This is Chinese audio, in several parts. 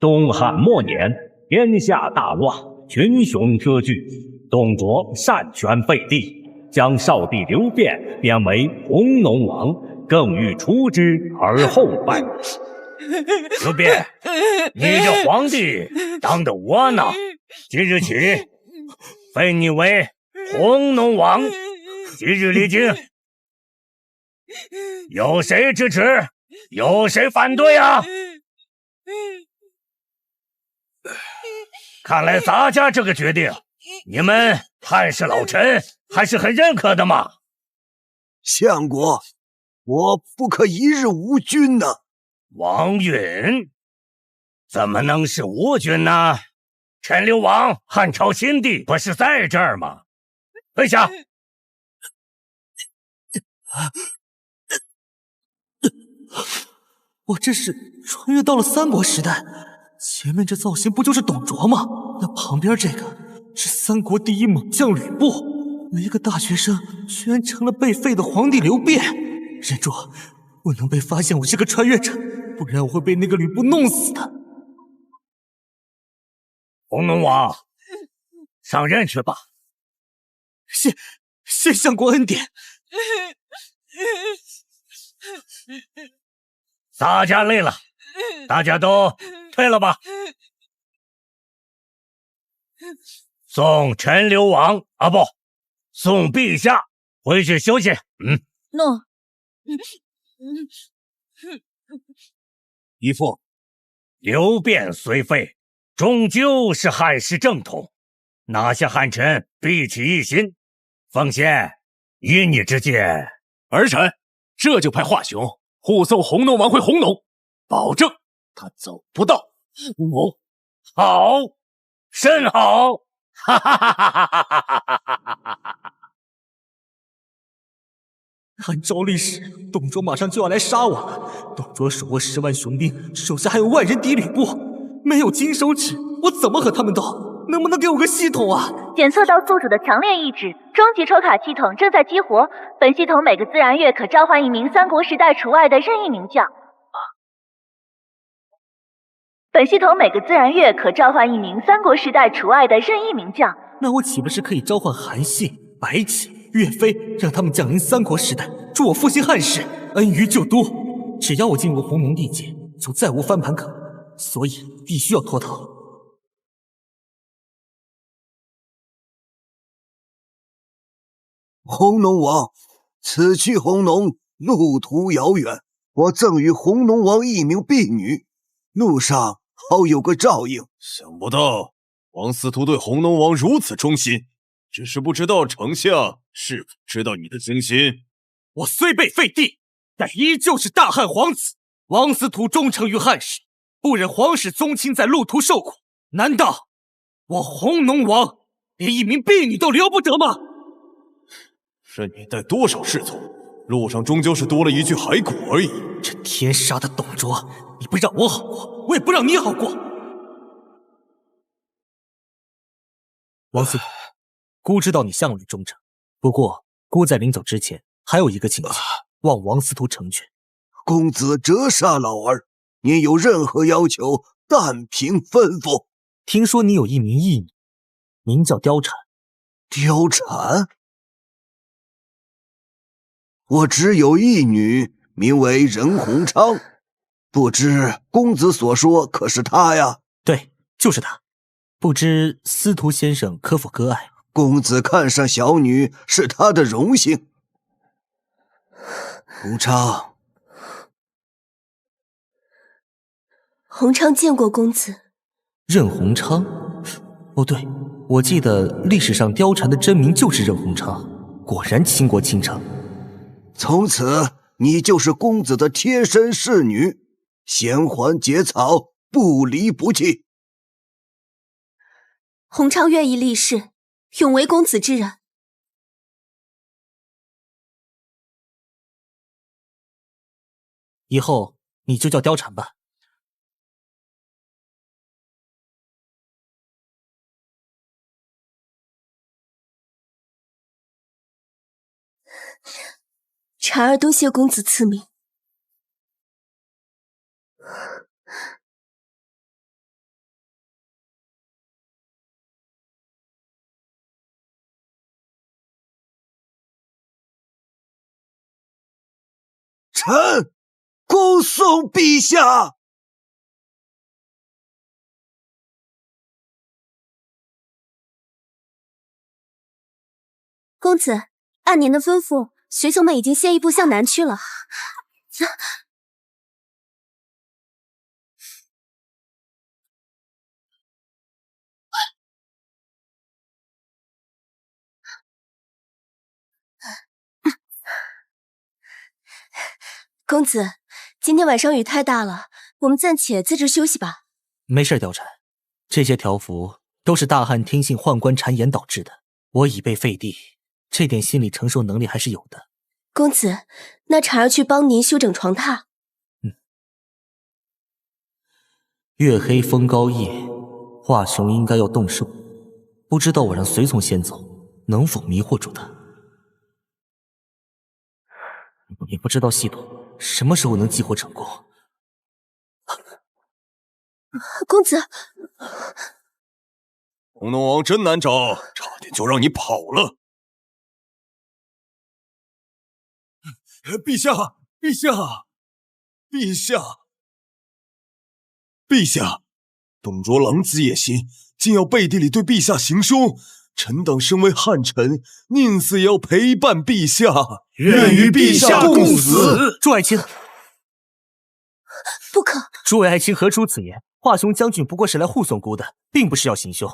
东汉末年，天下大乱，群雄割据，董卓擅权废帝，将少帝刘辩贬为弘农王，更欲除之而后拜。刘辩，你这皇帝当得窝囊，即日起废你为弘农王，即日离京。有谁支持？有谁反对啊？看来咱家这个决定，你们汉室老臣还是很认可的嘛。相国，我不可一日无君呢。王允怎么能是无君呢？陈留王汉朝新帝不是在这儿吗？跪下！我这是穿越到了三国时代，前面这造型不就是董卓吗？那旁边这个是三国第一猛将吕布，我一个大学生居然成了被废的皇帝刘辩。忍住，不能被发现我是个穿越者，不然我会被那个吕布弄死的。弘农王，上任去吧。谢相国恩典。大家累了，大家都退了吧。送陈留王啊，不，送陛下回去休息。诺。义父，刘辩虽废，终究是汉室正统，拿下汉臣，必起一心。奉献，依你之见。儿臣这就派华雄护送弘农王回弘农，保证他走不到。好，甚好！哈哈哈哈哈哈！按照历史，董卓马上就要来杀我了。董卓手握10万雄兵，手下还有万人敌吕布，没有金手指，我怎么和他们斗？能不能给我个系统啊？检测到宿主的强烈意志，终极抽卡系统正在激活。本系统每个自然月可召唤一名三国时代除外的任意名将。本系统每个自然月可召唤一名三国时代除外的任意名将。那我岂不是可以召唤韩信、白起、岳飞，让他们降临三国时代，助我复兴汉室，恩于旧都？只要我进入弘农地界，就再无翻盘可。所以必须要脱逃。弘农王，此去弘农，路途遥远，我赠与弘农王一名婢女，路上好有个照应。想不到王司徒对弘农王如此忠心，只是不知道丞相是否知道你的真心。我虽被废帝，但依旧是大汉皇子。王司徒忠诚于汉室，不忍皇室宗亲在路途受苦。难道我弘农王连一名婢女都留不得吗？任你带多少侍从，路上终究是多了一具骸骨而已。这天杀的董卓，你不让我好过，我也不让你好过。王司徒，孤知道你向来忠诚，不过孤在临走之前还有一个请求，望王司徒成全。公子折煞老儿，您有任何要求，但凭吩咐。听说你有一名义女，名叫貂蝉。貂蝉？我只有一女，名为任鸿昌，不知公子所说可是她呀？对，就是她。不知司徒先生可否割爱？公子看上小女是他的荣幸。鸿昌，鸿昌见过公子。任鸿昌？哦对，我记得历史上貂蝉的真名就是任鸿昌，果然倾国倾城。从此你就是公子的贴身侍女，衔环结草，不离不弃。鸿昌愿意立誓，永为公子之人。以后你就叫貂蝉吧。蝉儿多谢公子赐名。臣恭送陛下。公子，按您的吩咐，随从们已经先一步向南去了。公子，今天晚上雨太大了，我们暂且在这休息吧。没事，貂蝉，这些条幅都是大汉听信宦官谗言导致的。我已被废帝，这点心理承受能力还是有的。公子，那婵儿去帮您修整床榻。月黑风高夜，华雄应该要动手，不知道我让随从先走，能否迷惑住他？也不知道系统什么时候能激活成功。公子，红龙王真难找，差点就让你跑了。陛下，陛下，陛下，陛下！董卓狼子野心，竟要背地里对陛下行凶。臣等身为汉臣，宁死也要陪伴陛下，愿与陛下共死。朱爱卿，不可！诸位爱卿何出此言？华雄将军不过是来护送姑的，并不是要行凶。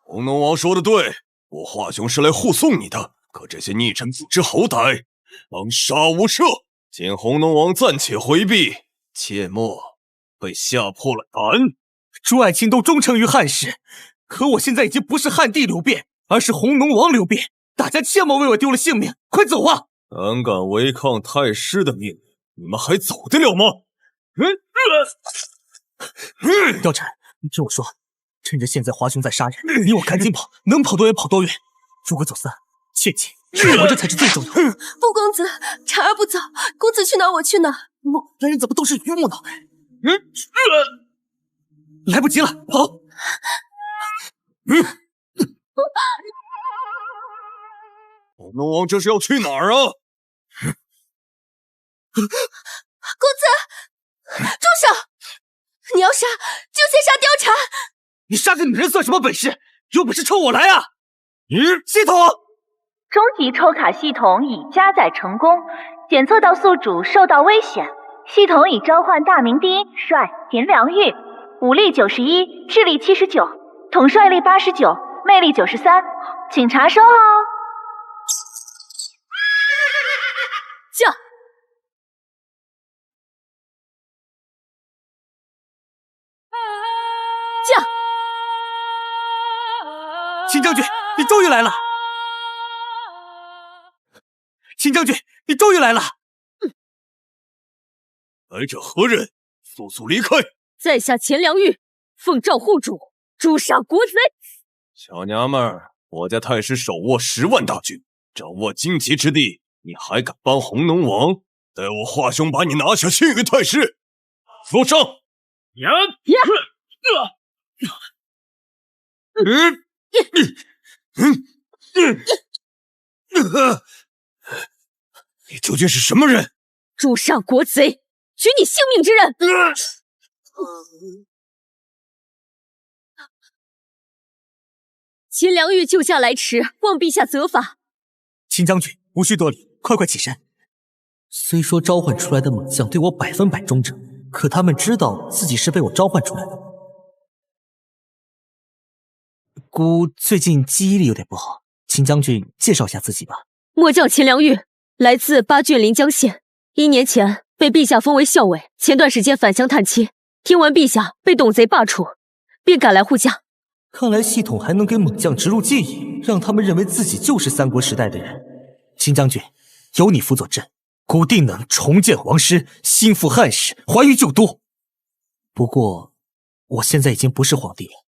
红龙王说的对，我华雄是来护送你的，可这些逆臣不知好歹，当杀无赦，请红龙王暂且回避，切莫被吓破了胆。诸爱卿都忠诚于汉室，可我现在已经不是汉帝刘辩，而是红龙王刘辩，大家切莫为我丢了性命，快走啊！胆敢违抗太师的命令，你们还走得了吗？貂蝉，你听我说，趁着现在华雄在杀人，你我赶紧跑，能跑多远跑多远。如果走散，切记活着才是最重要的。不，公子，婵儿不走，公子去哪儿我去哪儿。男人怎么都是榆木脑袋？来不及了，跑！红龙王这是要去哪儿啊？公子，住手！你要杀就先杀貂蝉。你杀个女人算什么本事？有本事冲我来啊！系统，终极抽卡系统已加载成功，检测到宿主受到危险。系统已召唤大名第一帅田良玉，武力91，智力79，统帅力89，魅力93，请查收哦。驾！驾！秦将军，你终于来了！秦将军，你终于来了！来者何人？速速离开！在下钱良玉，奉诏护主，诛杀国贼。小娘们儿，我家太师手握10万大军，掌握荆棘之地，你还敢帮红龙王？待我华雄把你拿下献于太师！坐上！你究竟是什么人？诛杀国贼，取你性命之人。秦良玉救驾来迟，望陛下责罚。秦将军，无需多礼，快起身。虽说召唤出来的猛将对我100%忠诚，可他们知道自己是被我召唤出来的。姑最近记忆力有点不好，秦将军介绍一下自己吧。末将秦良玉，来自巴郡临江县，1年前被陛下封为校尉，前段时间返乡探亲，听闻陛下被董贼罢黜，便赶来护驾。看来系统还能给猛将植入记忆，让他们认为自己就是三国时代的人。秦将军，有你辅佐朕，姑定能重建皇师，兴复汉室，还于旧都。不过，我现在已经不是皇帝了，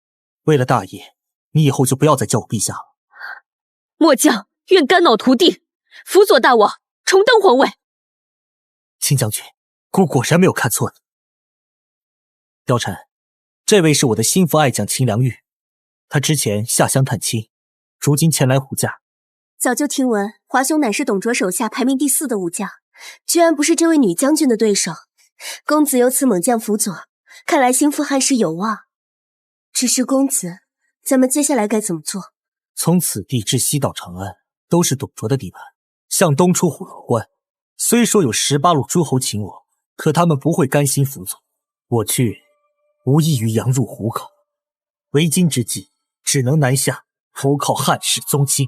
为了大业，你以后就不要再叫我陛下了。末将愿肝脑涂地，辅佐大王重登皇位。秦将军，姑果然没有看错你。貂蝉，这位是我的心腹爱将秦良玉，他之前下乡探亲，如今前来护驾，早就听闻华雄乃是董卓手下排名第4的武将，居然不是这位女将军的对手。公子有此猛将辅佐，看来兴复汉室有望。只是公子，咱们接下来该怎么做？从此地至西到长安，都是董卓的地盘。向东出虎牢关，虽说有18路诸侯请我，可他们不会甘心服从。我去，无异于羊入虎口。为今之计，只能南下，投靠汉室宗亲。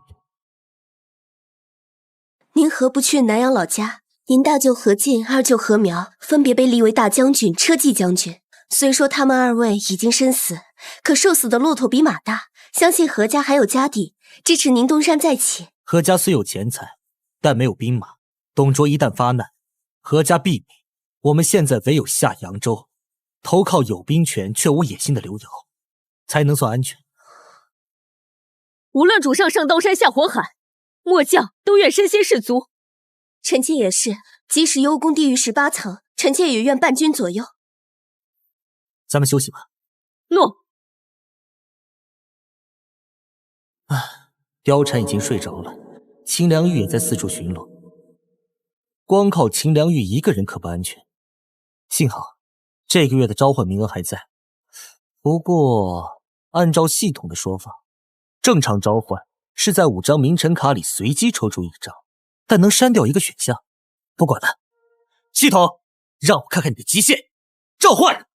您何不去南阳老家？您大舅何进、二舅何苗分别被立为大将军、车骑将军。虽说他们2位已经身死，可瘦死的骆驼比马大，相信何家还有家底，支持您东山再起。何家虽有钱财，但没有兵马。董卓一旦发难，何家必灭。我们现在唯有下扬州，投靠有兵权却无野心的刘繇，才能算安全。无论主上上刀山下火海，末将都愿身先士卒。臣妾也是，即使幽宫地狱18层，臣妾也愿伴君左右。咱们休息吧。诺。貂蝉已经睡着了，秦良玉也在四处巡逻。光靠秦良玉一个人可不安全，幸好这个月的召唤名额还在。不过按照系统的说法，正常召唤是在5张名臣卡里随机抽出1张，但能删掉一个选项。不管了，系统，让我看看你的极限。召唤！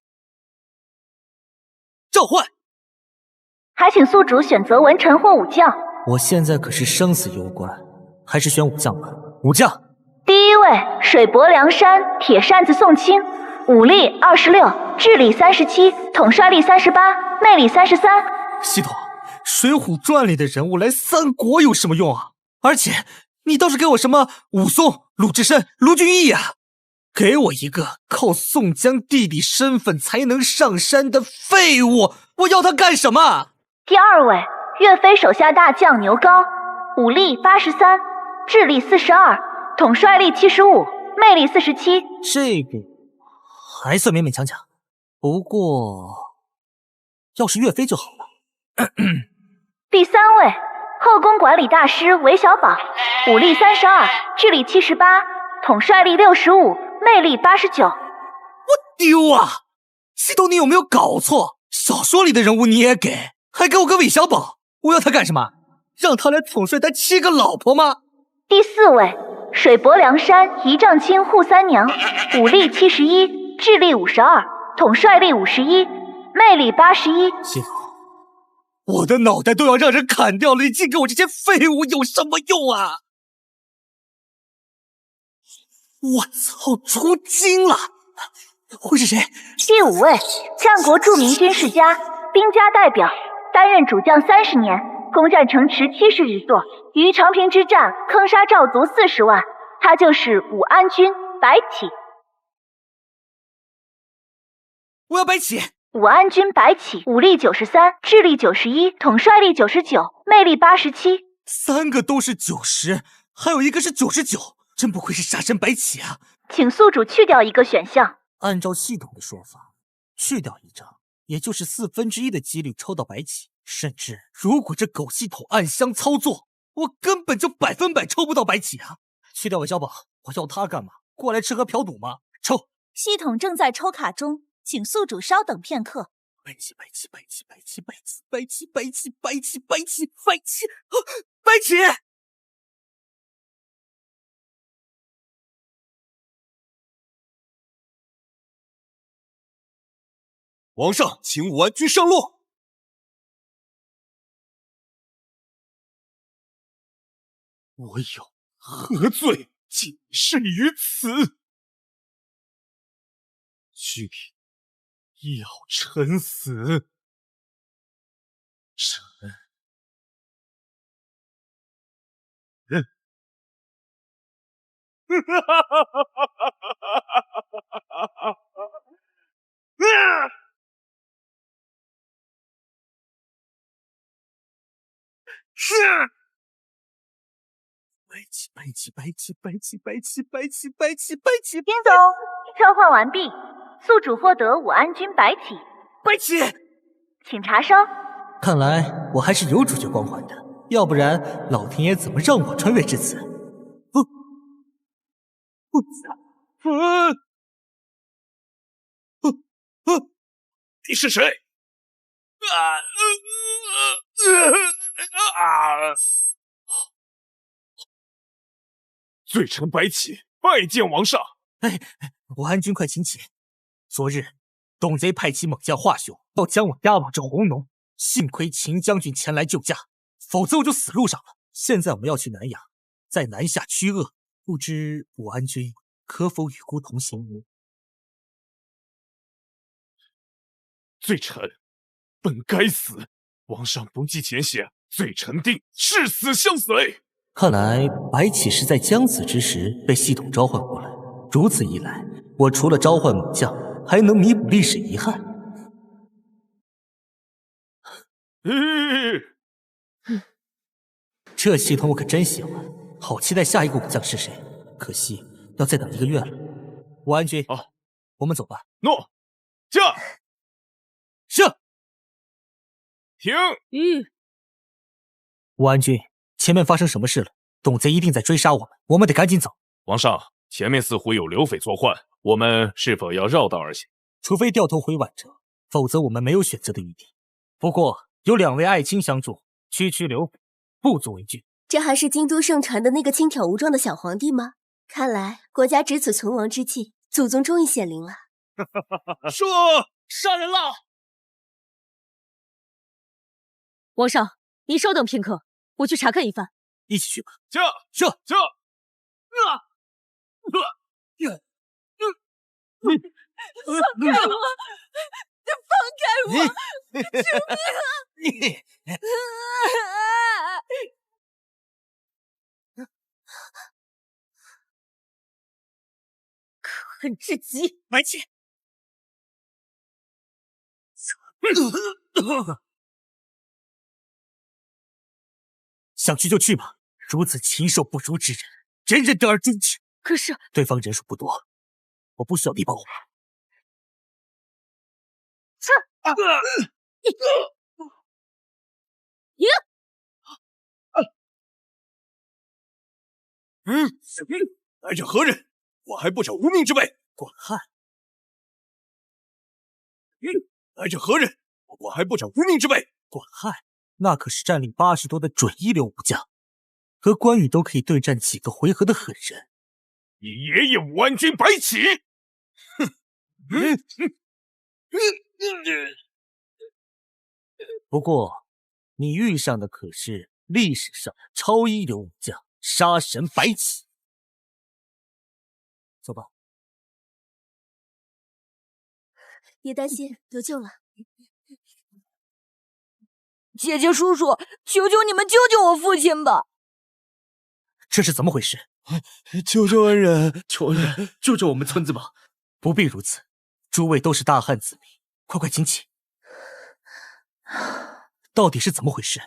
召唤！还请宿主选择文臣或武将。我现在可是生死攸关，还是选武将吧。武将，第1位，水泊梁山，铁扇子宋清，武力26，智力37，统帅力38，魅力33。系统，《水浒传》里的人物来三国有什么用啊？而且你倒是给我什么武松、鲁智深、卢俊义啊？给我一个靠宋江弟弟身份才能上山的废物，我要他干什么？第2位，岳飞手下大将牛皋，武力83，智力42，统帅力75，魅力47。这个还算勉勉强强，不过要是岳飞就好了。第3位，后宫管理大师韦小宝，武力32，智力78，统帅力65，魅力89。我丢啊！系统，你有没有搞错？小说里的人物你也给，还给我个韦小宝，我要他干什么？让他来统帅他7个老婆吗？第4位，水泊梁山一丈青扈三娘，武力71，智力52，统帅力51，魅力81。系统，我的脑袋都要让人砍掉了，你竟给我这些废物有什么用啊？我操，出惊了！会是谁？第5位，战国著名军事家、兵家代表，担任主将30年，攻占城池70余座，于长平之战坑杀赵族40万。他就是武安君白起。我要白起！武安君白起，武力93，智力91，统帅力99，魅力87。3个都是90，还有一个是99，真不愧是杀神白起啊！请宿主去掉一个选项。按照系统的说法，去掉1张，也就是1/4的几率抽到白起。甚至如果这狗系统暗箱操作，我根本就100%抽不到白起啊！去掉韦小宝，我要他干嘛？过来吃喝嫖赌吗？抽！系统正在抽卡中，请宿主稍等片刻。白起，白起，白起，白起，白起，白起，白起，白起，白起，白起，白起！皇上，请武安君上路。我有何罪，竟甚于此？君要臣死，臣白起，白起，白起，白起，白起，白起，白起，白起！丁总，召唤完毕，宿主获得武安君白起。白起，请查收。看来我还是有主角光环的。要不然老天爷怎么让我穿越至此？你是谁？罪臣白起拜见王上。王安君快请起。昨日董贼派起猛将华雄要将我押往这红农，幸亏秦将军前来救驾，否则我就死路上了。现在我们要去南阳，在南下驱恶，不知武安君可否与孤同行？罪臣本该死，王上不计前嫌，罪臣定誓死相随。看来白起是在将死之时被系统召唤过来，如此一来，我除了召唤猛将，还能弥补历史遗憾。这系统我可真喜欢，好期待下一个武将是谁。可惜要再等1个月了。武安君，我们走吧。诺，驾！是。停！武安君，前面发生什么事了？董贼一定在追杀我们，我们得赶紧走。王上，前面似乎有流匪作乱，我们是否要绕道而行？除非掉头回宛城，否则我们没有选择的余地。不过有2位爱卿相助，区区流匪不足为惧。这还是京都盛传的那个轻佻无状的小皇帝吗？看来国家值此存亡之际，祖宗终于显灵了。说杀人了！王上，您稍等片刻，我去查看一番。一起去吧。驾！是。驾！放开我！放开我！救命啊！可恨至极！白起，想去就去吧。如此禽兽不如之人，人人得而诛之。可是对方人数不多，我不需要你帮我。来者何人？我还不找无名之辈！滚汉！来者何人？我还不找无名之辈！滚汉！那可是战力80多的准一流武将，和关羽都可以对战几个回合的狠人。你爷爷武安君白起！不过，你遇上的可是历史上超一流武将杀神白起。走吧。别担心，有救了。姐姐叔叔，求求你们救救我父亲吧！这是怎么回事？救救恩人！求恩人，救救我们村子吧！不必如此，诸位都是大汉子民，快快请起。到底是怎么回事？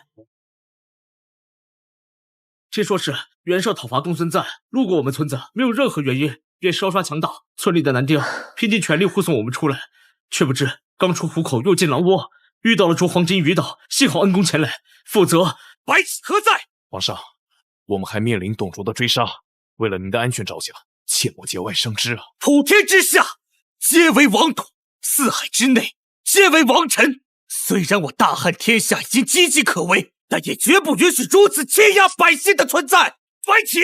听说是袁绍讨伐公孙瓒，路过我们村子，没有任何原因，便烧杀强盗。村里的男丁拼尽全力护送我们出来，却不知刚出虎口又进狼窝，遇到了捉黄金鱼的，幸好恩公前来，否则白起何在？皇上，我们还面临董卓的追杀，为了您的安全着想，切莫节外生枝啊！普天之下皆为王土，四海之内皆为王臣。虽然我大汉天下已经岌岌可危，但也绝不允许如此欺压百姓的存在。白起，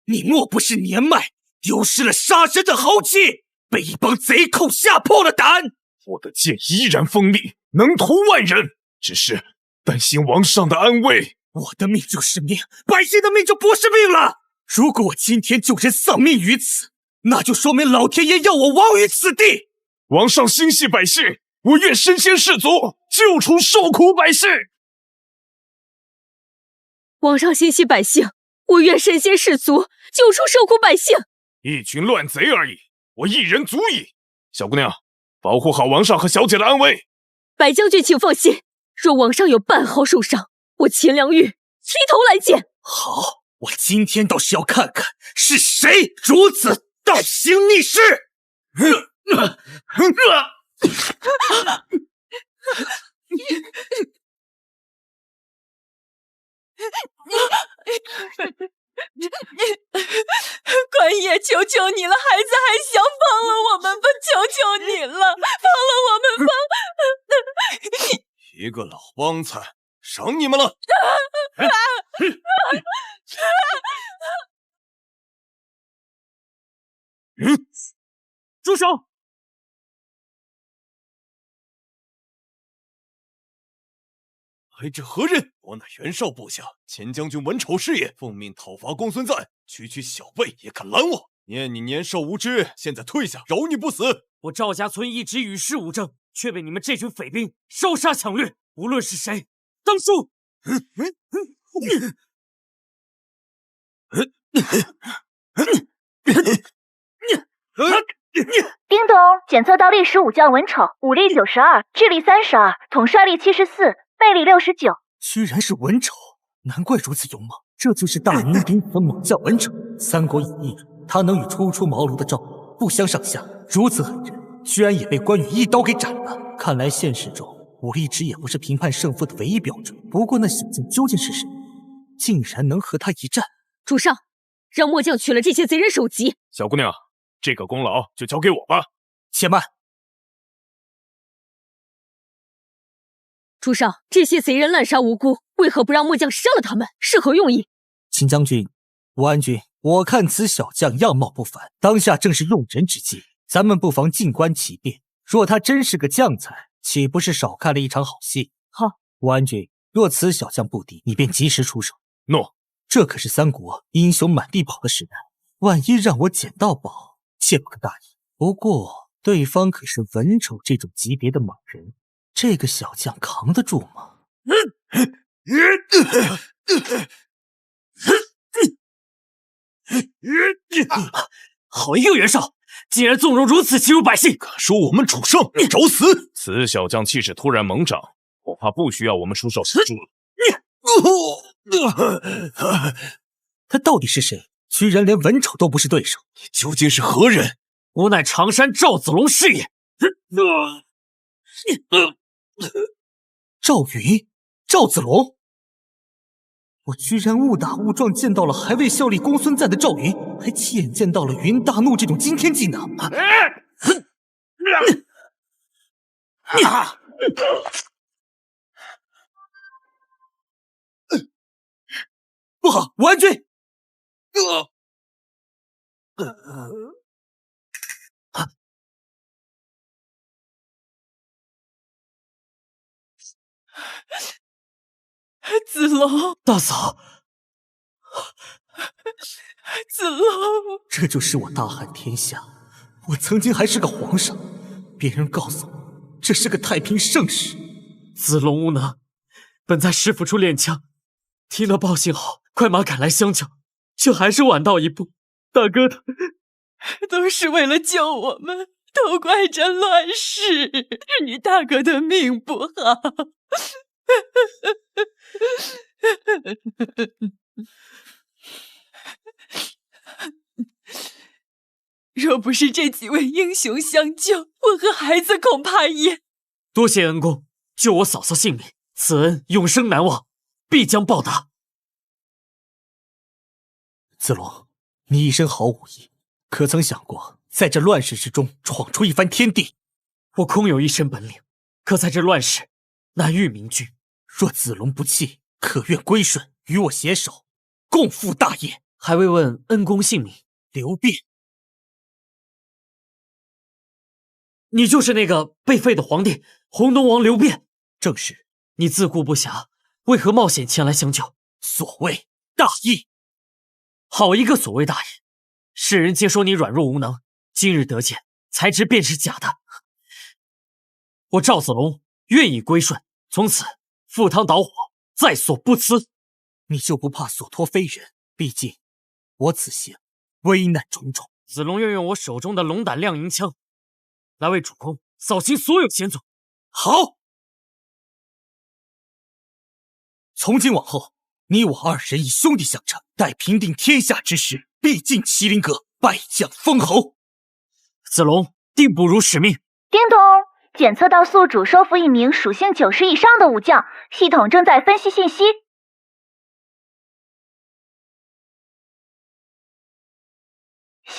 你莫不是年迈，丢失了杀神的豪气，被一帮贼寇吓破了胆？我的剑依然锋利，能屠万人，只是担心王上的安危。我的命就是命，百姓的命就不是命了。如果我今天救人丧命于此，那就说明老天爷要我亡于此地。王上心系百姓，我愿身先士卒，救出受苦百姓。皇上心系百姓，我愿身先士卒，救出受苦百姓。一群乱贼而已，我一人足矣。小姑娘，保护好王上和小姐的安危。白将军请放心，若王上有半毫受伤，我秦良玉齐头来见。好，我今天倒是要看看是谁如此倒行逆施。官爷，求求你了，孩子还小，放了我们吧！求求你了，放了我们吧！一个老帮菜，赏你们了！住手！来者何人？我乃袁绍部下前将军文丑师也，奉命讨伐公孙瓒，区区小辈也敢拦我？念你年少无知，现在退下，饶你不死！我赵家村一直与世无争，却被你们这群匪兵烧杀抢掠，无论是谁，当诛！叮咚，检测到历史武将文丑，武力92，智力32，统帅力74，魅力69。居然是文丑，难怪如此勇猛，这就是大名鼎鼎的猛将文丑。《三国演义》他能与初出茅庐的赵武不相上下，如此狠人，居然也被关羽一刀给斩了。看来现实中武力值也不是评判胜负的唯一标准。不过那小将究竟是谁，竟然能和他一战？主上，让末将取了这些贼人首级。小姑娘，这个功劳就交给我吧。且慢，主上，这些贼人滥杀无辜，为何不让末将杀了他们？是何用意？秦将军、吴安君，我看此小将样貌不凡，当下正是用人之际，咱们不妨静观其变。若他真是个将才，岂不是少看了一场好戏？好，吴安君，若此小将不敌，你便及时出手。诺，这可是三国英雄满地跑的时代，万一让我捡到宝，切不可大意。不过对方可是文丑这种级别的猛人，这个小将扛得住吗？好一个袁绍，竟然纵容如此欺辱百姓，敢说我们主上，找死！此小将气势突然猛涨，恐怕不需要我们出手协助了。他到底是谁？居然连文丑都不是对手！你究竟是何人？我乃常山赵子龙是也。赵云、赵子龙，我居然误打误撞见到了还未效力公孙瓒的赵云，还亲眼见到了云大怒这种惊天技能。不好，吴安君！子龙，大嫂，子龙，这就是我大汉天下。我曾经还是个皇上，别人告诉我这是个太平盛世。子龙无能，本在师府处练枪，听到报信后，快马赶来相救，却还是晚到一步。大哥他都是为了救我们，都怪这乱世，是你大哥的命不好。若不是这几位英雄相救，我和孩子恐怕也……多谢恩公，救我嫂嫂性命，此恩永生难忘，必将报答。子龙，你一身好武艺，可曾想过在这乱世之中闯出一番天地？我空有一身本领，可在这乱世难遇明君。若子龙不弃，可愿归顺，与我携手，共赴大业？还未问恩公姓名。刘辩。你就是那个被废的皇帝洪东王刘辩？正是。你自顾不暇，为何冒险前来相救？所谓大义。好一个所谓大义！世人皆说你软弱无能，今日得见，才知便是假的。我赵子龙愿意归顺，从此赴汤蹈火，在所不辞。你就不怕所托非人？毕竟我此行危难重重。子龙愿用我手中的龙胆亮银枪，来为主公扫清所有险阻。好，从今往后，你我二人以兄弟相称，待平定天下之时，必进麒麟阁，拜将封侯。子龙定不辱使命。叮咚，检测到宿主收服一名属性90以上的武将，系统正在分析信息。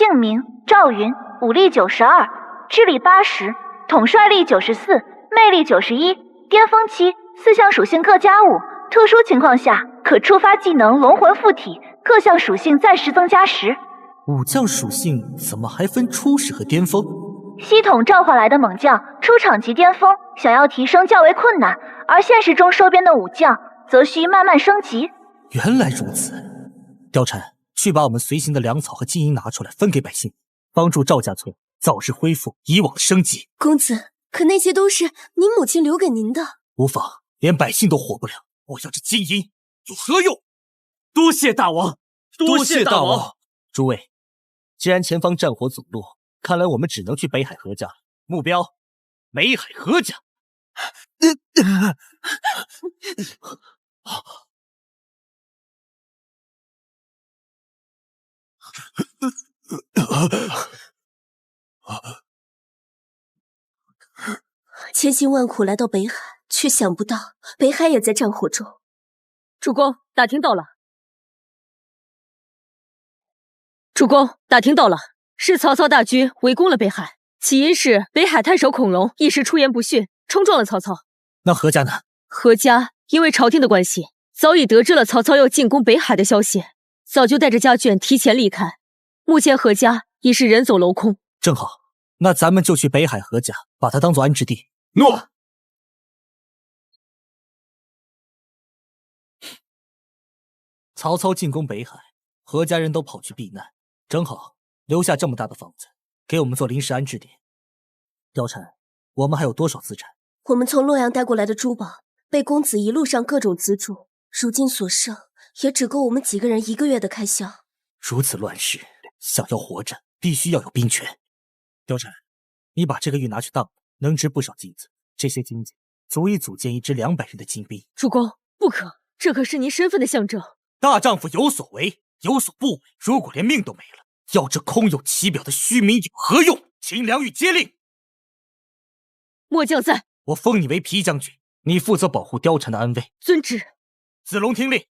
姓名赵云，武力92，智力80，统帅力94，魅力91，巅峰期4项属性各加5，特殊情况下可触发技能龙魂附体，各项属性暂时增加10。武将属性怎么还分初始和巅峰？系统召唤来的猛将出场即巅峰，想要提升较为困难，而现实中收编的武将则需慢慢升级。原来如此，貂蝉，去把我们随行的粮草和金银拿出来分给百姓，帮助赵家村早日恢复以往的生机。公子，可那些都是您母亲留给您的。无妨，连百姓都活不了，我要这金银有何用？多谢大王，多谢大王。诸位，既然前方战火阻路，看来我们只能去北海何家。目标，北海何家。千辛万苦来到北海，却想不到北海也在战火中。主公，打听到了。主公，打听到了，是曹操大军围攻了北海，起因是北海太守孔融一时出言不逊，冲撞了曹操。那何家呢？何家因为朝廷的关系，早已得知了曹操要进攻北海的消息，早就带着家眷提前离开。目前何家已是人走楼空。正好，那咱们就去北海何家，把它当做安置地。诺。曹操进攻北海，何家人都跑去避难，正好留下这么大的房子，给我们做临时安置点。貂蝉，我们还有多少资产？我们从洛阳带过来的珠宝，被公子一路上各种资助，如今所剩也只够我们几个人1个月的开销。如此乱世，想要活着，必须要有兵权。貂蝉，你把这个玉拿去当，能值不少金子。这些金子足以组建一支200人的精兵。主公，不可，这可是您身份的象征。大丈夫有所为，有所不为。如果连命都没了，要这空有其表的虚名有何用？秦良玉接令。末将在。我封你为皮将军，你负责保护貂蝉的安危。遵旨。子龙听令。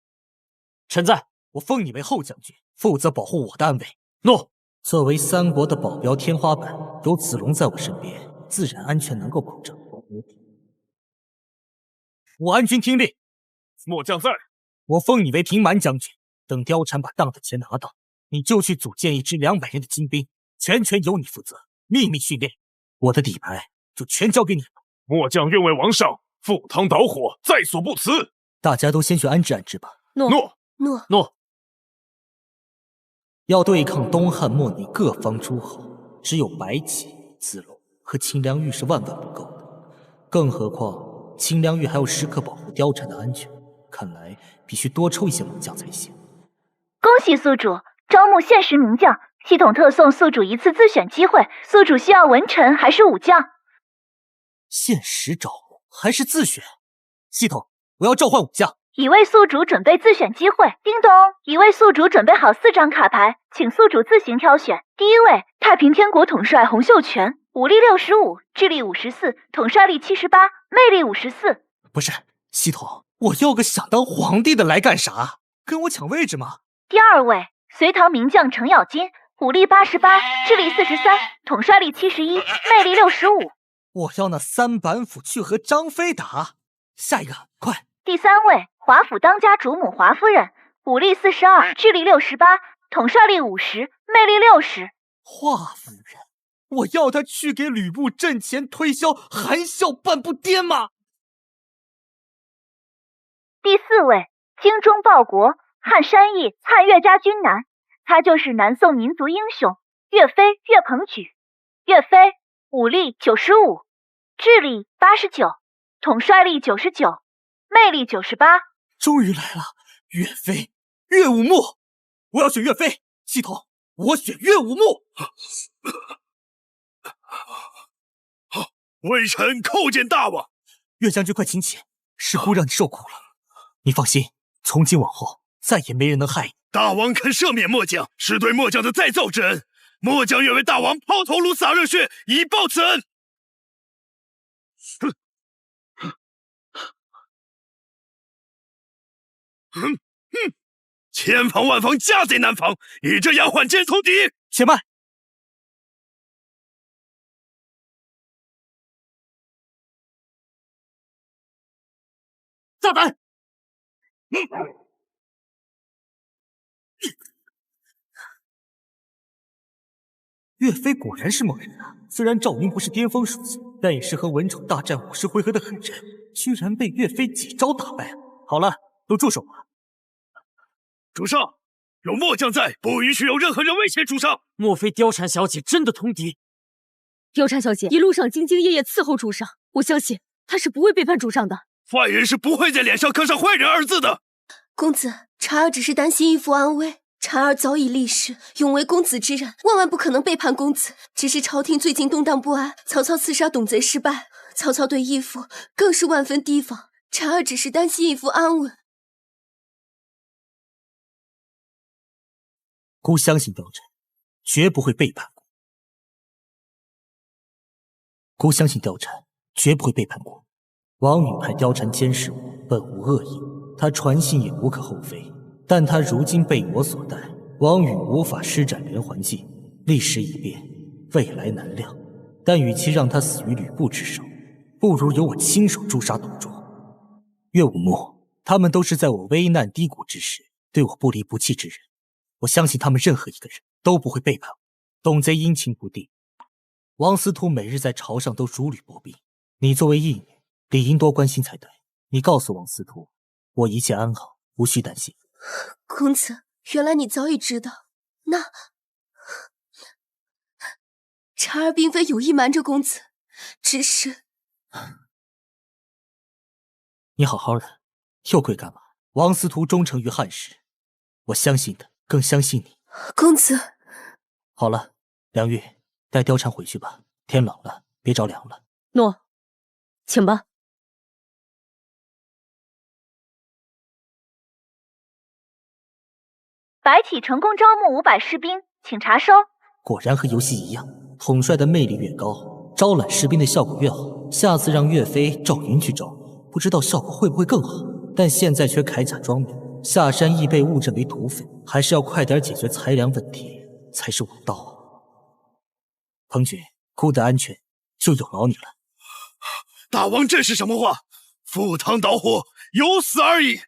臣在。我封你为后将军，负责保护我的安危。诺。作为3国的保镖天花板，有子龙在我身边，自然安全能够保证。我安军听令。末将在。我封你为平蛮将军，等貂蝉把当的钱拿到，你就去组建一支200人的精兵，全权由你负责，秘密训练。我的底牌就全交给你了。末将愿为王上赴汤蹈火，在所不辞。大家都先去安置安置吧。诺。诺。要对抗东汉末年各方诸侯，只有白起、子龙和秦良玉是万万不够的，更何况秦良玉还要时刻保护貂蝉的安全，看来必须多抽一些猛将才行。恭喜宿主招募限时名将，系统特送宿主1次自选机会，宿主需要文臣还是武将？限时招募还是自选？系统，我要召唤武将。已为宿主准备自选机会。叮咚，已为宿主准备好4张卡牌，请宿主自行挑选。第1位，太平天国统帅洪秀全，武力65，智力54，统帅力78，魅力54。不是，系统，我要个想当皇帝的来干啥？跟我抢位置吗？第2位，隋唐名将程咬金，武力88，智力43，统帅力71，魅力65。我要那3板斧去和张飞打。下一个，快！第3位，华府当家主母华夫人，武力42，智力68，统帅力50，魅力60。华夫人，我要她去给吕布阵前推销含笑半步癫吗？第4位，精忠报国，汉山义，汉岳家军男，他就是南宋民族英雄岳飞岳鹏举。岳飞武力95，智力89，统帅力99，魅力98。终于来了，岳飞，岳武穆，我要选岳飞。系统，我选岳武穆。微臣叩见大王。岳将军，快请起，师姑让你受苦了。你放心，从今往后再也没人能害你。大王肯赦免末将，是对末将的再造之恩。末将愿为大王抛头颅洒热血，以报此恩。千防万防，家贼难防，以这样换奸从敌。且慢，大胆！岳飞果然是猛人啊！虽然赵云不是巅峰属性，但也是和文丑大战50回合的狠人，居然被岳飞几招打败。好了，都住手吧！主上，有末将在，不允许有任何人威胁主上。莫非貂蝉小姐真的通敌？貂蝉小姐一路上兢兢业业伺候主上，我相信她是不会背叛主上的。坏人是不会在脸上刻上坏人二字的。公子，婵儿只是担心义父安危。婵儿早已立誓，永为公子之人，万万不可能背叛公子。只是朝廷最近动荡不安，曹操刺杀董贼失败，曹操对义父更是万分提防。婵儿只是担心义父安稳。姑相信貂蝉，绝不会背叛姑。姑相信貂蝉，绝不会背叛姑。王允派貂蝉监视我，本无恶意，他传信也无可厚非。但他如今被我所带，王允无法施展连环计，历史已变，未来难料。但与其让他死于吕布之手，不如由我亲手诛杀董卓。岳武穆，他们都是在我危难低谷之时对我不离不弃之人，我相信他们任何一个人都不会背叛我。董贼阴晴不定，王司徒每日在朝上都如履薄冰，你作为义女，理应多关心才对。你告诉王司徒，我一切安好，无需担心。公子，原来你早已知道。那婵儿并非有意瞒着公子，只是……你好好的，又跪干嘛？王司徒忠诚于汉室，我相信的，更相信你。公子，好了，梁玉，带貂蝉回去吧，天冷了，别着凉了。诺，请吧。白起成功招募500士兵，请查收。果然和游戏一样，统帅的魅力越高，招揽士兵的效果越好。下次让岳飞、赵云去招，不知道效果会不会更好。但现在缺铠甲装备，下山易被误认为土匪，还是要快点解决财粮问题才是王道啊！彭军，姑的安全就有劳你了。大王这是什么话？赴汤蹈火，有死而已。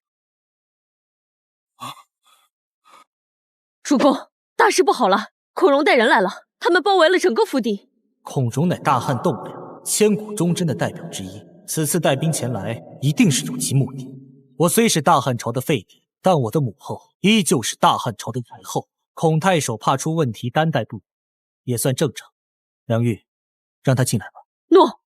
主公，大事不好了！孔融带人来了，他们包围了整个腹地。孔融乃大汉栋梁、千古忠贞的代表之一，此次带兵前来，一定是有其目的。我虽是大汉朝的废帝，但我的母后依旧是大汉朝的太后。孔太守怕出问题，担待不了，也算正常。梁玉，让他进来吧。诺。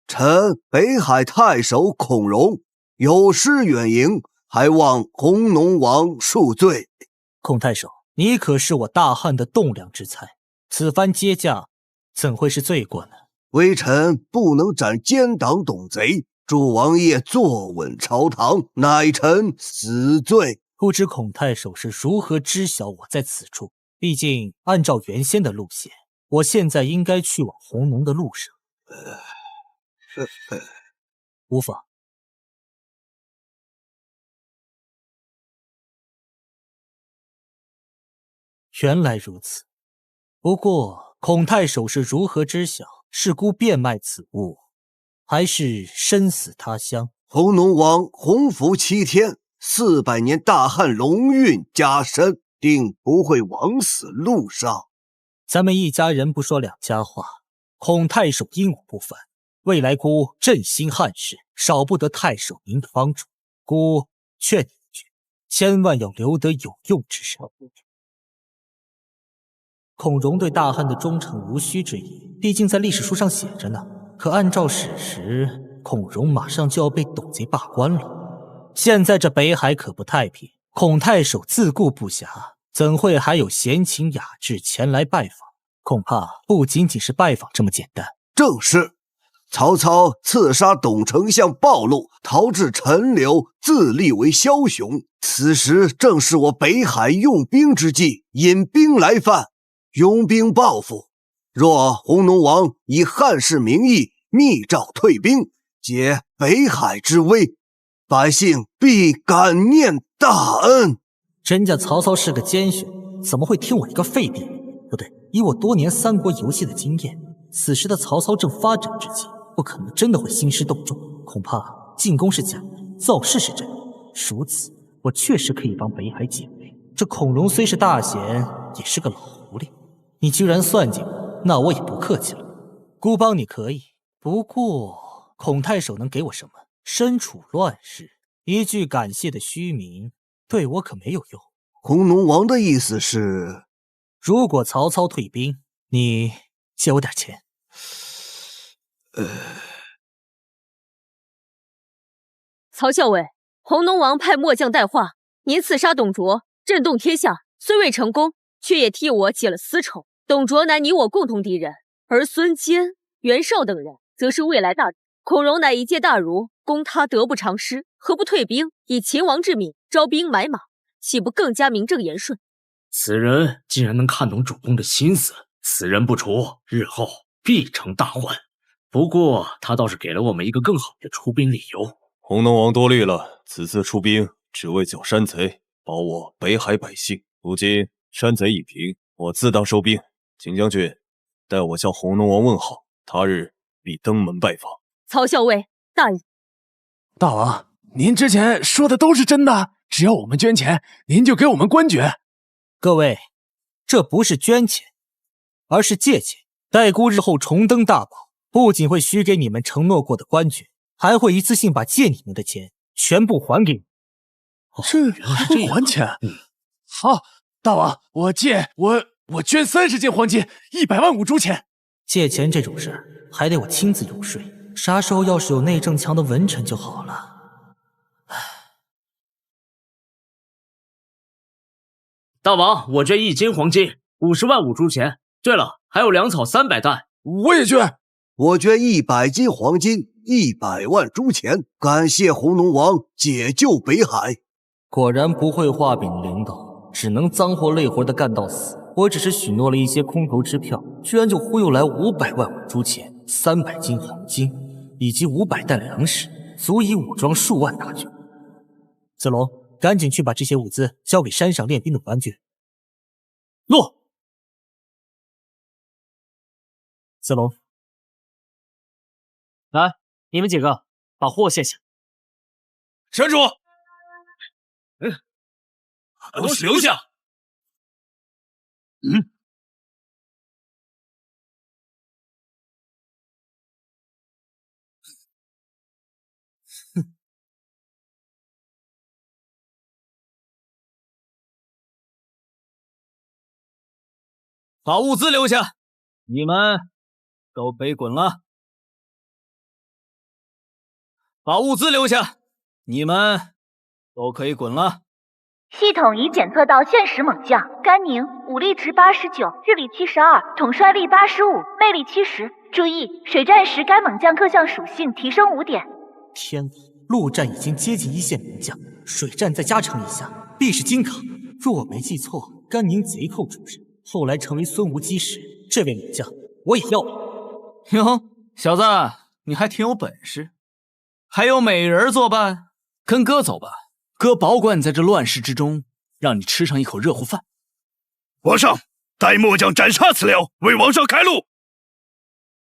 臣北海太守孔融有失远迎，还望弘农王恕罪。孔太守，你可是我大汉的栋梁之才，此番接驾，怎会是罪过呢？微臣不能斩奸党董贼，祝王爷坐稳朝堂，乃臣死罪。不知孔太守是如何知晓我在此处？毕竟按照原先的路线，我现在应该去往弘农的路上。无妨。原来如此，不过孔太守是如何知晓？是孤变卖此物，还是身死他乡？弘农王洪福7天，400年大汉龙运加身，定不会枉死路上。咱们一家人不说两家话，孔太守因我不凡，未来孤振兴汉室，少不得太守您的帮助。孤劝你一句，千万要留得有用之身。孔融对大汉的忠诚无需质疑，毕竟在历史书上写着呢。可按照史实，孔融马上就要被董贼罢官了。现在这北海可不太平，孔太守自顾不暇，怎会还有闲情雅致前来拜访？恐怕不仅仅是拜访这么简单。正是，曹操刺杀董丞相暴露，逃至陈留，自立为枭雄。此时正是我北海用兵之际，引兵来犯，拥兵报复。若弘农王以汉室名义密诏退兵，解北海之危，百姓必感念大恩。人家曹操是个奸雄，怎么会听我一个废帝？不对，以我多年三国游戏的经验，此时的曹操正发展之际，不可能真的会兴师动众，恐怕进攻是假的，造势是真的。如此，我确实可以帮北海解围。这孔融虽是大贤，也是个老狐狸。你居然算计我，那我也不客气了。孤帮你可以，不过孔太守能给我什么？身处乱世，一句感谢的虚名，对我可没有用。弘农王的意思是，如果曹操退兵，你借我点钱。曹校尉，弘农王派末将带话，您刺杀董卓，震动天下，虽未成功，却也替我解了私仇。董卓乃你我共同敌人，而孙坚、袁绍等人则是未来大敌。孔融乃一介大儒，攻他得不偿失，何不退兵，以秦王之名招兵买马，岂不更加名正言顺？此人竟然能看懂主公的心思，此人不除，日后必成大患。不过他倒是给了我们一个更好的出兵理由。弘农王多虑了，此次出兵只为剿山贼，保我北海百姓。如今山贼已平，我自当收兵。秦将军，代我向弘农王问好，他日必登门拜访。曹校尉，大意。大王，您之前说的都是真的，只要我们捐钱，您就给我们官爵。各位，这不是捐钱，而是借钱。待孤日后重登大宝，不仅会许给你们承诺过的官爵，还会一次性把借你们的钱全部还给你。这还不还钱？好，大王，我捐30斤黄金，100万五铢钱。借钱这种事儿，还得我亲自游说。啥时候要是有内政强的文臣就好了。大王，我捐1斤黄金，50万五铢钱。对了，还有粮草300担。我也捐。我捐100斤黄金，100万铢钱，感谢弘农王解救北海。果然不会画饼的领导，只能脏活累活的干到死。我只是许诺了一些空头支票，居然就忽悠来500万五铢钱、300斤黄金，以及500担粮食，足以武装数万大军。子龙，赶紧去把这些物资交给山上练兵的官爵。诺。子龙，来，你们几个把货卸下。站住！把东西留下。把物资留下，你们都给滚了！把物资留下，你们都可以滚了。系统已检测到现实猛将甘宁，武力值89，智力72，统帅力85，魅力70。注意，水战时该猛将各项属性提升5点。天哪，陆战已经接近1线名将，水战再加成一下，必是金卡。若我没记错，甘宁贼寇出身，后来成为孙吴基石。这位猛将，我也要了。哟，小子，你还挺有本事，还有美人作伴，跟哥走吧。哥保管在这乱世之中，让你吃上一口热乎饭。皇上，待末将斩杀此僚，为王上开路。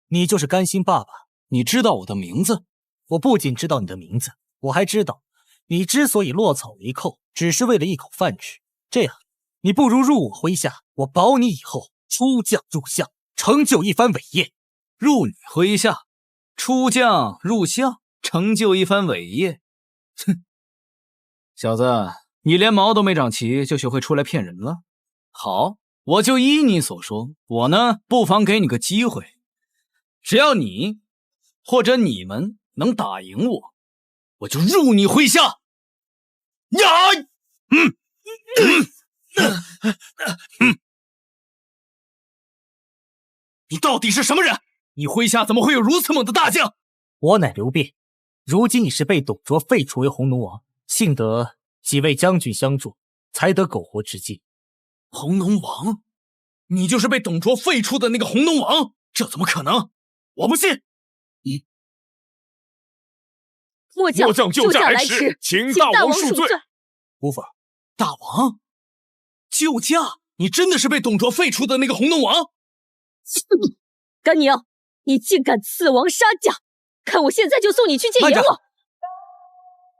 你就是甘心爸爸，你知道我的名字？我不仅知道你的名字，我还知道你之所以落草为寇，只是为了一口饭吃。这样，你不如入我麾下，我保你以后出将入相，成就一番伟业。入你麾下，出将入相，成就一番伟业？哼！小子，你连毛都没长齐，就学会出来骗人了？好，我就依你所说，我呢，不妨给你个机会，只要你或者你们能打赢我，我就入你麾下。呀！你到底是什么人？你麾下怎么会有如此猛的大将？我乃刘辩，如今已是被董卓废除为弘农王，幸得几位将军相助，才得苟活至今。弘农王？你就是被董卓废除的那个弘农王？这怎么可能？我不信！末将救驾来迟，请大王恕罪。无法。大王，救驾？你真的是被董卓废除的那个弘农王？甘宁，你竟敢刺王杀驾！看我现在就送你去见阎王！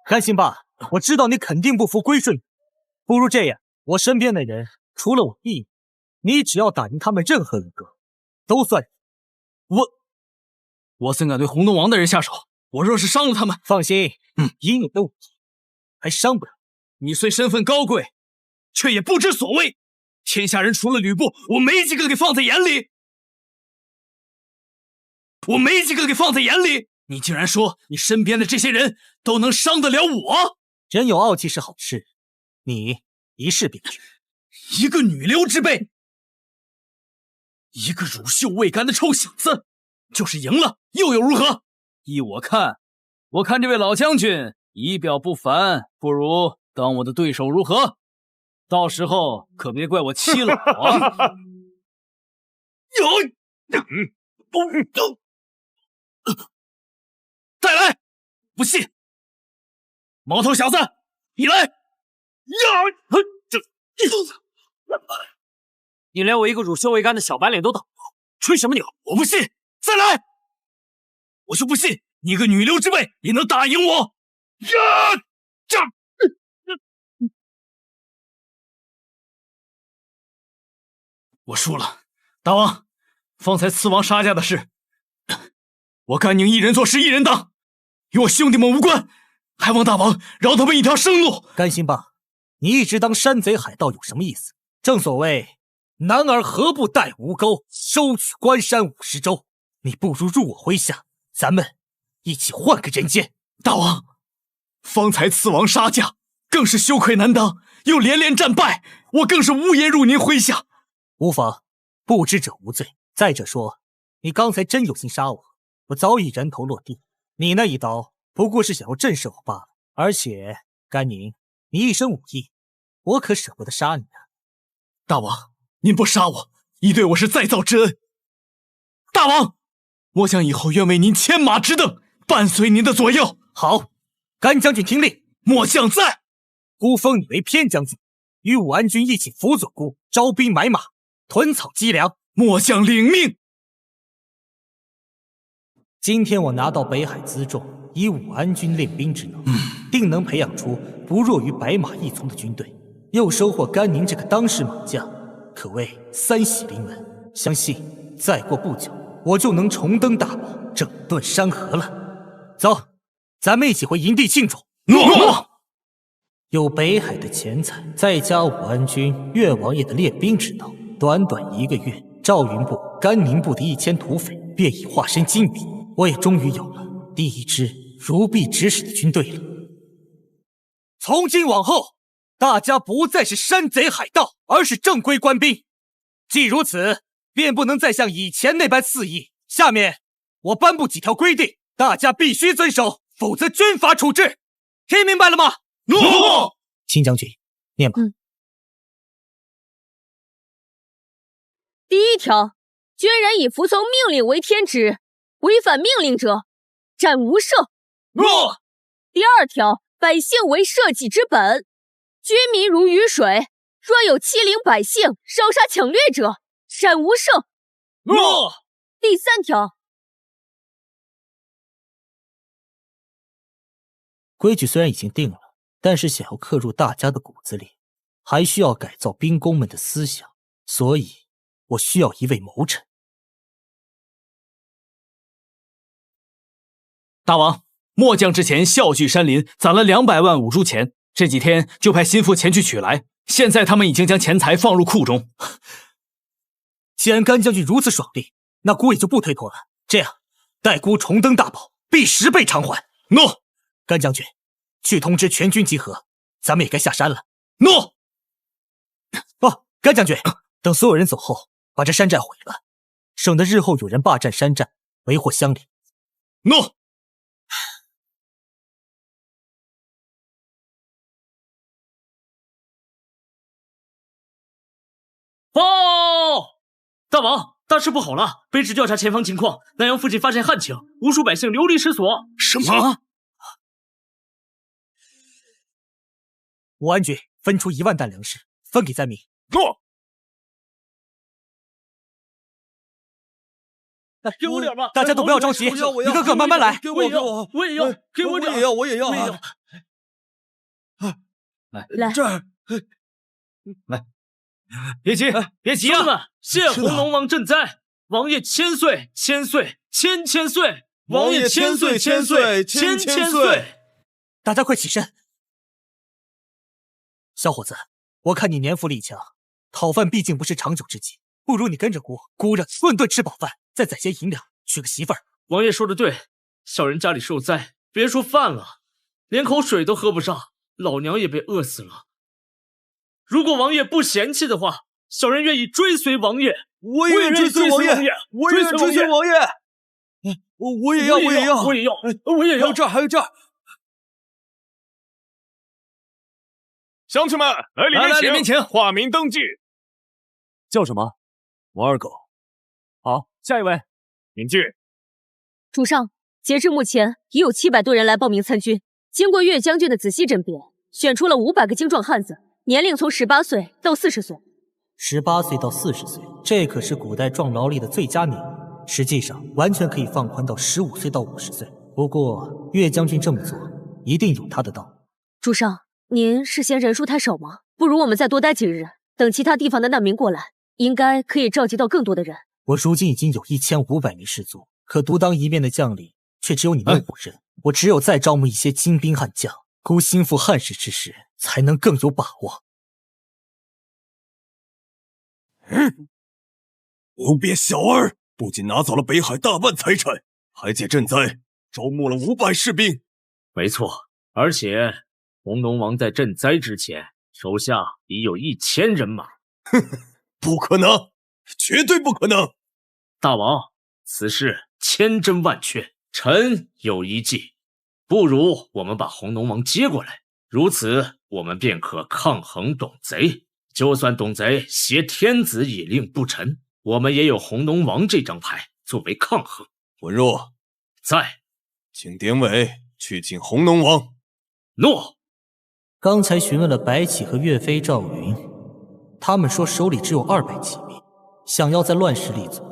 甘心吧，我知道你肯定不服归顺，不如这样，我身边的人除了我弟，你只要打赢他们任何一个，都算。我怎敢对红龙王的人下手？我若是伤了他们，放心，以你的武艺，还伤不了。你虽身份高贵，却也不知所谓。天下人除了吕布，我没几个给放在眼里。你竟然说你身边的这些人都能伤得了我？人有傲气是好事，你一试便知。一个女流之辈，一个乳臭未干的臭小子，就是赢了又有如何？依我看这位老将军仪表不凡，不如当我的对手如何？到时候可别怪我欺了我。再来！不信，毛头小子，你来！你连我一个乳臭未干的小白脸都挡不住，吹什么牛？我不信！再来！我就不信你一个女流之辈也能打赢我！我输了，大王，方才刺王杀家的事，我甘宁一人做事一人当，与我兄弟们无关，还望大王饶他们一条生路。甘心吧，你一直当山贼海盗有什么意思？正所谓男儿何不带吴钩，收取关山50州。你不如入我麾下，咱们一起换个人间。大王，方才刺王杀家，更是羞愧难当，又连连战败，我更是无颜入您麾下。无妨，不知者无罪。再者说，你刚才真有心杀我，我早已人头落地。你那一刀不过是想要震慑我罢了。而且甘宁，你一身武艺，我可舍不得杀你啊。大王，您不杀我，已对我是再造之恩。大王，我想以后愿为您牵马直蹬，伴随您的左右。好，甘将军听令，末将在。孤封你为偏将军，与武安军一起辅佐孤，招兵买马，屯草积粮。末将领命。今天我拿到北海辎重，以武安军练兵之能，定能培养出不弱于白马一从的军队，又收获甘宁这个当世猛将，可谓三喜临门。相信再过不久，我就能重登大宝，整顿山河了。走，咱们一起回营地庆祝。诺。有北海的钱财，再加武安军岳王爷的练兵之能，短短1个月，赵云部、甘宁部的1000土匪便已化身精兵，我也终于有了第一支如臂指使的军队了。从今往后，大家不再是山贼海盗，而是正规官兵。既如此，便不能再像以前那般肆意。下面我颁布几条规定，大家必须遵守，否则军法处置。听明白了吗？诺。秦将军，念吧。第1条，军人以服从命令为天职，违反命令者，斩无赦。诺。第2条，百姓为社稷之本，军民如鱼水，若有欺凌百姓、烧杀抢掠者，斩无赦。诺。第3条，规矩虽然已经定了，但是想要刻入大家的骨子里，还需要改造兵工们的思想，所以我需要一位谋臣。大王，末将之前笑聚山林，攒了200万五铢钱，这几天就派心腹前去取来，现在他们已经将钱财放入库中。既然甘将军如此爽利，那孤也就不推脱了。这样，待孤重登大宝，必10倍偿还。诺。甘将军，去通知全军集合，咱们也该下山了。诺。甘将军，等所有人走后，把这山寨毁了，省得日后有人霸占山寨，为祸乡里。诺。报！大王，大事不好了！卑职调查前方情况，南阳附近发现旱情，无数百姓流离失所。什么？武安军分出1万担粮食，分给灾民。诺。给我点吧！大家都不要着急，一个个慢慢来。我也要，给我点！我也要。来这儿，来，别急，别急啊！兄弟们，谢红龙王赈灾，王爷千岁，千岁，千岁，王爷千岁，千岁。大家快起身！小伙子，我看你年富力强，讨饭毕竟不是长久之计，不如你跟着姑让顿顿吃饱饭，再攒些银两娶个媳妇儿。王爷说的对，小人家里受灾，别说饭了，连口水都喝不上，老娘也被饿死了。如果王爷不嫌弃的话，小人愿意追随王爷。我也愿追随王爷，我也愿追随王爷。我也要。还有这儿。乡亲们，来里面请，化名登记。叫什么？王二狗。好，下一位，请进。主上，截至目前已有700多人来报名参军，经过岳将军的仔细甄别，选出了500个精壮汉子，年龄从18岁到40岁。18岁到40岁，这可是古代壮劳力的最佳年龄，实际上完全可以放宽到15岁到50岁。不过岳将军这么做，一定有他的道理。主上，您是嫌人数太少吗？不如我们再多待几日，等其他地方的难民过来，应该可以召集到更多的人。我如今已经有1500名士卒，可独当一面的将领却只有你们5人。我只有再招募一些精兵悍将，孤心腹汉室之时，才能更有把握。无别小儿，不仅拿走了北海大半财产，还借赈灾招募了500士兵。没错，而且红龙王在赈灾之前，手下已有1000人马。不可能，绝对不可能！大王，此事千真万确，臣有一计，不如我们把红龙王接过来，如此我们便可抗衡董贼。就算董贼挟天子以令不臣，我们也有红龙王这张牌作为抗衡。文若在，请典韦去请红龙王。诺。刚才询问了白起和岳飞、赵云，他们说手里只有200骑兵，想要在乱世立足，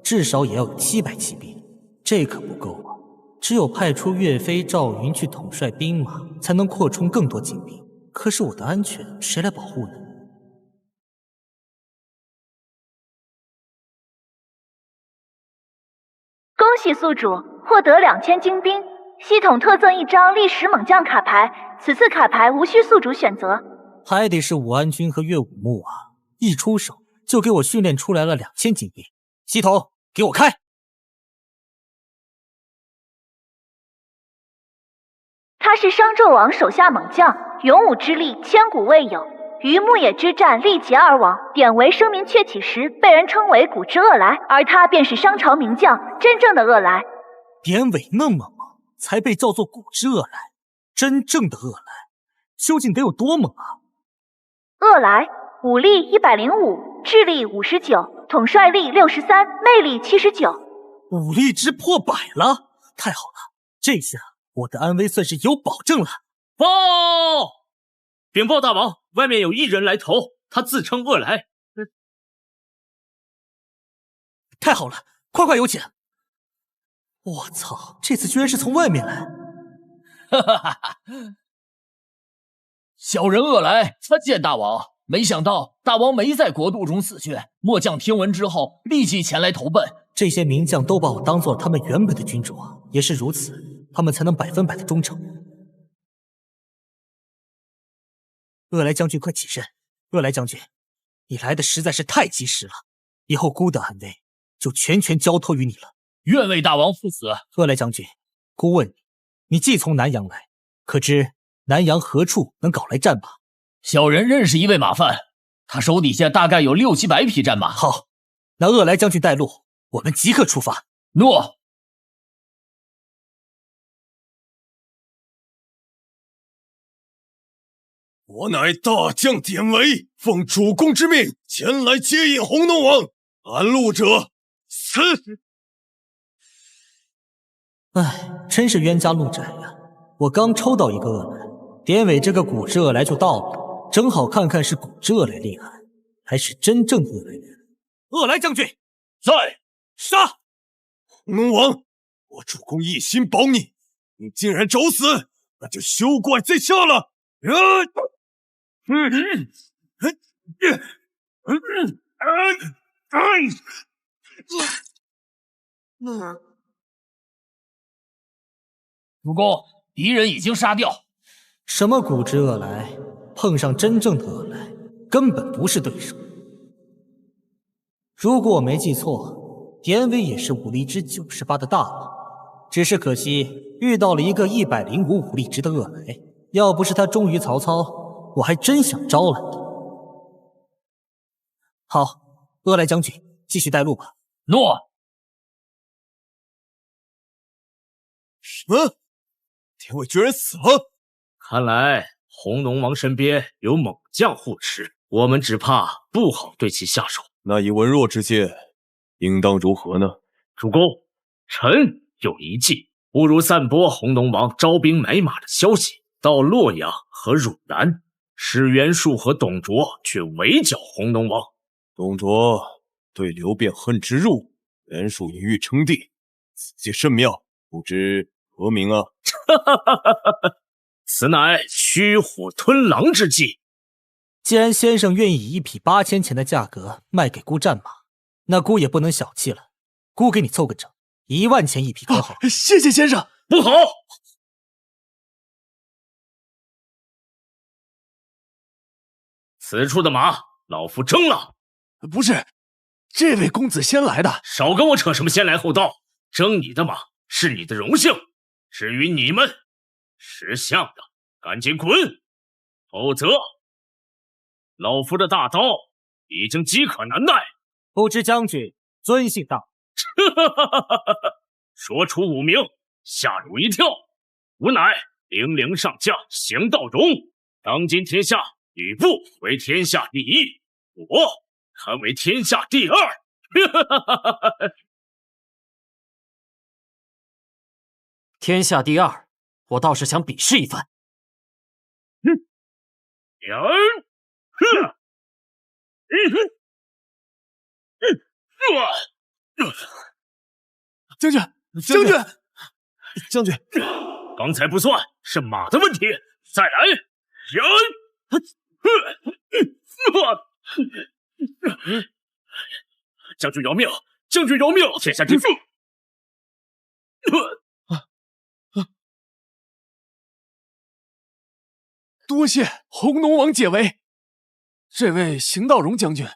至少也要有700骑兵，这可不够啊！只有派出岳飞、赵云去统帅兵马，才能扩充更多精兵。可是我的安全谁来保护呢？恭喜宿主获得2000精兵，系统特赠一张历史猛将卡牌，此次卡牌无需宿主选择。还得是武安君和岳武穆啊！一出手就给我训练出来了2000精兵。系统，给我开！他是商纣王手下猛将，勇武之力千古未有，于牧野之战力竭而亡。典韦声名鹊起时，被人称为古之恶来，而他便是商朝名将，真正的恶来。典韦那么猛，才被叫做古之恶来。真正的恶来，究竟得有多猛啊？恶来，武力105，智力59，统帅力63，魅力79，武力值破100了！太好了，这下我的安危算是有保证了。报！禀报大王，外面有1人来投，他自称恶来。太好了，快有请！我操，这次居然是从外面来！哈哈哈哈！小人恶来参见大王，没想到大王没在国度中死去。末将听闻之后，立即前来投奔。这些名将都把我当做了他们原本的君主啊，也是如此，他们才能100%的忠诚。恶来将军，快起身！恶来将军，你来的实在是太及时了，以后孤的安危就全交托于你了。愿为大王负责。恶来将军，孤问你，你既从南阳来，可知南阳何处能搞来战马？小人认识一位马贩，他手底下大概有600-700匹战马。好，那恶来将军带路，我们即刻出发。诺。我乃大将典韦，奉主公之命前来接引红龙王，拦路者死。唉，真是冤家路窄呀！我刚抽到一个恶来，典韦这个古之恶来就到了，正好看看是古之恶来厉害，还是真正的恶来厉害。恶来将军在，杀！红龙王，我主公一心保你，你竟然找死，那就休怪在下了！主公，敌人已经杀掉。什么古之恶来，碰上真正的恶来，根本不是对手。如果我没记错，典韦也是武力值98的大王，只是可惜遇到了一个105武力值的恶来。要不是他忠于曹操，我还真想招揽他。好，恶来将军，继续带路吧。诺。什么？典韦居然死了！看来红龙王身边有猛将护持，我们只怕不好对其下手。那以文弱之见，应当如何呢？主公，臣有一计，不如散播红龙王招兵买马的消息到洛阳和汝南，使袁术和董卓去围剿红龙王。董卓对刘辩恨之入，袁术隐喻称帝，此计甚妙，不知何名啊？此乃驱虎吞狼之计。既然先生愿意以1匹8000钱的价格卖给孤战马，那孤也不能小气了。孤给你凑个整，1万钱1匹，可好？谢谢先生。不好！此处的马，老夫征了。不是，这位公子先来的。少跟我扯什么先来后到，征你的马是你的荣幸。至于你们，识相的赶紧滚，否则老夫的大刀已经饥渴难耐。不知将军尊姓大？说出吾名，吓汝一跳。吾乃零陵上将邢道荣，当今天下吕布为天下第一，我堪为天下第二。天下第二，我倒是想比试一番。将军，将军，将军，刚才不算，是马的问题。再来，将军饶命！将军饶命！天下之父。多谢红龙王解围。这位邢道荣将军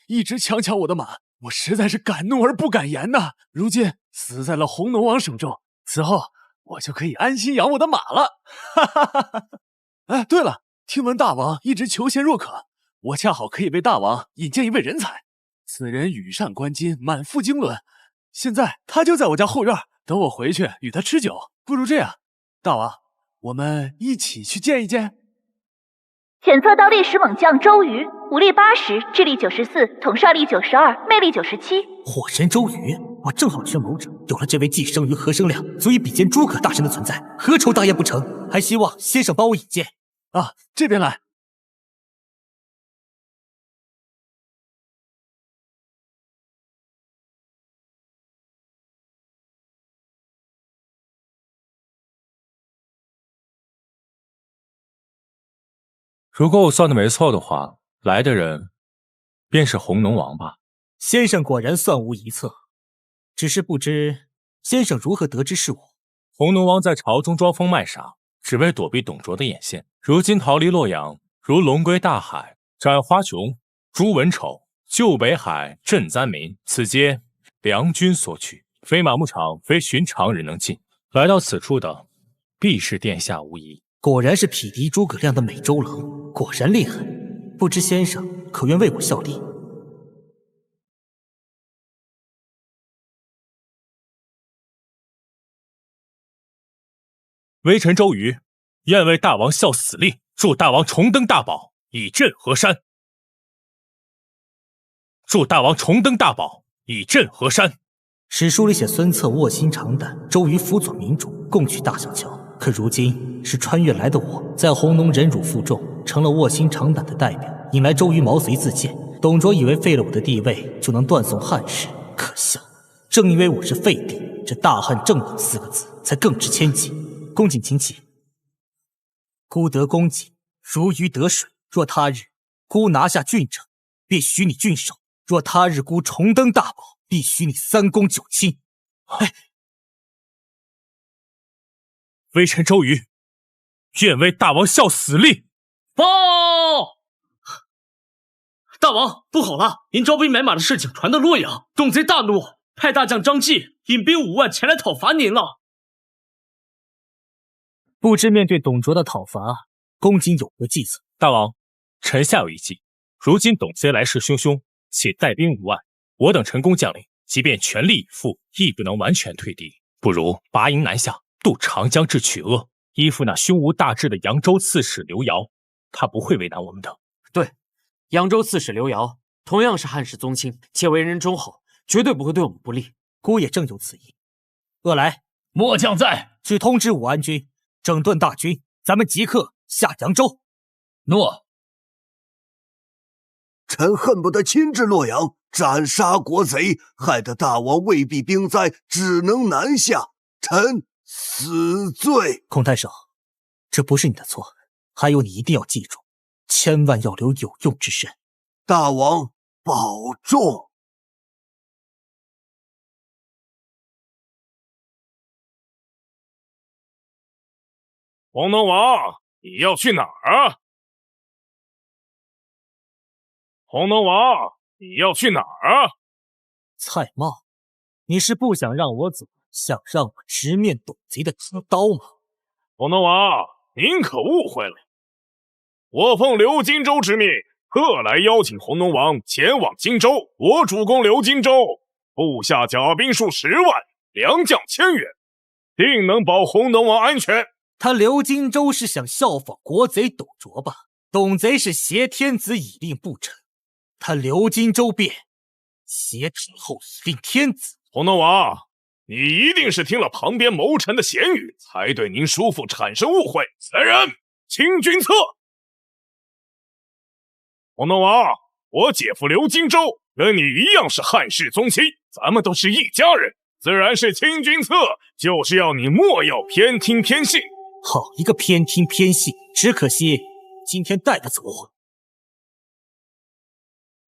一直强抢我的马，我实在是敢怒而不敢言呐。如今死在了红龙王手中，此后我就可以安心养我的马了。哈哈哈哈！哎，对了，听闻大王一直求贤若渴，我恰好可以为大王引荐一位人才。此人羽扇纶巾，满腹经纶，现在他就在我家后院，等我回去与他吃酒。不如这样，大王，我们一起去见一见。检测到历史猛将周瑜，武力80，智力94，统帅力92，魅力97。火神周瑜，我正好缺谋者，有了这位既生瑜何生亮，足以比肩诸葛大神的存在，何愁大业不成？还希望先生帮我引荐。啊，这边来。如果我算的没错的话，来的人便是红龙王吧？先生果然算无一策，只是不知先生如何得知是我？红龙王在朝中装疯卖傻，只为躲避董卓的眼线。如今逃离洛阳，如龙归大海，斩华雄，诛文丑，救北海，赈灾民，此皆良军所取，非马牧场，非寻常人能进。来到此处的，必是殿下无疑。果然是匹敌诸葛亮的美周郎，果然厉害。不知先生可愿为我效力？微臣周瑜，愿为大王效死力，祝大王重登大宝，以镇河山。祝大王重登大宝，以镇河山。史书里写孙策卧薪尝胆，周瑜辅佐民主，共取大小桥。可如今是穿越来的我，在红龙忍辱负重，成了卧薪尝胆的代表，引来周瑜毛遂自荐。董卓以为废了我的地位就能断送汉室，可笑！正因为我是废帝，这大汉正冷4个字才更值千金。恭谨请起。孤得公瑾，如鱼得水，若他日孤拿下郡城，便许你郡守；若他日孤重登大宝，必许你3公9卿。微臣周瑜愿为大王效死力。报！大王，不好了！您招兵买马的事情传到洛阳，董贼大怒，派大将张继引兵5万前来讨伐您了。不知面对董卓的讨伐，公瑾有何计策？大王，臣下有一计。如今董贼来势汹汹，且带兵5万，我等陈宫将领即便全力以赴，亦不能完全退敌。不如拔营南下，渡长江至曲阿，依附那胸无大志的扬州刺史刘繇，他不会为难我们的。对，扬州刺史刘繇同样是汉室宗亲，且为人忠厚，绝对不会对我们不利。孤也正有此意。鄂来，末将在，去通知武安军，整顿大军，咱们即刻下扬州。诺。臣恨不得亲至洛阳斩杀国贼，害得大王未避兵灾，只能南下，臣死罪。孔太守，这不是你的错，还有你一定要记住，千万要留有用之身。大王保重。红龙王，你要去哪儿啊？红龙王，你要去哪儿啊？蔡瑁，你是不想让我走，想让我直面董贼的金刀吗？红龙王，您可误会了。我奉刘荆州之命，特来邀请红龙王前往荆州。我主公刘荆州，部下甲兵数10万，良将1000员，定能保红龙王安全。他刘荆州是想效仿国贼董卓吧？董贼是挟天子以令不臣，他刘荆州便挟天后以令天子。红龙王，你一定是听了旁边谋臣的闲语，才对您叔父产生误会。此人清君侧。红龙王，我姐夫刘荆州跟你一样是汉室宗亲，咱们都是一家人，自然是清君侧，就是要你莫要偏听偏信。好一个偏听偏信，只可惜今天带不走我。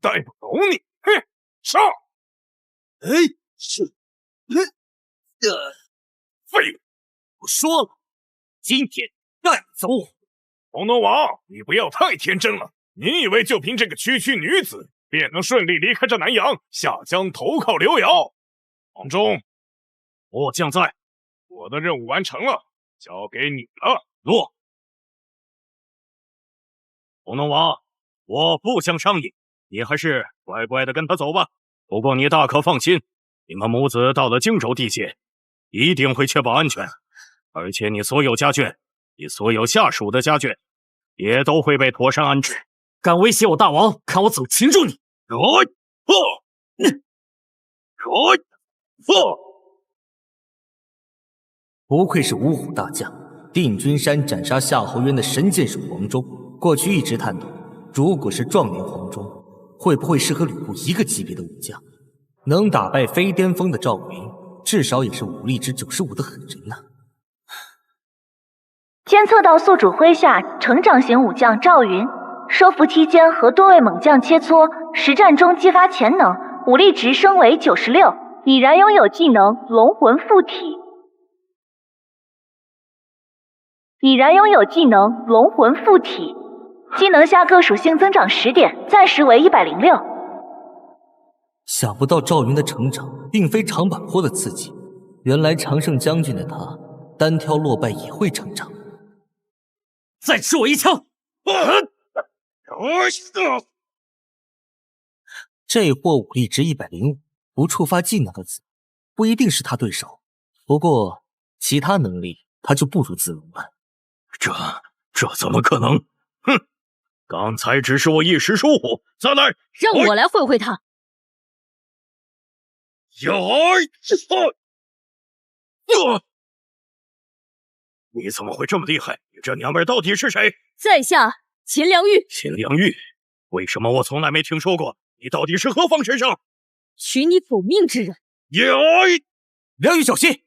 带不走你，哼！上！是，废物！我说了，今天带不走我。红龙王，你不要太天真了，你以为就凭这个区区女子，便能顺利离开这南阳，下江投靠刘繇？王忠，末将在，我的任务完成了。交给你了，诺。红龙王，我不想伤你，你还是乖乖的跟他走吧。不过你大可放心，你们母子到了荆州地界，一定会确保安全，而且你所有家眷，你所有下属的家眷，也都会被妥善安置。敢威胁我大王，看我怎么擒住你！不愧是五虎大将，定军山斩杀夏侯渊的神箭手黄忠。过去一直探讨，如果是壮年黄忠，会不会是和吕布一个级别的武将？能打败非巅峰的赵云，至少也是武力值95的狠人呢。监测到宿主麾下成长型武将赵云，收服期间和多位猛将切磋，实战中激发潜能，武力值升为96，已然拥有技能龙魂附体。已然拥有技能龙魂附体，技能下各属性增长10点，暂时为106。想不到赵云的成长并非长坂坡的刺激，原来常胜将军的他，单挑落败也会成长。再吃我一枪！这货武力值105，不触发技能的子不一定是他对手，不过其他能力他就不如子龙了。这怎么可能？哼！刚才只是我一时疏忽，再来，让我来会会他。你怎么会这么厉害？你这娘们到底是谁？在下秦良玉。秦良玉，为什么我从来没听说过？你到底是何方神圣？取你否命之人。良玉小心！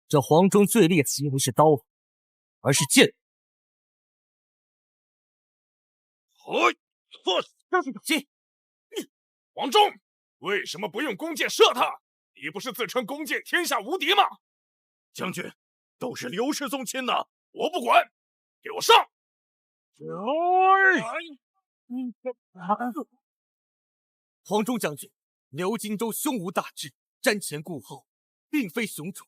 这黄忠最厉害的不是刀，而是剑。这是小心！黄忠，为什么不用弓箭射他？你不是自称弓箭天下无敌吗？将军，都是刘氏宗亲的，我不管，给我上！黄忠将军，刘荆州胸无大志，瞻前顾后，并非雄主。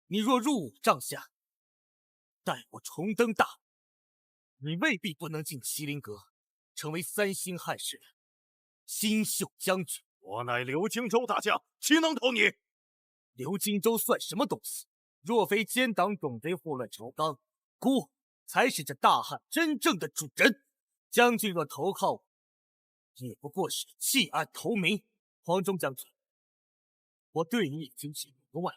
你若入我帐下，待我重登大王，你未必不能进麒麟阁，成为3星汉室新秀将军。我乃刘荆州大将，岂能投你？刘荆州算什么东西？若非奸党董贼祸乱朝纲，孤才是这大汉真正的主人。将军若投靠我，也不过是弃暗投明。黄忠将军，我对你已经是1万，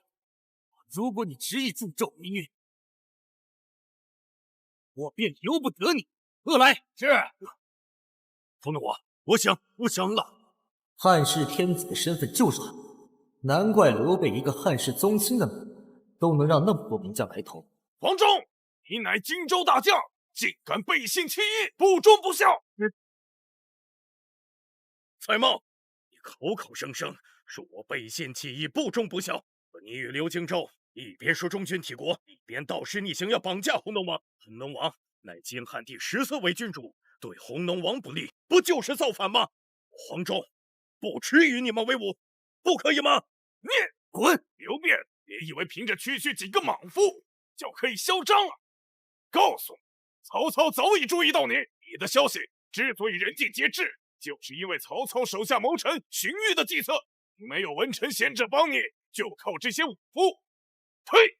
如果你执意助纣为虐，我便由不得你。恶来！是。冯诺王，我想了。汉室天子的身份就软，难怪刘备一个汉室宗亲的门都能让那么多名将来投。黄忠，你乃荆州大将，竟敢背信弃义，不忠不孝！蔡瑁，你口口声声说我背信弃义、不忠不孝，可你与刘荆州一边说忠君体国，一边倒施逆行，要绑架弘农王。弘农王乃荆汉第14位君主，对弘农王不利，不就是造反吗？黄忠不耻与你们为伍，不可以吗？你滚！刘辩，别以为凭着区区几个莽夫就可以嚣张了。告诉你，曹操早已注意到你的消息，之所以人尽皆知，就是因为曹操手下谋臣荀彧的计策。没有文臣贤者帮你，就靠这些武夫。退！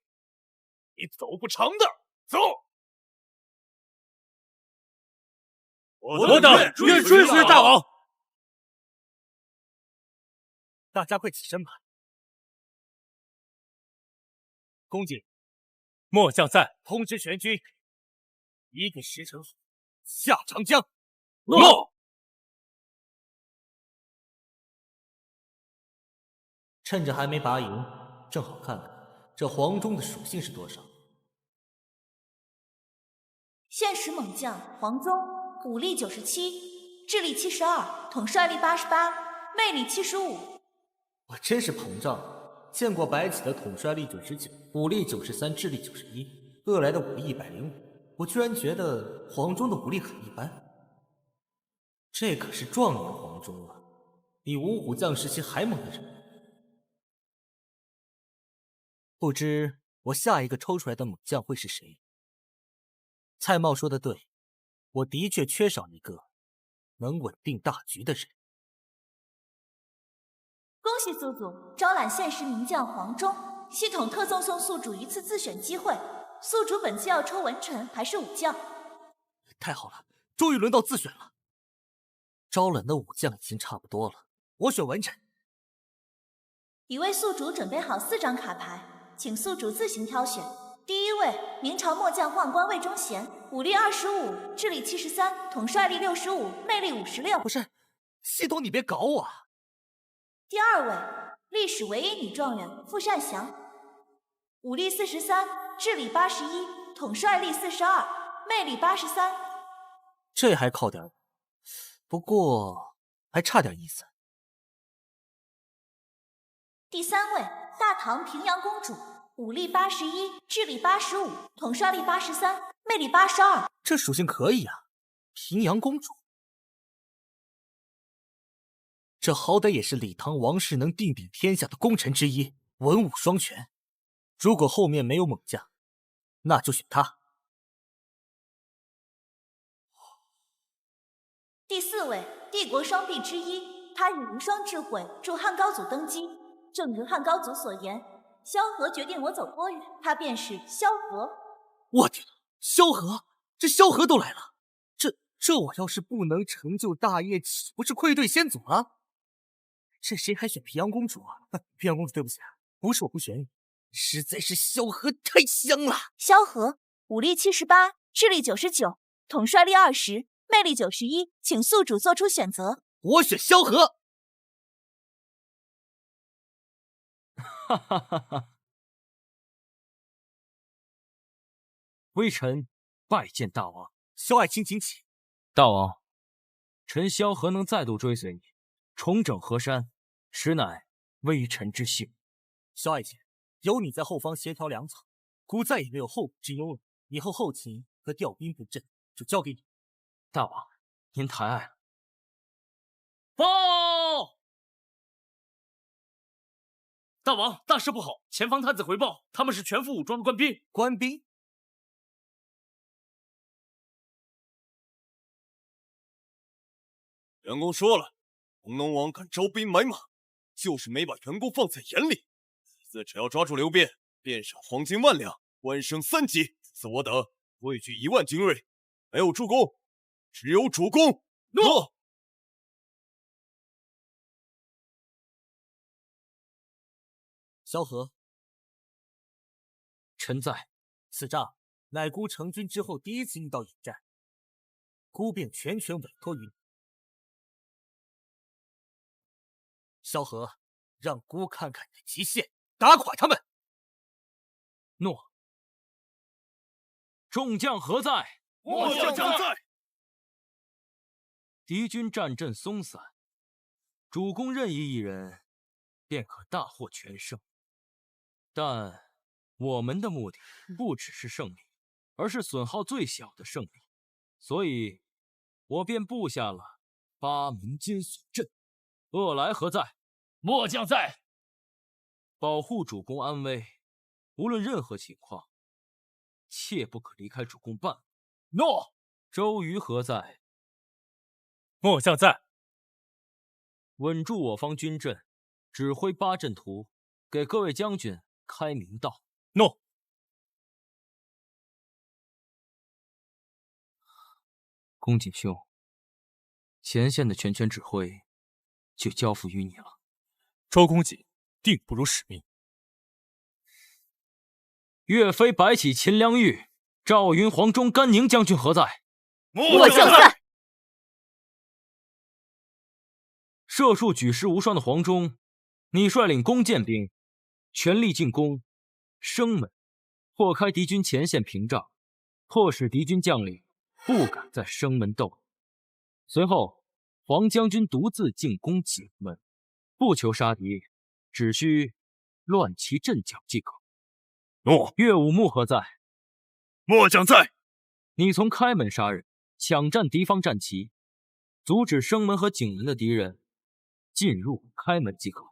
你走不长的，走！我等愿追随大王。大家快起身吧。公瑾，末将在。通知全军，1个时辰后下长江。诺。趁着还没拔营，正好看看这黄忠的属性是多少。现实猛将黄忠，武力97，智力72，统帅力88，魅力75。我真是膨胀了，见过白起的统帅力99，武力93，智力91，恶来的武力105，我居然觉得黄忠的武力很一般。这可是壮年黄忠啊，比五虎将时期还猛的人。不知我下一个抽出来的猛将会是谁？蔡瑁说的对，我的确缺少一个能稳定大局的人。恭喜宿主招揽现实名将黄忠，系统特赠送宿主1次自选机会。宿主本次要抽文臣还是武将？太好了，终于轮到自选了。招揽的武将已经差不多了，我选文臣。已为宿主准备好4张卡牌，请宿主自行挑选。第1位，明朝末将宦官魏忠贤，武力25，智力73，统帅力65，魅力56。不是，系统你别搞我啊！第2位，历史唯一女状元傅善祥，武力43，智力81，统帅力42，魅力83。这还靠点，不过还差点意思。第3位，大唐平阳公主，武力81，智力85，统帅力83，魅力82。这属性可以啊，平阳公主。这好歹也是李唐王室能定鼎天下的功臣之一，文武双全。如果后面没有猛将，那就选他。第4位，帝国双璧之一，他以无双智慧助汉高祖登基。正如汉高祖所言，萧何决定我走多远，他便是萧何。我天，萧何，这萧何都来了，这我要是不能成就大业，岂不是愧对先祖啊？这谁还选平阳公主啊？平阳公主，对不起啊，不是我不选你，实在是萧何太香了。萧何，武力78，智力99，统帅力20，魅力91，请宿主做出选择。我选萧何。哈哈哈哈。微臣拜见大王。萧爱卿，请起。大王，臣萧何能再度追随你，重整河山，实乃微臣之幸。萧爱卿，有你在后方协调粮草，孤再也没有后顾之忧了。以后后勤和调兵布阵就交给你。大王，您抬爱了。报！大王，大事不好！前方探子回报，他们是全副武装的官兵。官兵？员工说了，红龙王敢招兵买马，就是没把员工放在眼里。此次只要抓住刘辩，便赏黄金1万两，官升3级。此我等汇聚1万精锐，没有助攻，只有主攻。诺。萧何，臣在。此仗乃孤成军之后第一次遇到引战，孤便全权委托于你。萧何，让孤看看你的极限，打垮他们。诺。众将何在？末将将在。敌军战阵松散，主公任意一人，便可大获全胜。但我们的目的不只是胜利，而是损耗最小的胜利，所以我便布下了8门金锁阵。恶来何在？末将在。保护主公安危，无论任何情况，切不可离开主公半步。诺。周瑜何在？末将在。稳住我方军阵，指挥8阵图，给各位将军开明道。诺。公瑾兄，前线的全权指挥就交付于你了。周公瑾定不辱使命。岳飞、白起、秦良玉、赵云、黄忠、甘宁将军何在？末将在。射术举世无双的黄忠，你率领弓箭兵全力进攻生门，破开敌军前线屏障，迫使敌军将领不敢在生门斗。随后，黄将军独自进攻景门，不求杀敌，只需乱其阵脚即可。诺。岳武穆何在？末将在。你从开门杀人，抢占敌方战旗，阻止生门和景门的敌人进入开门即可。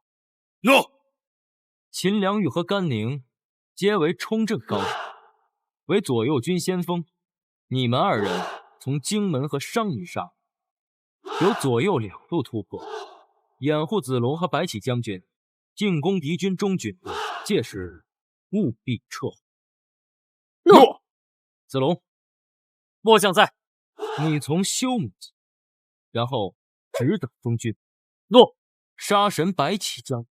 诺。秦良玉和甘宁皆为冲阵高手，为左右军先锋。你们2人从荆门和商门杀，由左右2路突破，掩护子龙和白起将军进攻敌军中军。届时务必撤回。诺。子龙，末将在。你从修门进，然后直捣中军。诺。杀神白起将军，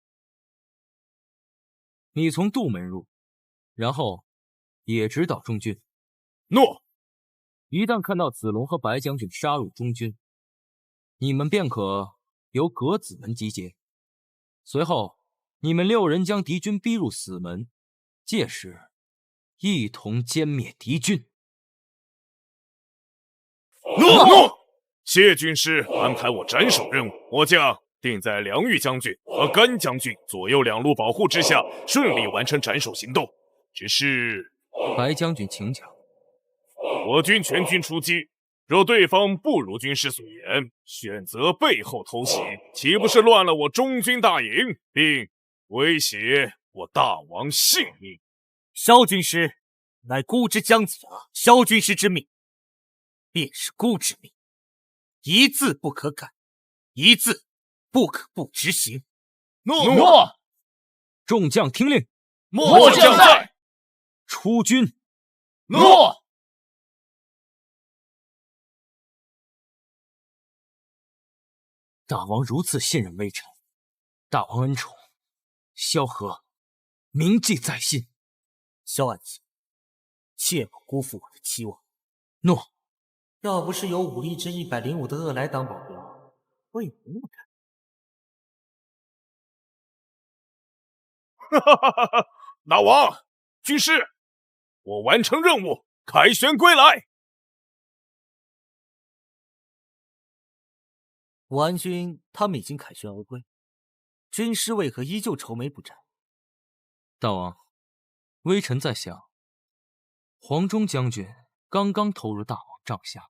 你从杜门入，然后也直捣中军。诺。一旦看到子龙和白将军杀入中军，你们便可由格子门集结。随后，你们6人将敌军逼入死门，届时一同歼灭敌军。诺。谢军师安排我斩首任务，末将定在梁玉将军和甘将军左右2路保护之下，顺利完成斩首行动。只是，白将军请讲。我军全军出击，若对方不如军师所言，选择背后偷袭，岂不是乱了我中军大营，并威胁我大王性命？萧军师乃孤之将子啊，萧军师之命便是孤之命，一字不可改，一字不可不执行。诺。众将听令。末将在。出军。诺。大王如此信任微臣，大王恩宠，萧何铭记在心。萧爱卿，切莫辜负我的期望。诺。要不是有武力值105的恶来党保镖，我也不那么干。大王，军师，我完成任务，凯旋归来。武安君他们已经凯旋而归，军师为何依旧愁眉不展？大王，微臣在想，黄忠将军刚刚投入大王帐下，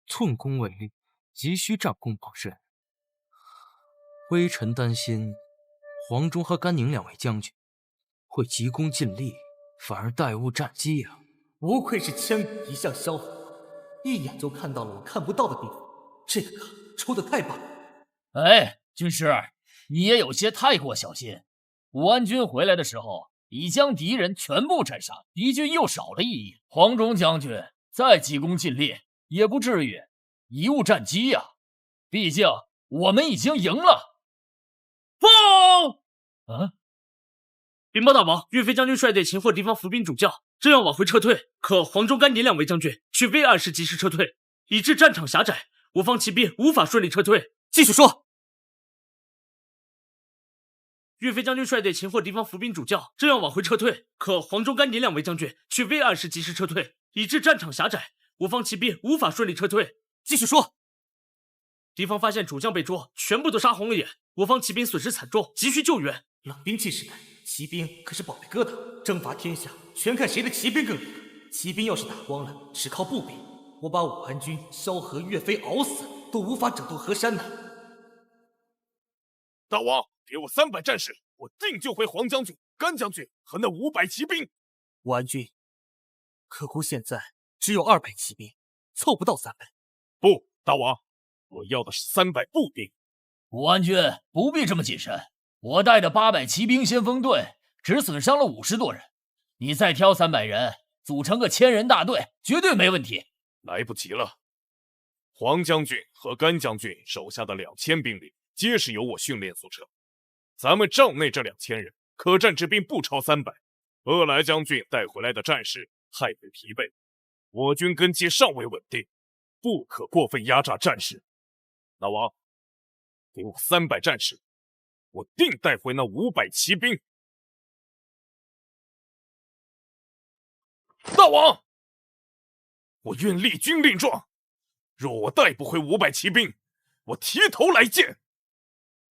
寸功未立，急需战功傍身。微臣担心，黄忠和甘宁两位将军会急功近利，反而耽误战机呀。不愧是枪语一向萧何，一眼就看到了我看不到的地方。这个卡出的太棒了。哎，军师，你也有些太过小心。武安军回来的时候，已将敌人全部斩杀，敌军又少了一翼。黄忠将军再急功近利，也不至于贻误战机呀。毕竟我们已经赢了。报！禀报大王，岳飞将军率队擒获敌方伏兵主教，正要往回撤退，可黄忠、甘宁两位将军却未按时及时撤退，以致战场狭窄，我方骑兵无法顺利撤退。继续说。岳飞将军率队擒获敌方伏兵主教，正要往回撤退，可黄忠、甘宁两位将军却未按时及时撤退，以致战场狭窄，我方骑兵无法顺利撤退。继续说。敌方发现主将被捉，全部都杀红了眼，我方骑兵损失惨重，急需救援。冷兵器时代，骑兵可是宝贝疙瘩，征伐天下全看谁的骑兵更厉害。骑兵要是打光了，只靠步兵，我把武安君、萧何、岳飞熬死，都无法整顿河山呢。大王，给我300战士，我定救回黄将军、甘将军和那500骑兵。武安君，可姑现在只有200骑兵，凑不到300。不，大王，我要的是300步兵。武安君不必这么谨慎，我带的800骑兵先锋队只损伤了50多人，你再挑300人，组成个1000人大队，绝对没问题。来不及了，黄将军和甘将军手下的2000兵力，皆是由我训练所成。咱们帐内这2000人，可战之兵不超300。鄂来将军带回来的战士太过疲惫，我军根基尚未稳定，不可过分压榨战士。大王，给我300战士，我定带回那500骑兵。大王，我愿立军令状，若我带不回500骑兵，我提头来见。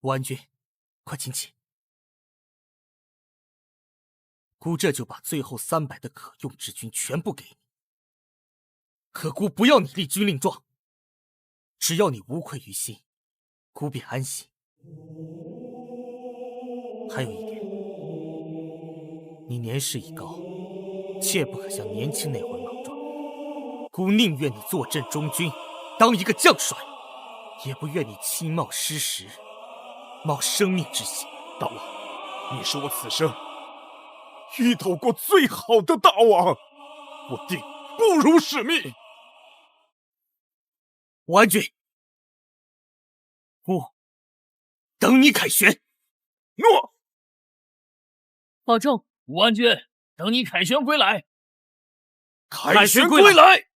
武安君，快请起。姑这就把最后300的可用之军全部给你。可姑不要你立军令状，只要你无愧于心，姑便安心。还有一点，你年事已高，切不可像年轻那会莽撞。姑宁愿你坐镇中军，当一个将帅，也不愿你亲冒失时，冒生命之险。大王，你是我此生遇到过最好的大王，我定不辱使命。武安君，姑等你凯旋。诺。保重。武安君，等你凯旋归来。凯旋归来。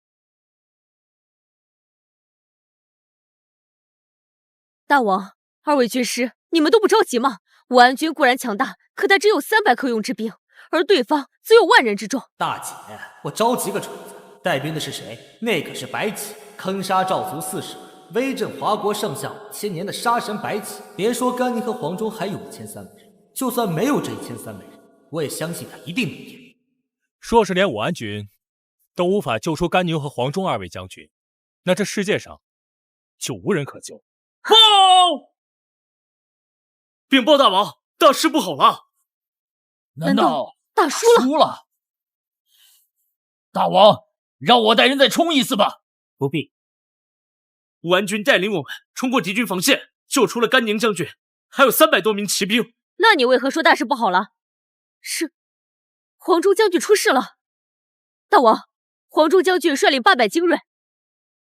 大王，二位军师，你们都不着急吗？武安军固然强大，可他只有300可用之兵，而对方则有10000人之众。大姐，我着急个锤子！带兵的是谁？那可是白起，坑杀赵族4省，威震华国上下5000年的杀神白起。别说甘宁和黄忠还有1300人，就算没有这1300人，我也相信他一定能赢。若是连武安军都无法救出甘宁和黄忠2位将军，那这世界上就无人可救。报！禀报大王，大事不好了！难道打输了？大王，让我带人再冲一次吧。不必。武安军带领我们冲过敌军防线，救出了甘宁将军，还有300多名骑兵。那你为何说大事不好了？是黄忠将军出事了。大王，黄忠将军率领800精锐，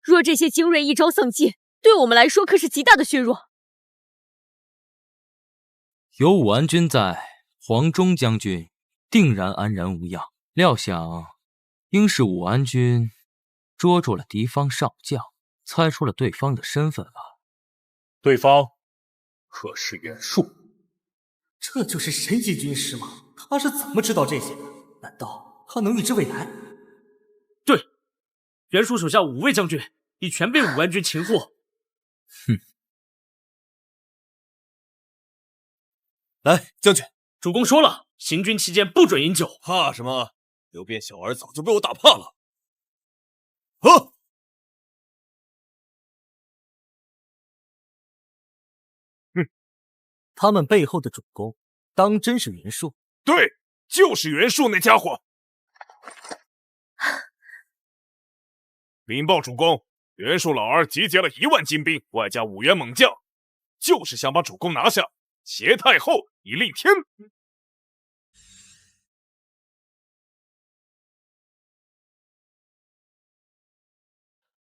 若这些精锐一朝丧尽，对我们来说可是极大的削弱。有武安君在，黄忠将军定然安然无恙。料想应是武安君捉住了敌方上将，猜出了对方的身份吧。对方可是袁术。这就是神级军师吗？他是怎么知道这些的？难道他能预知未来？袁术手下5位将军已全被武安军擒获。哼！来，将军，主公说了，行军期间不准饮酒。怕什么？刘辩小儿早就被我打怕了。啊！他们背后的主公，当真是袁术？对，就是袁术那家伙。禀报主公，袁术老儿集结了1万精兵，外加5员猛将，就是想把主公拿下。挟太后以立天。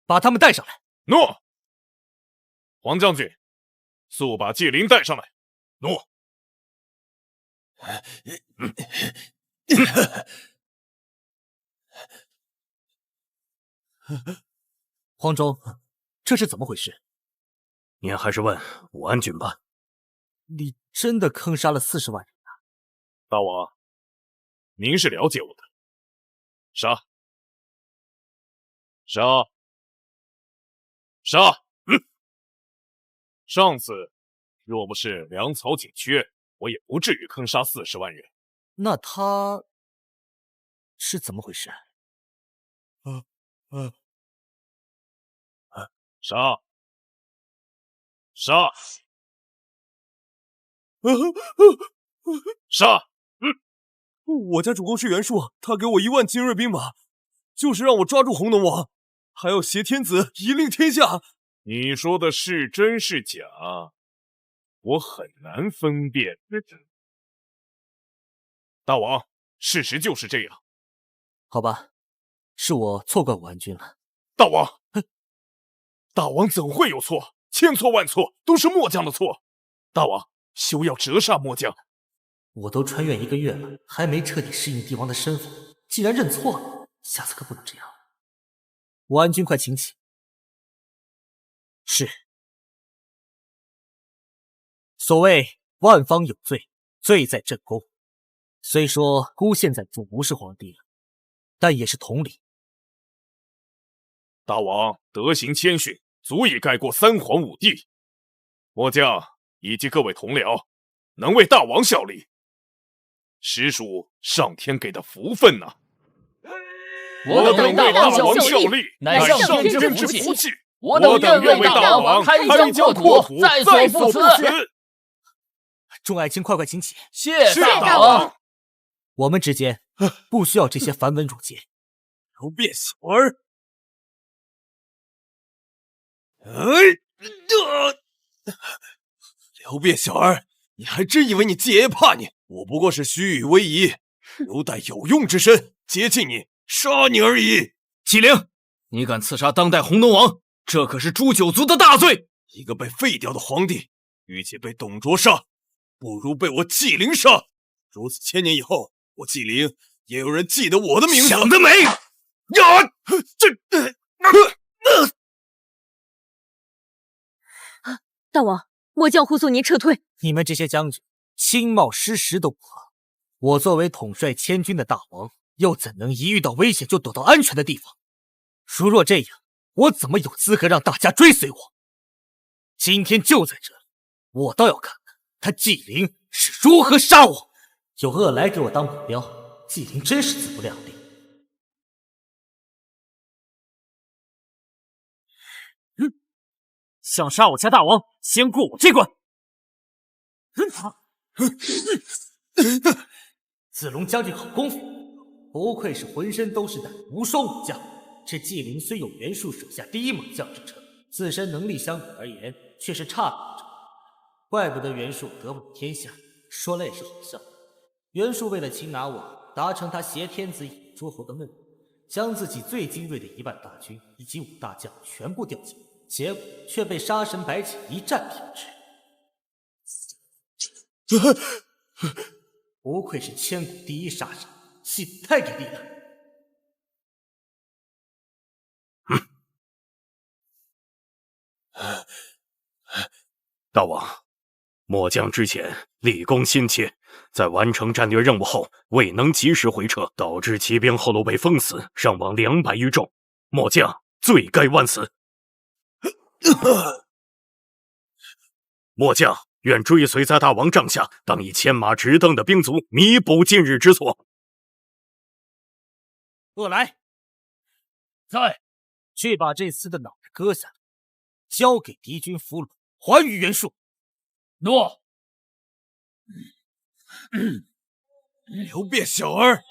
把他们带上来。诺。黄将军，速把纪灵带上来。诺。黄忠，这是怎么回事？您还是问武安君吧。你真的坑杀了40万人啊！大王，您是了解我的。杀！杀！杀！上次若不是粮草紧缺，我也不至于坑杀40万人。那他是怎么回事？杀！杀！杀！我家主公是袁术，他给我1万精锐兵马，就是让我抓住红龙王，还要挟天子以令天下。你说的是真是假？我很难分辨。大王，事实就是这样。好吧，是我错怪武安君了。大王，大王怎会有错？千错万错，都是末将的错。大王，休要折煞末将。我都穿越1个月了，还没彻底适应帝王的身份，竟然认错了，下次可不能这样。武安君，快请起。是。所谓万方有罪，罪在朕宫。虽说孤现在不是皇帝了，但也是同理。大王德行谦逊，足以盖过3皇5帝。末将以及各位同僚，能为大王效力，实属上天给的福分呐！我等为大王效力，乃上天之福气。我等愿为大王开疆扩土，在所不辞。众爱卿，快快请起。谢大王。我们之间不需要这些繁文缛节。刘辩小儿，刘辩小儿，你还真以为你姐爷怕你？我不过是虚与委蛇，留待有用之身接近你，杀你而已。纪灵，你敢刺杀当代红龙王，这可是诛九族的大罪！一个被废掉的皇帝，与其被董卓杀，不如被我纪灵杀。如此1000年以后，我纪灵也有人记得我的名字。想得美！大王，末将护送您撤退。你们这些将军轻冒失时的我，我作为统帅千军的大王，又怎能一遇到危险就躲到安全的地方？如若这样，我怎么有资格让大家追随我？今天就在这里，我倒要看看他纪灵是如何杀我。有恶来给我当目标，纪灵真是自不量力。想杀我家大王，先过我这关。子龙将军好功夫，不愧是浑身都是胆无双武将。这纪灵虽有袁术手下第一猛将之称，自身能力相比而言却是差了着。怪不得袁术得不了天下。说来也是好笑，袁术为了擒拿我，达成他挟天子以诸侯的梦，将自己最精锐的1万大军以及5大将全部调遣，结果却被杀神白起一战平之。不愧是千古第一杀神，戏子太给力了。大王，末将之前立功心切，在完成战略任务后未能及时回撤，导致骑兵后路被封死，伤亡200余众。末将罪该万死。末将愿追随在大王帐下，当以牵马直蹬的兵卒，弥补今日之错。恶来，在，去把这厮的脑袋割下来，交给敌军俘虏，还于袁术。诺。刘辩小儿，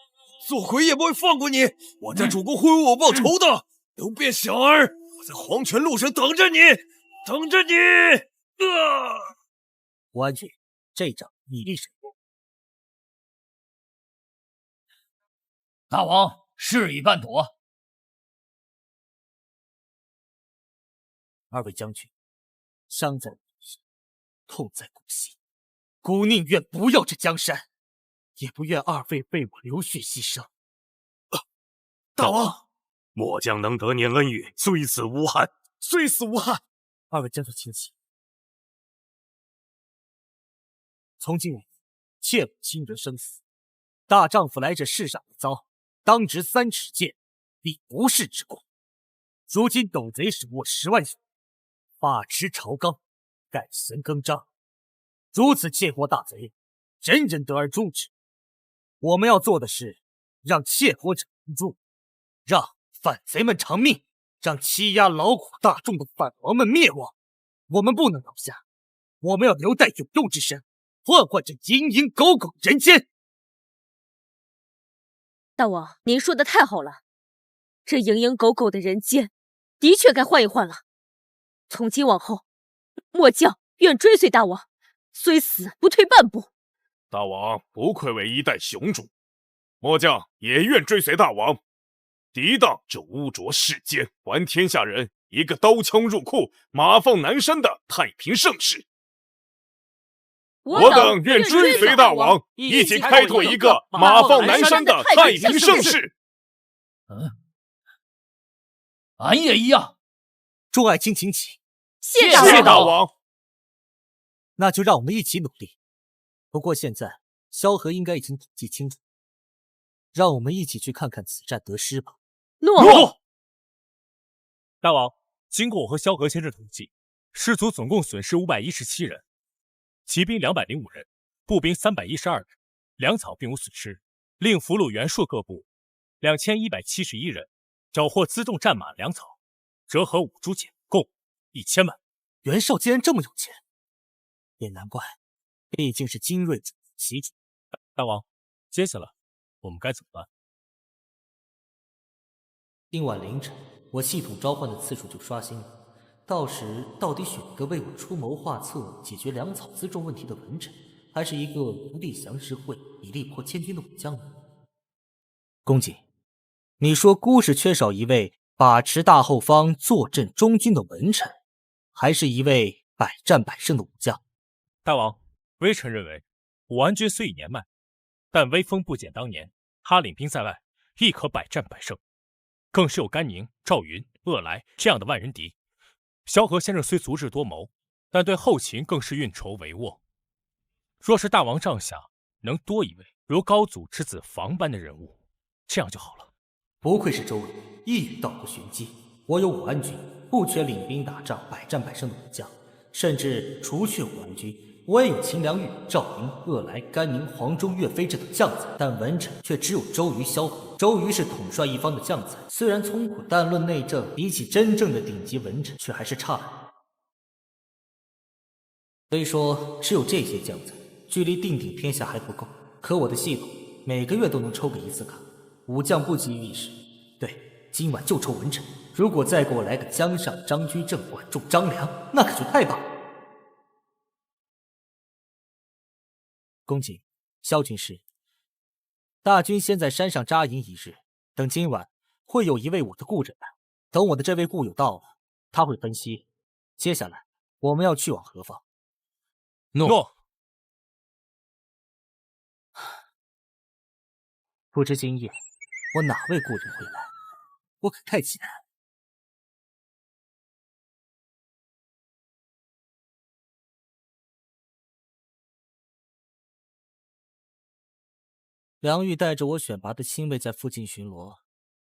做鬼也不会放过你！我家主公会为我报仇的。刘辩小儿，我在黄泉路上等着你，等着你！吴安君，这仗你立谁？大王，事已办妥。二位将军，伤在骨身，痛在骨心。孤宁愿不要这江山，也不愿二位为我流血牺牲。大王，末将能得您恩遇，虽死无憾。虽死无憾。二位将军请起。从今往后，切勿亲人生死。大丈夫来这世上一遭，当值3尺剑，立不世之功。如今董贼手握10万血，把持朝纲，改弦更张，如此窃获大贼，人人得而诛之。我们要做的是，让窃获者无诛，让反贼们偿命，让欺压劳苦大众的反王们灭亡。我们不能倒下，我们要留待有用之身，换这蝇营狗苟人间。大王，您说的太好了，这蝇营狗苟的人间，的确该换一换了。从今往后，末将愿追随大王，虽死不退半步。大王不愧为一代雄主，末将也愿追随大王，抵挡这污浊世间，还天下人一个刀枪入库、马放南山的太平盛世。我等愿追随大王，一起开拓一个马放南山的太平盛世。俺也一样。众爱卿请起。谢大王。那就让我们一起努力。不过现在萧何应该已经统计清楚，让我们一起去看看此战得失吧。诺。大王，经过我和萧何先生统计，士卒总共损失517人，骑兵205人，步兵312人，粮草并无损失，另俘虏袁术各部2171人，缴获辎重战马粮草，折合5铢钱，共1000万。袁绍竟然这么有钱，也难怪，毕竟是精锐主旗主。大王，接下来我们该怎么办？今晚凌晨，我系统召唤的次数就刷新了，到时到底选一个为我出谋划策、解决粮草辎重问题的文臣，还是一个不立降时会以力破千军的武将呢？公瑾，你说孤是缺少一位把持大后方、坐镇中军的文臣，还是一位百战百胜的武将？大王，微臣认为，武安君虽已年迈，但威风不减当年。他领兵在外，亦可百战百胜。更是有甘宁、赵云、鄂来这样的万人敌。萧何先生虽足智多谋，但对后勤更是运筹帷幄。若是大王帐下能多一位如高祖之子房般的人物，这样就好了。不愧是周瑜，一语道破玄机。我有武安君，不缺领兵打仗、百战百胜的武将，甚至除却武安君，我也有秦良玉、赵云、鄂来、甘宁、黄忠、岳飞这等将才，但文臣却只有周瑜、萧何。周瑜是统帅一方的将才，虽然聪苦，但论内政，比起真正的顶级文臣，却还是差了。虽说只有这些将才，距离定鼎天下还不够，可我的系统每个月都能抽个1次卡，武将不急于一时。对，今晚就抽文臣，如果再给我来个江上张居正、管仲、张良，那可就太棒了。公瑾，萧军师，大军先在山上扎营一日，等今晚会有一位我的故人来。等我的这位故友到了，他会分析接下来我们要去往何方。诺。不知今夜我哪位故人会来，我可太期待了。梁玉带着我选拔的亲卫在附近巡逻，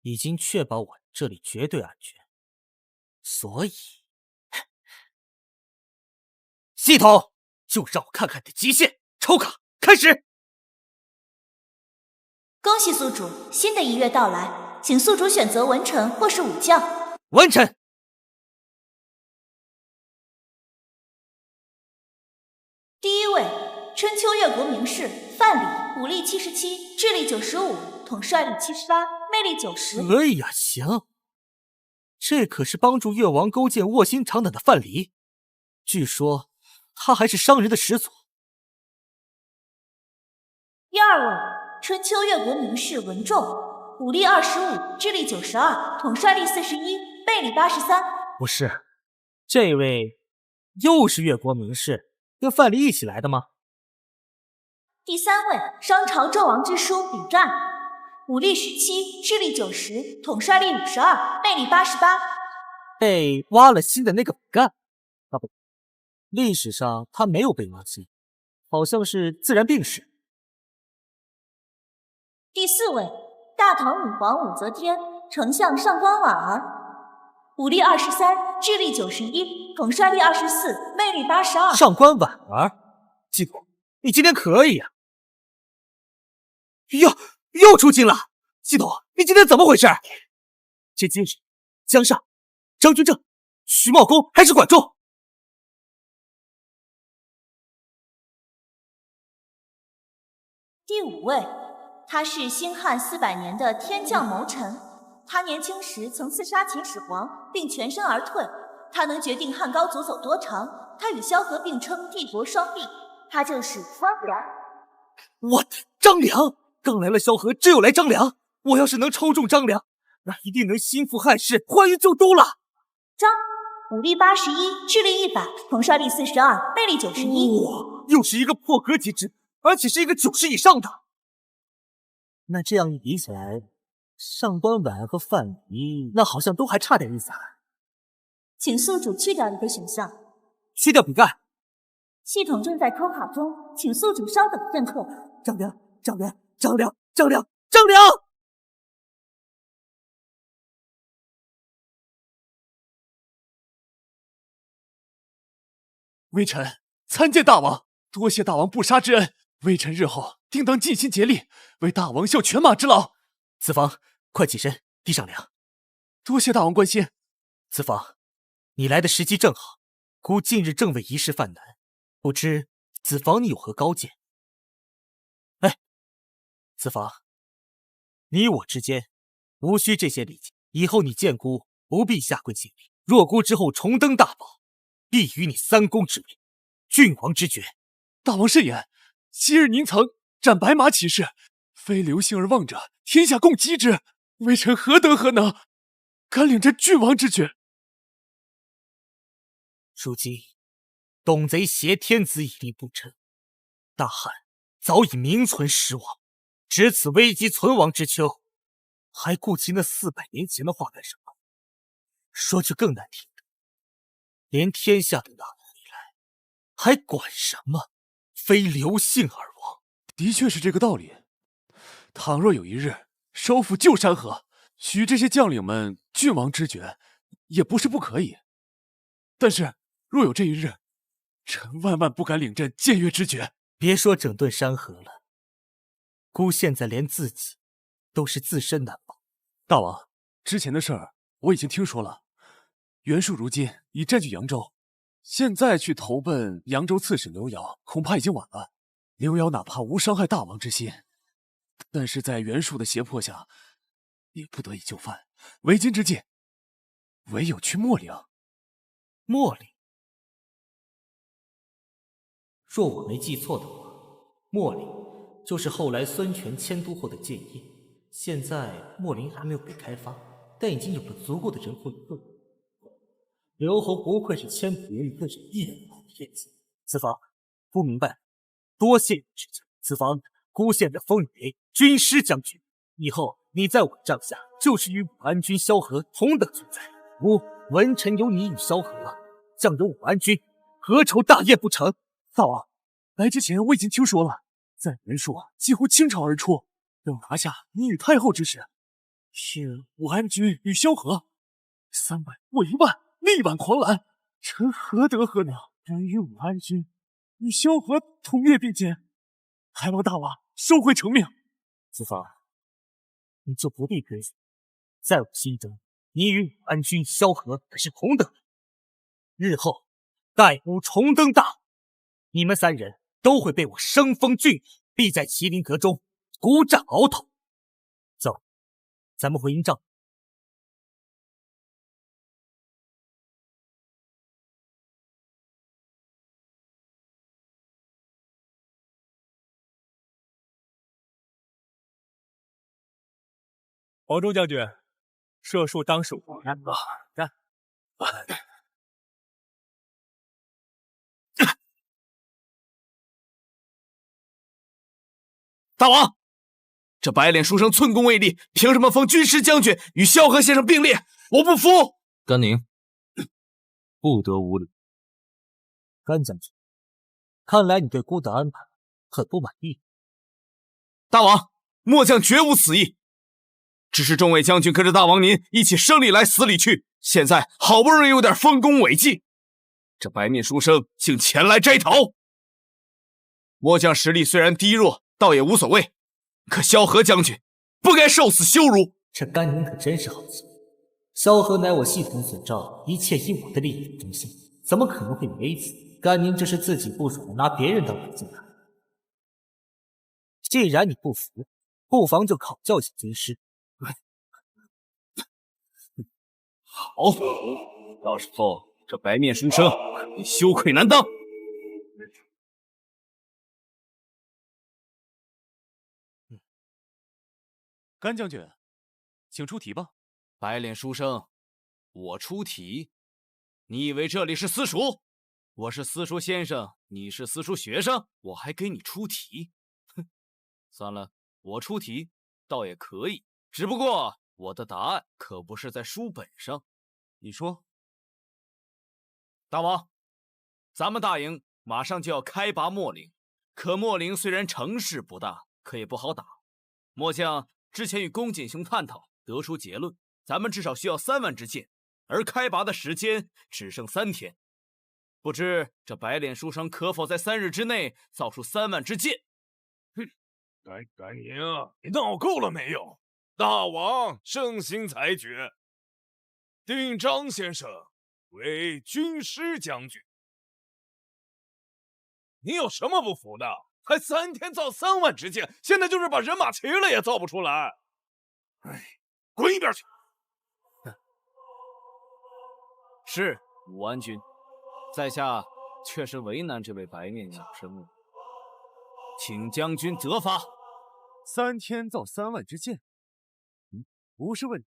已经确保我这里绝对安全，所以系统就让我看看你的极限。抽卡开始。恭喜宿主，新的1月到来，请宿主选择文臣或是武将。文臣。第一位，春秋越国名士范蠡，武力77，智力95，统帅力78，魅力90。可以啊，行。这可是帮助越王勾践卧薪尝胆的范蠡，据说他还是商人的始祖。第二位，春秋越国名士文仲，武力25，智力92，统帅力41，魅力83。不是，这位又是越国名士，跟范蠡一起来的吗？第三位，商朝纣王之叔比战，武力17，智力90，统帅力52，魅力88。被挖了心的那个比干啊，不，历史上他没有被挖心，好像是自然病逝。第四位，大唐女皇武则天，丞相上官婉儿，武力23，智力91，统帅力24，魅力82。上官婉儿，季度，你今天可以啊！又出镜了，季度，你今天怎么回事？这今日，江上、张居正、徐茂公还是管仲？第五位，他是兴汉400年的天降谋臣。他年轻时曾刺杀秦始皇，并全身而退。他能决定汉高祖走多长。他与萧何并称帝国双璧。他就是张良。我的张良，刚来了萧何，这又来张良。我要是能抽中张良，那一定能心腹汉室，还于旧都了。张，武力81，智力100，统帅力42，魅力91。哇，又是一个破格机制，而且是一个90以上的。那这样一比起来，上官婉和范蠡那好像都还差点意思啊。请宿主去掉一个选项，去掉比干。系统正在抽卡中，请宿主稍等片刻。张良，张良，张良，张良，张良！微臣参见大王，多谢大王不杀之恩，微臣日后定当尽心竭力，为大王效犬马之劳。子房，快起身，递上粮。多谢大王关心。子房，你来的时机正好，孤近日正为一事犯难，不知子房你有何高见？哎，子房，你我之间无需这些礼节，以后你见孤不必下跪行礼。若孤之后重登大宝，必与你三公之位，郡王之爵。大王慎言，昔日您曾斩白马起誓，非刘姓而望者，天下共击之。微臣何德何能，敢领这郡王之爵？如今董贼挟天子以令不臣，大汉早已名存实亡，值此危急存亡之秋，还顾及那400年前的话干什么？说句更难听的，连天下都拿不回来，还管什么非刘姓而亡？的确是这个道理。倘若有一日收复旧山河，许这些将领们郡王之爵，也不是不可以。但是若有这一日，臣万万不敢领这僭越之爵。别说整顿山河了，孤现在连自己都是自身难保。大王，之前的事儿我已经听说了。袁术如今已占据扬州，现在去投奔扬州刺史刘繇，恐怕已经晚了。刘繇哪怕无伤害大王之心，但是在袁术的胁迫下，也不得已就范。为今之计，唯有去秣陵。秣陵，若我没记错的话，秣陵就是后来孙权迁都后的建业。现在秣陵还没有被开发，但已经有了足够的人口与物。刘侯不愧是千古人，更是一马天子。此房不明白，多谢你指教。此房孤现在封你为军师将军，以后你在我帐下就是与武安君、萧何同等存在。文臣有你与萧何，将有武安君，何愁大业不成？大王，来之前我已经听说了，在袁术几乎倾巢而出，要拿下你与太后之时，是武安君与萧何，3万我1万，力挽狂澜。臣何德何能，敢与武安君与萧何同列并肩？还望大王收回成命。子房，你就不必推辞，在我心中，你与武安君、萧何可是同等人。日后待吾重登大王，你们3人都会被我生封郡王，必在麒麟阁中独占鳌头。走，咱们回营帐。黄忠将军，射术当属干。大王，这白脸书生寸功未立，凭什么封军师将军与萧何先生并列？我不服！甘宁，不得无礼。甘将军，看来你对孤的安排很不满意。大王，末将绝无此意。只是众位将军跟着大王您一起生里来死里去，现在好不容易有点丰功伟绩，这白面书生竟前来摘桃。末将实力虽然低弱，倒也无所谓，可萧何将军不该受此羞辱。这甘宁可真是好气。萧何乃我系统所召，一切以我的利益为中心，怎么可能会为此？甘宁这是自己不爽，拿别人当背景看。既然你不服，不妨就考教一下军师。好，到时候这白面书生可谓羞愧难当。甘将军，请出题吧。白脸书生，我出题？你以为这里是私塾？我是私塾先生，你是私塾学生，我还给你出题？哼，算了，我出题倒也可以，只不过我的答案可不是在书本上。你说，大王，咱们大营马上就要开拔秣陵，可秣陵虽然城市不大，可也不好打。末将之前与公瑾兄探讨，得出结论，咱们至少需要3万支箭，而开拔的时间只剩3天。不知这白脸书生可否在3日之内造出3万支箭？哼，甘宁，你闹够了没有？大王盛行裁决，定张先生为军师将军。你有什么不服的？还3天造3万支箭，现在就是把人马齐了也造不出来。哎，滚一边去！是武安君，在下确实为难这位白面小生了，请将军责罚。3天造3万支箭，不是问题。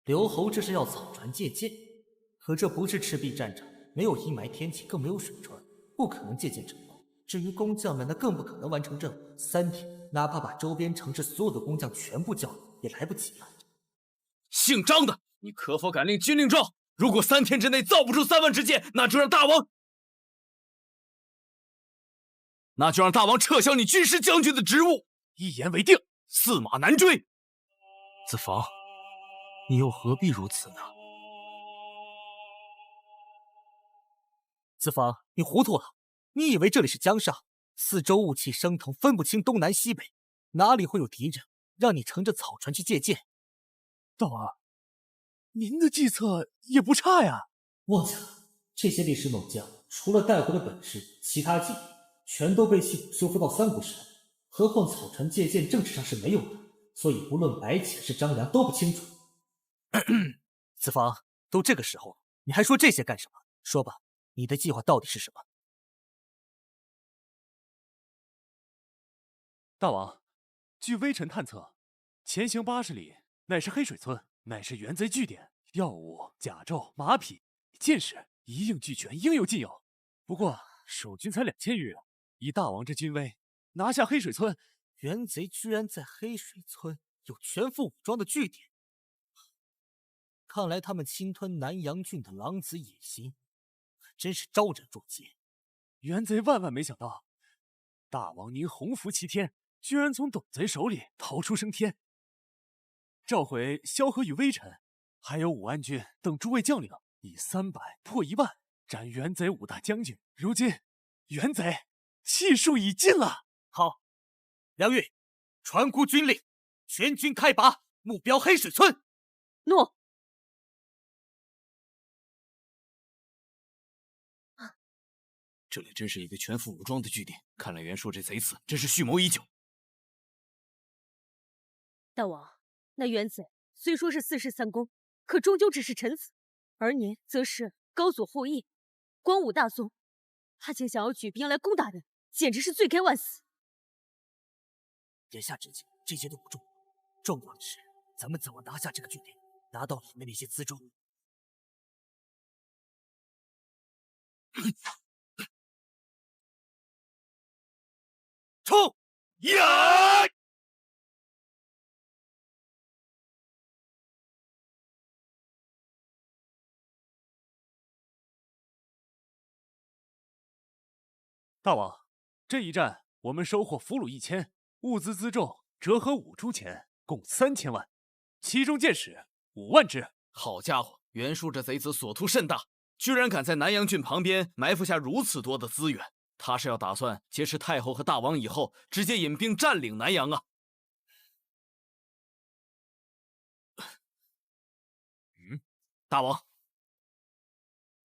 刘侯这是要草船借箭，可这不是赤壁战场，没有阴霾天气，更没有水船，不可能借箭成功。至于工匠们，那更不可能完成任务。3天，哪怕把周边城市所有的工匠全部叫来，也来不及了。姓张的，你可否敢令军令状？如果3天之内造不出3万支箭，那就让大王撤销你军师将军的职务。一言为定，驷马难追。子房，你又何必如此呢？子房，你糊涂了。你以为这里是江上，四周雾气升腾，分不清东南西北，哪里会有敌人让你乘着草船去借箭？大王，您的计策也不差呀。末将这些历史猛将，除了带回的本事，其他技艺全都被系统修复到3国时代，何况草船借箭政治上是没有的，所以不论白起还是张良都不清楚。子房，都这个时候了，你还说这些干什么？说吧，你的计划到底是什么？大王，据微臣探测，前行80里乃是黑水村，乃是原贼据点，药物、甲胄、马匹、箭矢一应俱全，应有尽有。不过守军才2000余人，以大王之军威，拿下黑水村，原贼居然在黑水村有全副武装的据点，看来他们侵吞南阳郡的狼子野心，可真是招人若惊。原贼万万没想到，大王您鸿福齐天，居然从董贼手里逃出升天，召回萧何与微臣，还有武安君等诸位将领，以300破1万，斩元贼5大将军。如今元贼气数已尽了。好，梁玉，传呼军令，全军开拔，目标黑水村。诺。这里真是一个全副武装的据点，看来袁术这贼子真是蓄谋已久。大王，那元贼虽说是4世3公，可终究只是臣子，而您则是高祖后裔，光武大宗，他竟想要举兵来攻打人，简直是罪该万死。言下之意，这些都不重要，重要的是咱们怎么拿下这个据点，拿到里面那些辎重。冲！呀！大王，这一战我们收获俘虏1000，物资辎重折合5铢钱，共3000万，其中箭矢5万支。好家伙，袁术这贼子所图甚大，居然敢在南阳郡旁边埋伏下如此多的资源。他是要打算劫持太后和大王以后，直接引兵占领南阳啊！大王，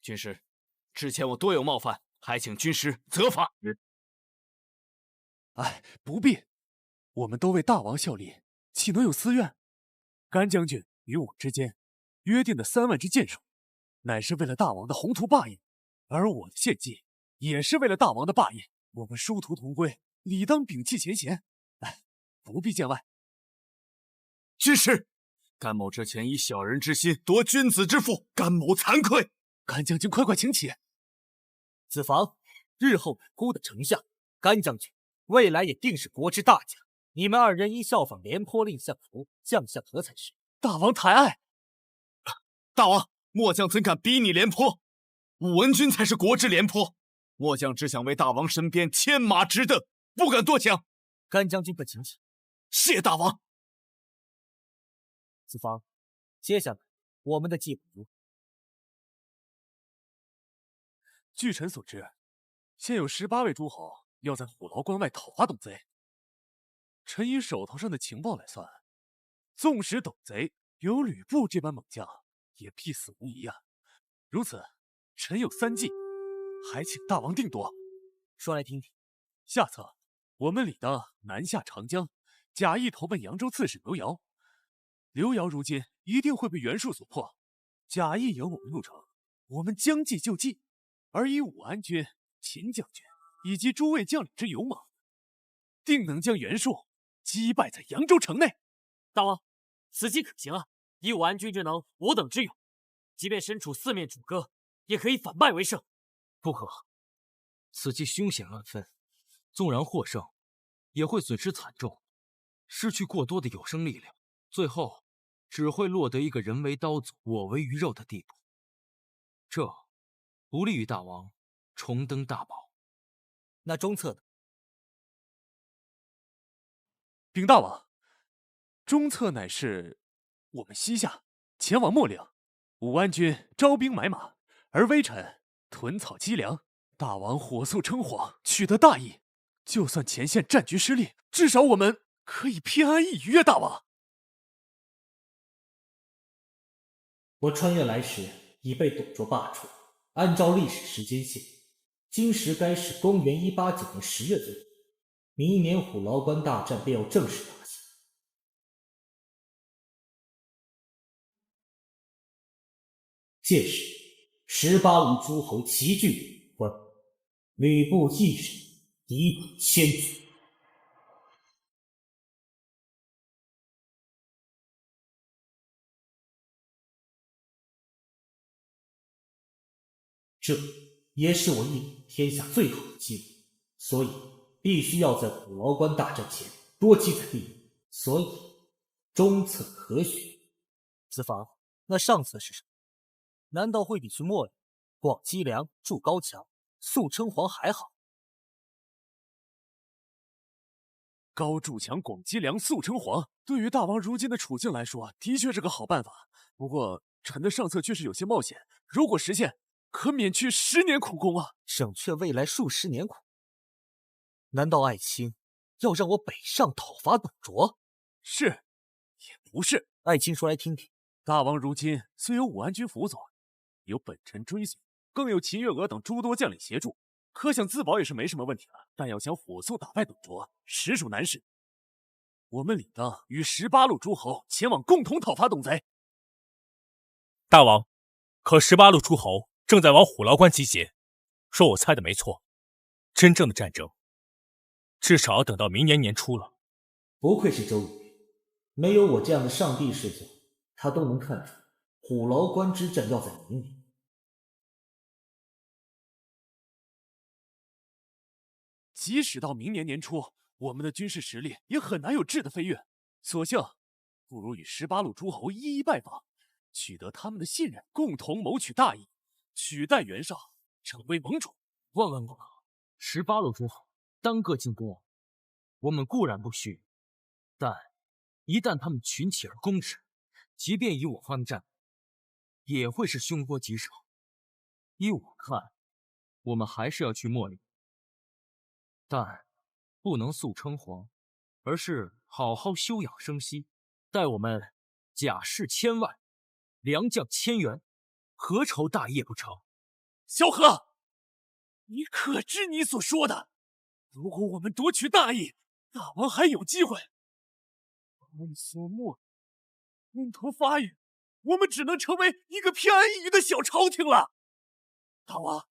军师，之前我多有冒犯，还请军师责罚。哎，不必，我们都为大王效力，岂能有私怨？甘将军与我之间约定的3万支箭数，乃是为了大王的宏图霸业，而我的献计也是为了大王的霸业。我们殊途同归，理当摒弃前嫌。哎，不必见外。军师，甘某之前以小人之心夺君子之腹，甘某惭愧。甘将军，快请起。子房，日后稳固的丞相，甘将军未来也定是国之大将。你们2人应效仿廉颇蔺相如、将相和才是。大王抬爱。大王，末将怎敢比拟廉颇？武文君才是国之廉颇。末将只想为大王身边牵马直凳，不敢多想。甘将军不请起。谢大王。子房，接下来我们的计划如何？据臣所知，现有18位诸侯要在虎牢关外讨伐董贼。臣以手头上的情报来算，纵使董贼有吕布这般猛将，也必死无疑啊。如此，臣有3计，还请大王定夺。说来听听。下策，我们理当南下长江，假意投奔扬州刺史刘繇。刘繇如今一定会被袁术所迫，假意引我们入城，我们将计就计，而以武安君、秦将军以及诸位将领之勇猛，定能将袁术击败在扬州城内。大王，此计可行啊！以武安君之能，我等之勇，即便身处4面楚歌，也可以反败为胜。不可，此计凶险万分，纵然获胜，也会损失惨重，失去过多的有生力量，最后只会落得一个人为刀俎，我为鱼肉的地步。这不利于大王重登大宝。那中策呢？禀大王，中策乃是我们西下，前往秣陵，武安君招兵买马，而微臣屯草积粮。大王火速称皇，取得大义，就算前线战局失利，至少我们可以偏安一隅啊！大王，我穿越来时已被董卓罢黜，按照历史时间线，今时该是公元189年10月左右，明年虎牢关大战便要正式打响。届时18路诸侯齐聚虎关，吕布一人抵挡千军。这也是我一统天下最好的机会，所以必须要在虎牢关大战前多积攒力量。所以中策可选。子房，那上策是什么？难道会比去秣陵、广积粮、筑高墙、速称皇还好？高筑墙，广积粮，速称皇。对于大王如今的处境来说，的确是个好办法。不过臣的上策确实有些冒险，如果实现，可免去10年苦功啊！省却未来数十年苦。难道爱卿要让我北上讨伐董卓？是，也不是。爱卿说来听听。大王如今虽有武安军辅佐，有本臣追随，更有秦月娥等诸多将领协助，可想自保也是没什么问题了。但要想火速打败董卓，实属难事。我们理当与18路诸侯前往共同讨伐董贼。大王，可18路诸侯正在往虎牢关集结，说我猜的没错，真正的战争至少要等到明年年初了。不愧是周瑜，没有我这样的上帝视角，他都能看出虎牢关之战要在明年。即使到明年年初，我们的军事实力也很难有质的飞跃。索性，不如与18路诸侯一一拜访，取得他们的信任，共同谋取大义，取代袁绍，成为盟主。万万不可！18路诸侯单个进攻，我们固然不虚，但一旦他们群起而攻之，即便以我方的战果，也会是凶多吉少。依我看，我们还是要去秣陵，但不能速称皇，而是好好休养生息，待我们甲士1000万，良将1000员，何愁大业不成？萧何，你可知你所说的？如果我们夺取大义，大王还有机会。安所莫，风头发育，我们只能成为一个偏安一隅的小朝廷了。大王，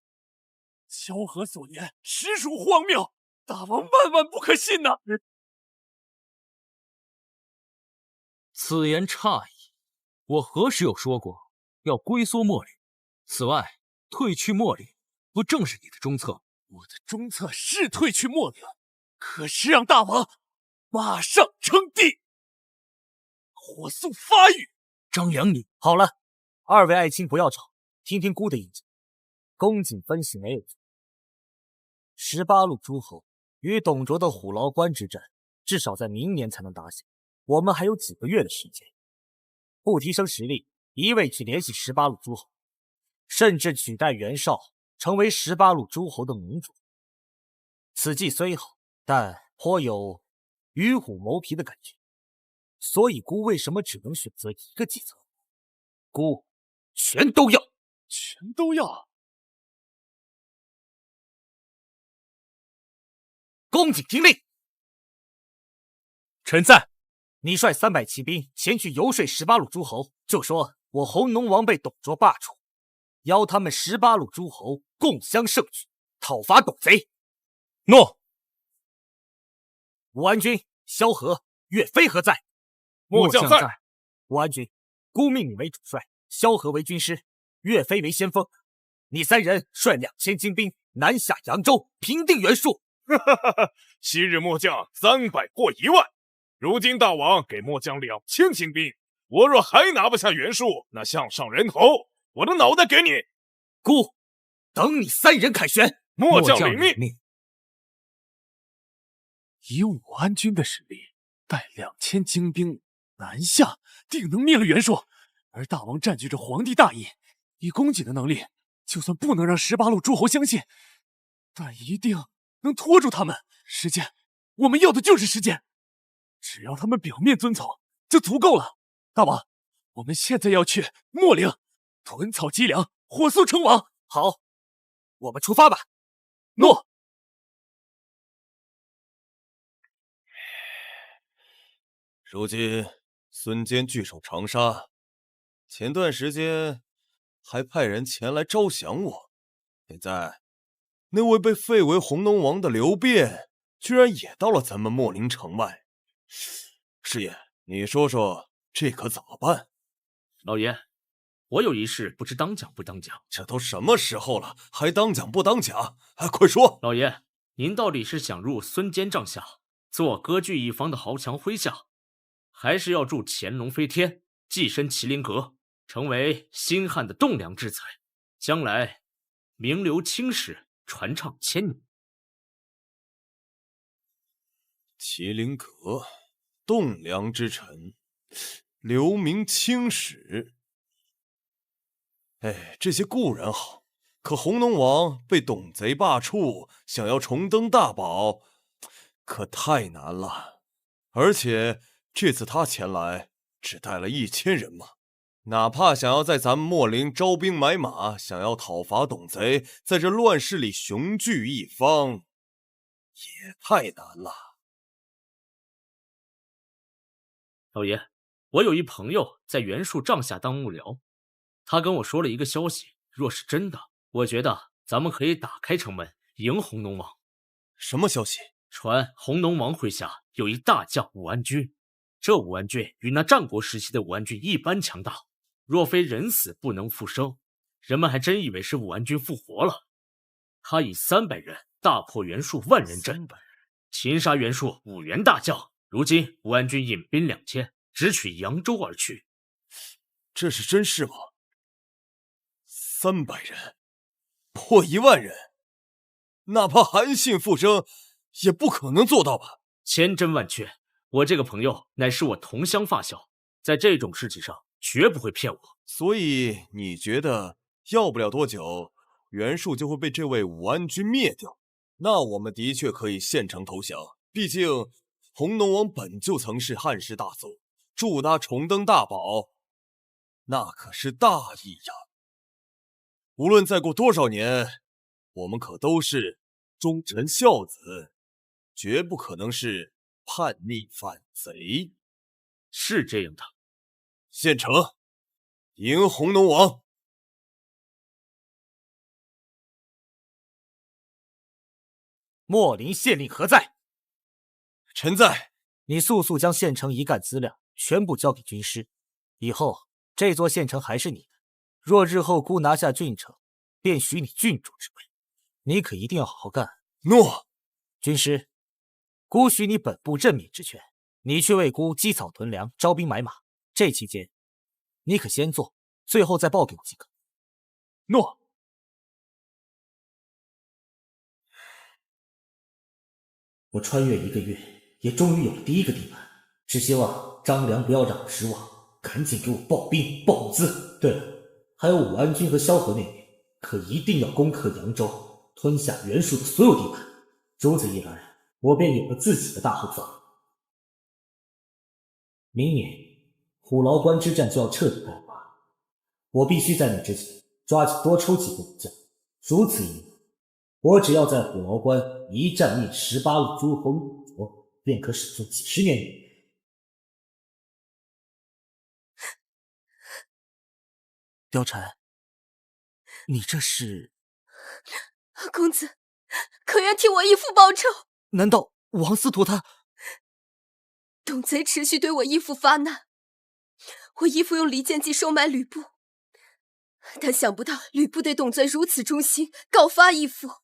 萧何所言实属荒谬，大王万万不可信呐！此言差矣，我何时有说过要龟缩秣陵？此外，退去秣陵，不正是你的中策？我的中策是退去秣陵，可是让大王马上称帝，火速发育。张良，你好了，二位爱卿不要吵，听听孤的意见。公瑾分析没有错，18路诸侯与董卓的虎牢关之战，至少在明年才能打响。我们还有几个月的时间，不提升实力，一味去联系18路诸侯，甚至取代袁绍成为18路诸侯的盟主。此计虽好，但颇有与虎谋皮的感觉。所以孤为什么只能选择一个计策？孤全都要，全都要。公瑾听令。臣在。你率300骑兵前去游说18路诸侯，就说我弘农王被董卓罢黜，邀他们18路诸侯共襄盛举，讨伐董贼。诺。武安君、萧何、岳飞何在？末将在。武安君，孤命你为主帅，萧何为军师，岳飞为先锋。你3人率2000精兵南下扬州，平定袁术。昔日末将300或1万，如今大王给末将2000精兵，我若还拿不下袁术，那项上人头，我的脑袋给你。孤，等你3人凯旋。末将领命。以武安君的实力，带2000精兵南下，定能灭了袁术。而大王占据着皇帝大义，以公瑾的能力，就算不能让18路诸侯相信，但一定能拖住他们。时间，我们要的就是时间，只要他们表面遵从就足够了。大王，我们现在要去秣陵，屯草积粮，火速称王。好，我们出发吧。诺。如今孙坚据守长沙，前段时间还派人前来招降我，现在那位被废为弘农王的刘辩，居然也到了咱们秣陵城外。师爷，你说说这可怎么办？老爷，我有一事不知当讲不当讲。这都什么时候了，还当讲不当讲？快说！老爷，您到底是想入孙坚帐下，做割据一方的豪强麾下，还是要助乾隆飞天，跻身麒麟阁，成为新汉的栋梁之才，将来名留青史，传唱1000年？麒麟阁，栋梁之臣，留名青史。哎，这些固然好，可红龙王被董贼罢黜，想要重登大宝，可太难了。而且这次他前来只带了1000人马，哪怕想要在咱们秣陵招兵买马，想要讨伐董贼，在这乱世里雄踞一方，也太难了。老爷，我有一朋友在袁术帐下当幕僚，他跟我说了一个消息，若是真的，我觉得咱们可以打开城门迎红龙王。什么消息？传红龙王麾下有一大将武安君，这武安君与那战国时期的武安君一般强大，若非人死不能复生，人们还真以为是武安君复活了。他以300人大破袁术万人阵，擒杀袁术5员大将。如今武安君引兵2000，直取扬州而去。这是真事吗？300人破1万人，哪怕韩信复生，也不可能做到吧？千真万确，我这个朋友乃是我同乡发小，在这种事情上绝不会骗我。所以你觉得要不了多久，袁术就会被这位武安君灭掉？那我们的确可以献城投降，毕竟红龙王本就曾是汉室大宗，助他重登大宝，那可是大义呀。无论再过多少年，我们可都是忠臣孝子，绝不可能是叛逆反贼。是这样的。献城，迎红龙王。秣陵县令何在？臣在。你速速将县城一干资料全部交给军师，以后这座县城还是你的。若日后孤拿下郡城，便许你郡主之位。你可一定要好好干。诺。军师，孤许你本部任免之权，你去为孤积草屯粮，招兵买马。这期间，你可先做，最后再报给我即可。诺。我穿越1个月，也终于有了第一个地盘，只希望张良不要让我失望，赶紧给我报兵报物资。对了，还有武安君和萧何那边，可一定要攻克扬州，吞下袁术的所有地盘。如此一来，我便有了自己的大后方。明年虎牢关之战就要彻底爆发，我必须在那之前抓紧多抽几个武将。如此一来，我只要在虎牢关一战灭18路诸侯董卓，便可使用几10年余。貂蝉，你这是？公子，可愿替我义父报仇？难道王司徒他？董贼持续对我义父发难，我义父用离间计收买吕布，但想不到吕布对董贼如此忠心，告发义父。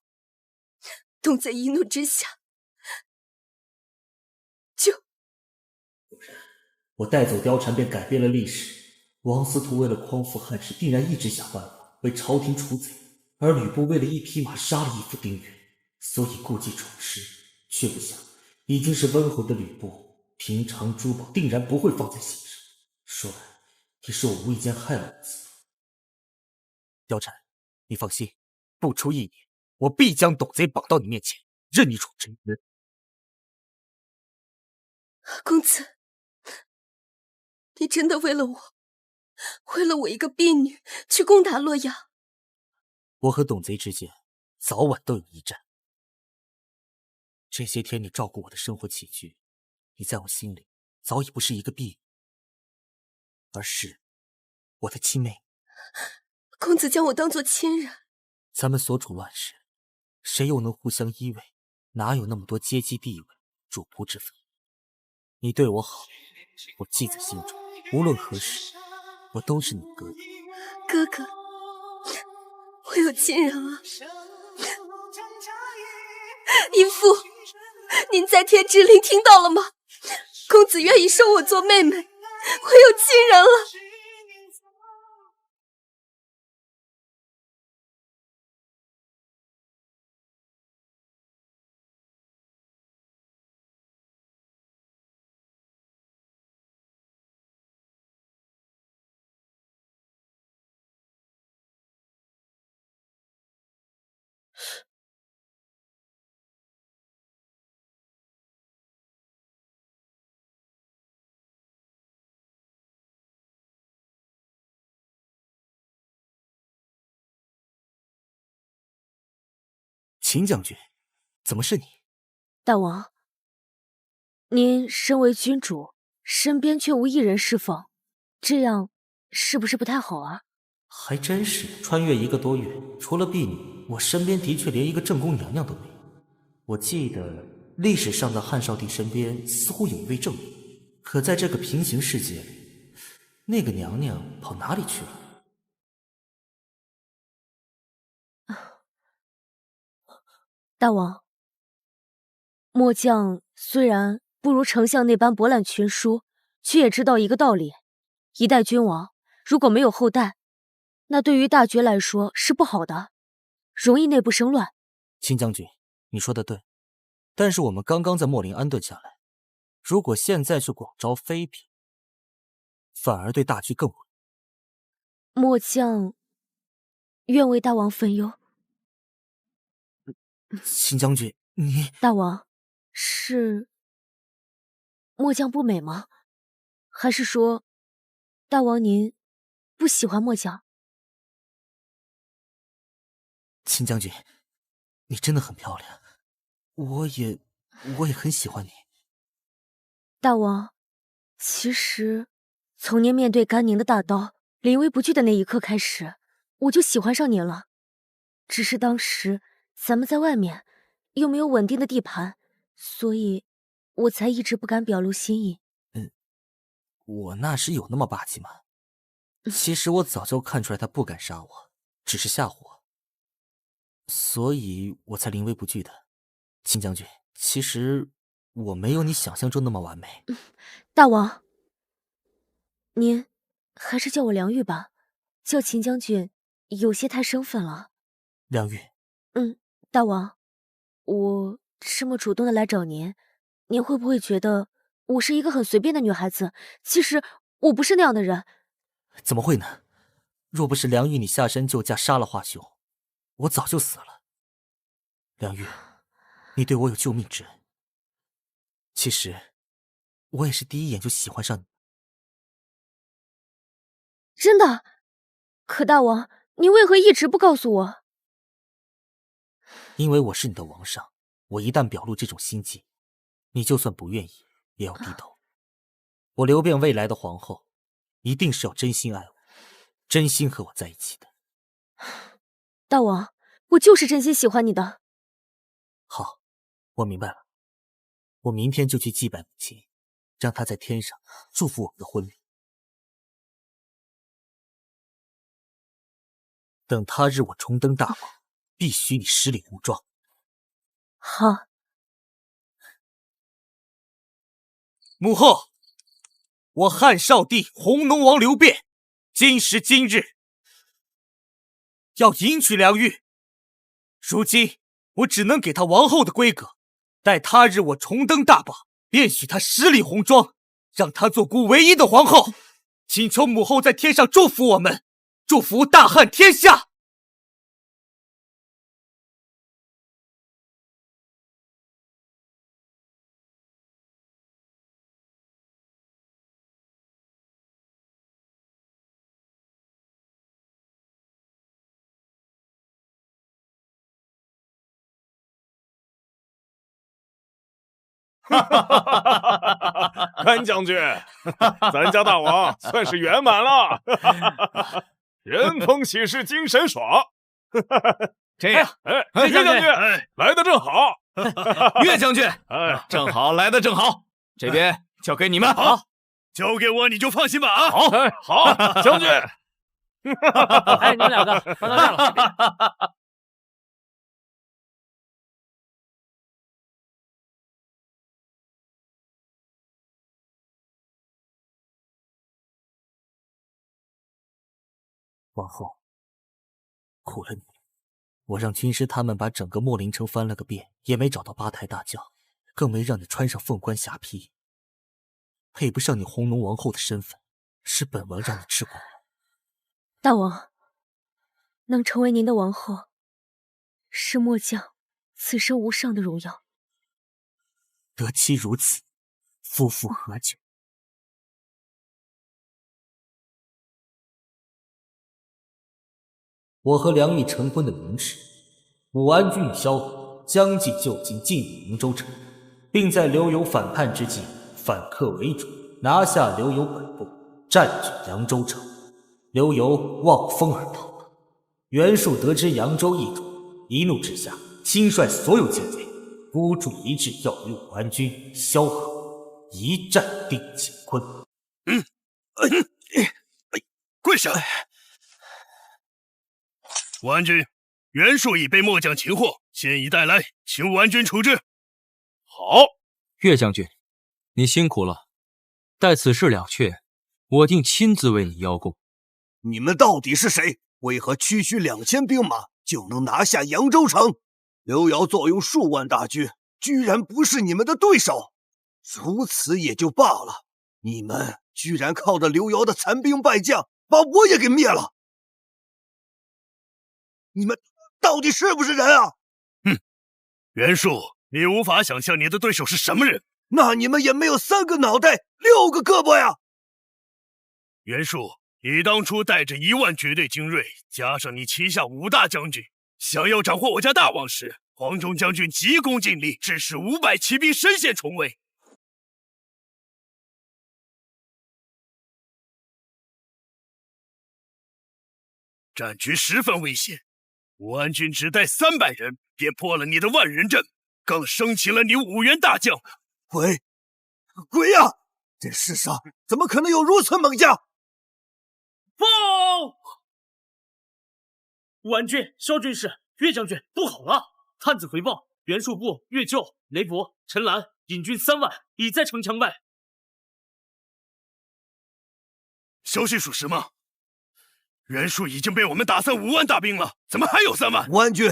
董贼一怒之下，我带走貂蝉便改变了历史。王司徒为了匡扶汉室，定然一直想办法为朝廷除贼，而吕布为了1匹马杀了义父丁原，所以故技重施。却不想，已经是温侯的吕布，平常珠宝定然不会放在心上。说来，也是我无意间害了王司徒。貂蝉，你放心，不出1年，我必将董贼绑到你面前，任你处置。公子，你真的为了我一个婢女去攻打洛阳？我和董贼之间早晚都有一战。这些天你照顾我的生活起居，你在我心里早已不是一个婢女，而是我的亲妹。公子将我当作亲人。咱们所处乱世，谁又能互相依偎？哪有那么多阶级地位、主仆之分？你对我好，我记在心中。无论何时，我都是你哥哥。哥哥，我有亲人了。义父，您在天之灵听到了吗？公子愿意收我做妹妹，我有亲人了。秦将军，怎么是你？大王，您身为君主，身边却无一人侍奉，这样是不是不太好啊？还真是，穿越1个多月，除了婢女，我身边的确连一个正宫娘娘都没有。我记得历史上的汉少帝身边似乎有一位正妃，可在这个平行世界里，那个娘娘跑哪里去了？大王，末将虽然不如丞相那般博览群书，却也知道一个道理：一代君王如果没有后代，那对于大爵来说是不好的，容易内部生乱。秦将军，你说的对，但是我们刚刚在莫林安顿下来，如果现在去广招妃嫔，反而对大局更不利。末将愿为大王分忧。秦将军，你……大王，是末将不美吗？还是说，大王您不喜欢末将？秦将军，你真的很漂亮，我也很喜欢你。大王，其实从您面对甘宁的大刀，临危不惧的那一刻开始，我就喜欢上您了。只是当时咱们在外面又没有稳定的地盘，所以我才一直不敢表露心意。我那时有那么霸气吗？其实我早就看出来他不敢杀我，只是吓唬我，所以我才临危不惧的。秦将军，其实我没有你想象中那么完美。大王，您还是叫我梁玉吧，叫秦将军有些太生分了。梁玉。大王，我这么主动的来找您，您会不会觉得我是一个很随便的女孩子？其实我不是那样的人。怎么会呢？若不是梁玉你下山救驾杀了华雄，我早就死了。梁玉，你对我有救命之恩。其实我也是第一眼就喜欢上你。真的？可大王，您为何一直不告诉我？因为我是你的王上，我一旦表露这种心迹，你就算不愿意也要低头。我刘辩未来的皇后，一定是要真心爱我，真心和我在一起的。大王，我就是真心喜欢你的。好，我明白了。我明天就去祭拜母亲，让她在天上祝福我们的婚礼。等他日我重登大王，必须你十里红妆。好。母后，我汉少帝弘农王刘辩，今时今日要迎娶梁玉，如今我只能给她王后的规格，待他日我重登大宝，便许她十里红妆，让她做孤唯一的皇后。请求母后在天上祝福我们，祝福大汉天下。甘将军，咱家大王算是圆满了。人逢喜事精神爽。这样，岳将军来的正好。岳将军，正好来的正好，这边交给你们。好，交给我你就放心吧啊！好，将军。哎，你们两个搬到这儿了。王后，苦了你。我让军师他们把整个莫林城翻了个遍，也没找到八抬大轿，更没让你穿上凤冠霞帔，配不上你弘农王后的身份，是本王让你吃苦了。大王，能成为您的王后，是末将此生无上的荣耀。得妻如此，夫复何求？我和梁密成婚的明时，武安君与萧何将计就计进入明州城，并在刘繇反叛之际反客为主，拿下刘繇本部，占据扬州城。刘繇望风而逃。袁术得知扬州易主，一怒之下亲率所有禁卫孤注一掷，要与武安君、萧何一战定乾坤。跪下！武安君，袁术已被末将擒获，现已带来，请武安君处置。好，岳将军，你辛苦了。待此事了却，我定亲自为你邀功。你们到底是谁？为何区区2000兵马就能拿下扬州城？刘繇坐拥数万大军，居然不是你们的对手。如此也就罢了，你们居然靠着刘繇的残兵败将，把我也给灭了。你们到底是不是人啊？袁术，你无法想象你的对手是什么人。那你们也没有3个脑袋6个胳膊呀！袁术，你当初带着1万绝对精锐，加上你旗下5大将军，想要斩获我家大王时，黄忠将军急功近利，致使500骑兵身陷重围。战局十分危险，武安君只带300人，便破了你的万人阵，更生擒了你5员大将。鬼呀！这世上怎么可能有如此猛将？报！武安君、萧军师、岳将军，不好了！探子回报，袁术部岳救、雷伯、陈兰引军3万，已在城墙外。消息属实吗？袁术已经被我们打散5万大兵了，怎么还有3万？武安君、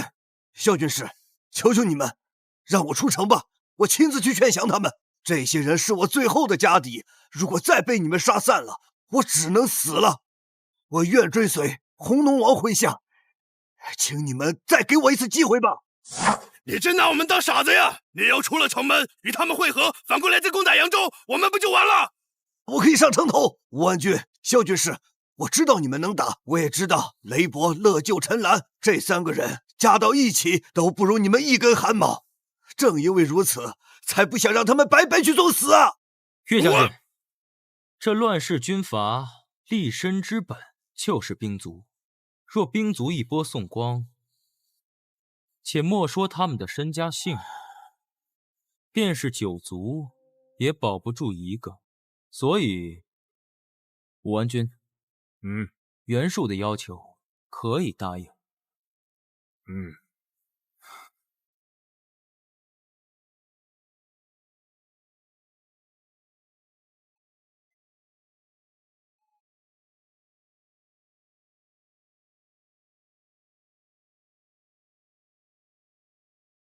萧军师，求求你们，让我出城吧，我亲自去劝降他们。这些人是我最后的家底，如果再被你们杀散了，我只能死了。我愿追随红龙王回乡，请你们再给我一次机会吧。你真拿我们当傻子呀？你要出了城门与他们会合，反过来再攻打扬州，我们不就完了？我可以上城头。武安君、萧军师，我知道你们能打，我也知道雷伯、乐救、陈兰这3个人加到一起都不如你们一根汗毛。正因为如此，才不想让他们白白去送死啊！岳将军，这乱世军阀立身之本就是兵卒，若兵卒一波送光，且莫说他们的身家性命，便是9族也保不住一个。所以，武安君，袁术的要求可以答应。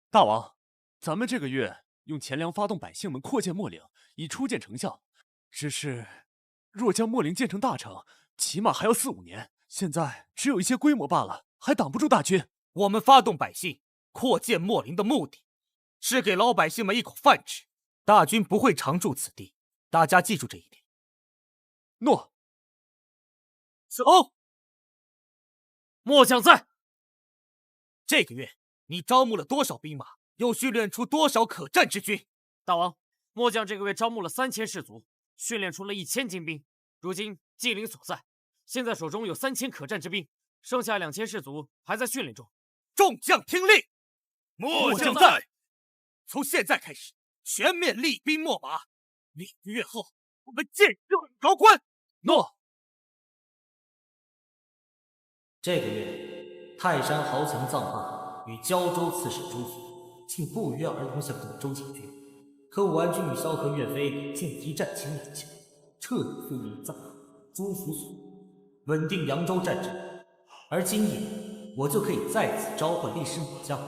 大王，咱们这个月用钱粮发动百姓们扩建秣陵，以初建成效。只是，若将秣陵建成大城，起码还要4、5年。现在只有一些规模罢了，还挡不住大军。我们发动百姓扩建秣陵的目的，是给老百姓们一口饭吃。大军不会常驻此地，大家记住这一点。诺。走。末将在。这个月你招募了多少兵马？又训练出多少可战之军？大王，末将这个月招募了3000士卒，训练出了1000精兵。如今晋陵所在，现在手中有3000可战之兵，剩下2000士卒还在训练中。众将听令！末将在。从现在开始，全面厉兵秣马。2个月后，我们见热高官。诺。这个月，泰山豪强臧霸与胶州刺史朱福竟不约而同向董州进军，可武安君与萧何、岳飞竟一战擒2强，彻底废灭臧霸、朱福所，稳定扬州战争。而今夜，我就可以再次召唤历史猛将。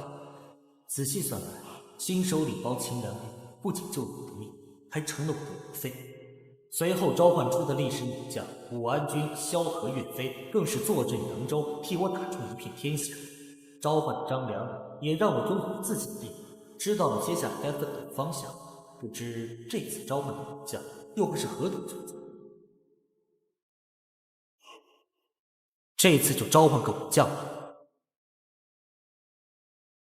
仔细算来，新手礼包秦良不仅救了我的命，还成了我的武妃。随后召唤出的历史猛将武安君、萧何、岳飞，更是坐镇扬州，替我打出一片天下。召唤的张良也让我拥有了自己的力量，知道了接下来该奋斗的方向。不知这次召唤的武将又会是何等存在？这次就召唤个武将吧。